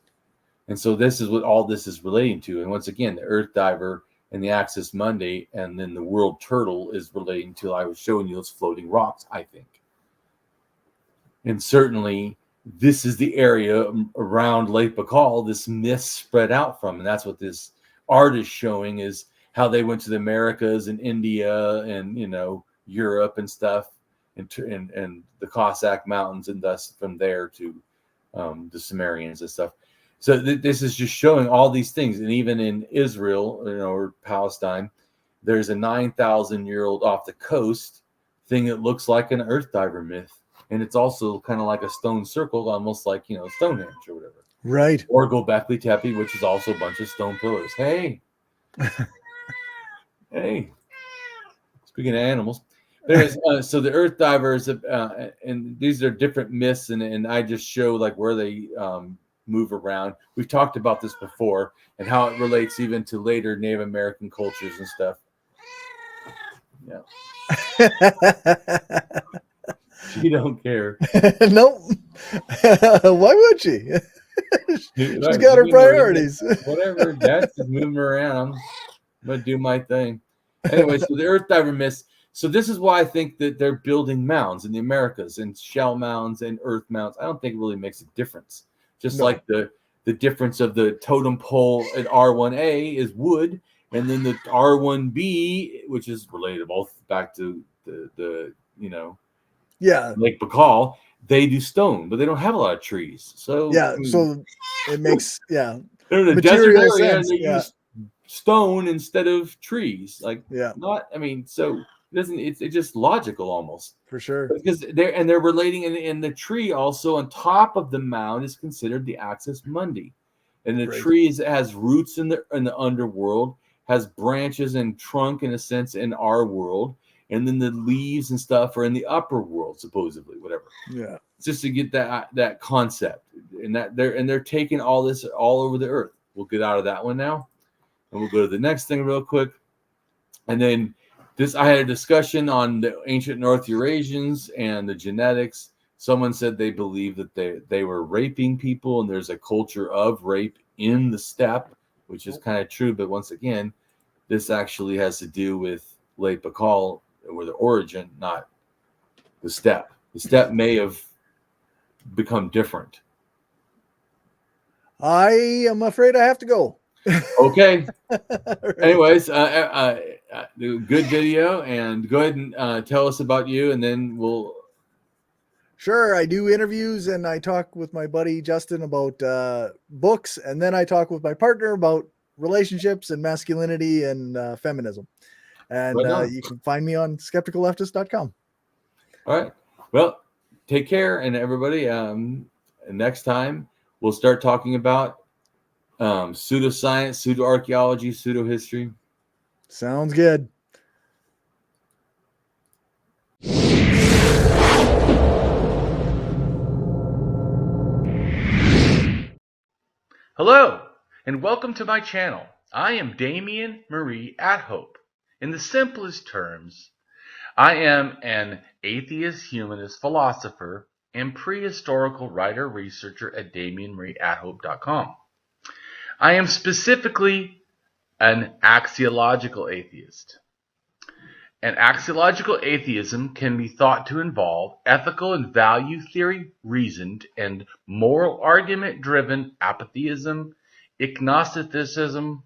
And so this is what all this is relating to. And once again, the Earth Diver and the Axis Mundi, and then the world turtle is relating to, I was showing you those floating rocks, I think. And certainly this is the area around Lake Baikal this myth spread out from. And that's what this art is showing, is how they went to the Americas and India and, Europe and stuff, and the Cossack Mountains, and thus from there to the Sumerians and stuff. So this is just showing all these things. And even in Israel, or Palestine, there's a 9,000-year-old off the coast thing that looks like an Earth Diver myth. And it's also kind of like a stone circle, almost like, Stonehenge or whatever. Right. Or Göbekli Tepe, which is also a bunch of stone pillars. Hey. Hey. Speaking of animals. So the Earth Divers, and these are different myths, and I just show like where they move around. We've talked about this before and how it relates even to later Native American cultures and stuff. Yeah. She don't care. Nope. Why would she? She's got her priorities. Whatever. Dad's just moving around. I'm going to do my thing. Anyway, so the Earth Diver myths. So this is why I think that they're building mounds in the Americas, and shell mounds and earth mounds. I don't think it really makes a difference. Just like the the difference of the totem pole at R1A is wood, and then the R1B, which is related both back to the Lake Baikal, they do stone, but they don't have a lot of trees. So so it makes they're in a desert material area sense. and they use stone instead of trees. Like so it's just logical almost. For sure. Because they're relating, and the tree also on top of the mound is considered the axis mundi, and the tree has roots in the underworld, has branches and trunk in a sense in our world, and then the leaves and stuff are in the upper world, supposedly, whatever. Yeah, just to get that concept, and they're taking all this all over the earth. We'll get out of that one now, and we'll go to the next thing real quick, and then. I had a discussion on the ancient North Eurasians and the genetics. Someone said they believe that they were raping people, and there's a culture of rape in the steppe, which is kind of true. But once again, this actually has to do with Lake Baikal, or the origin, not the steppe. The steppe may have become different. I am afraid I have to go. Okay. Anyways, good video, and go ahead and tell us about you, and then we'll. Sure, I do interviews, and I talk with my buddy Justin about books, and then I talk with my partner about relationships and masculinity and feminism. And you can find me on skepticalleftist.com. All right. Well, take care, and everybody. Next time we'll start talking about pseudoscience, pseudo-archaeology, pseudo-history. Sounds good. Hello, and welcome to my channel. I am Damien Marie AtHope. In the simplest terms, I am an atheist-humanist philosopher and prehistorical writer-researcher at DamienMarieAtHope.com. I am specifically an axiological atheist. An axiological atheism can be thought to involve ethical and value theory reasoned and moral argument driven apatheism, agnosticism,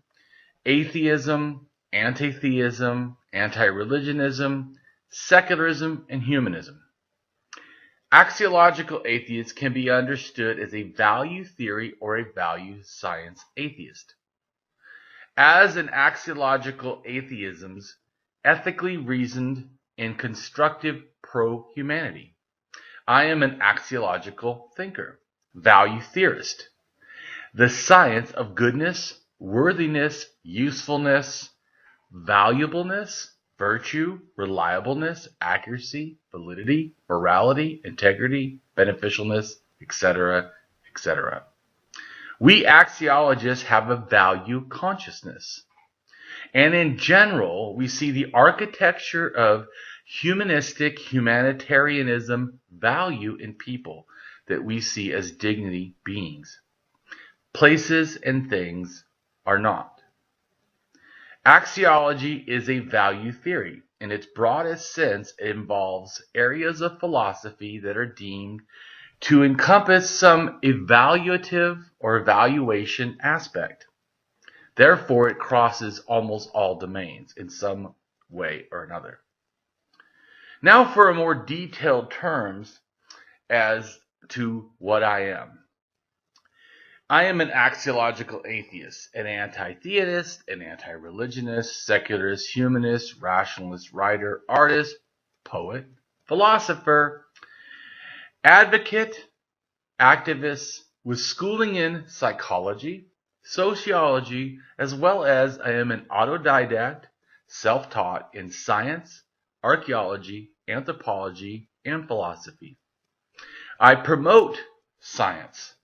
atheism, anti-theism, anti-religionism, secularism, and humanism. Axiological atheists can be understood as a value theory or a value science atheist. As an axiological atheism's ethically reasoned and constructive pro-humanity, I am an axiological thinker, value theorist. The science of goodness, worthiness, usefulness, valuableness, virtue, reliableness, accuracy, validity, morality, integrity, beneficialness, etc., etc. We axiologists have a value consciousness. And in general, we see the architecture of humanistic humanitarianism value in people that we see as dignity beings. Places and things are not. Axiology is a value theory. In its broadest sense, it involves areas of philosophy that are deemed to encompass some evaluative or evaluation aspect. Therefore, it crosses almost all domains in some way or another. Now for a more detailed terms as to what I am. I am an axiological atheist, an anti-theist, an anti-religionist, secularist, humanist, rationalist, writer, artist, poet, philosopher, advocate, activist with schooling in psychology, sociology, as well as I am an autodidact, self-taught in science, archaeology, anthropology, and philosophy. I promote science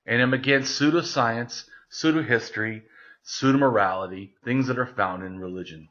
and am against pseudoscience, pseudo-history, pseudo-morality, things that are found in religion.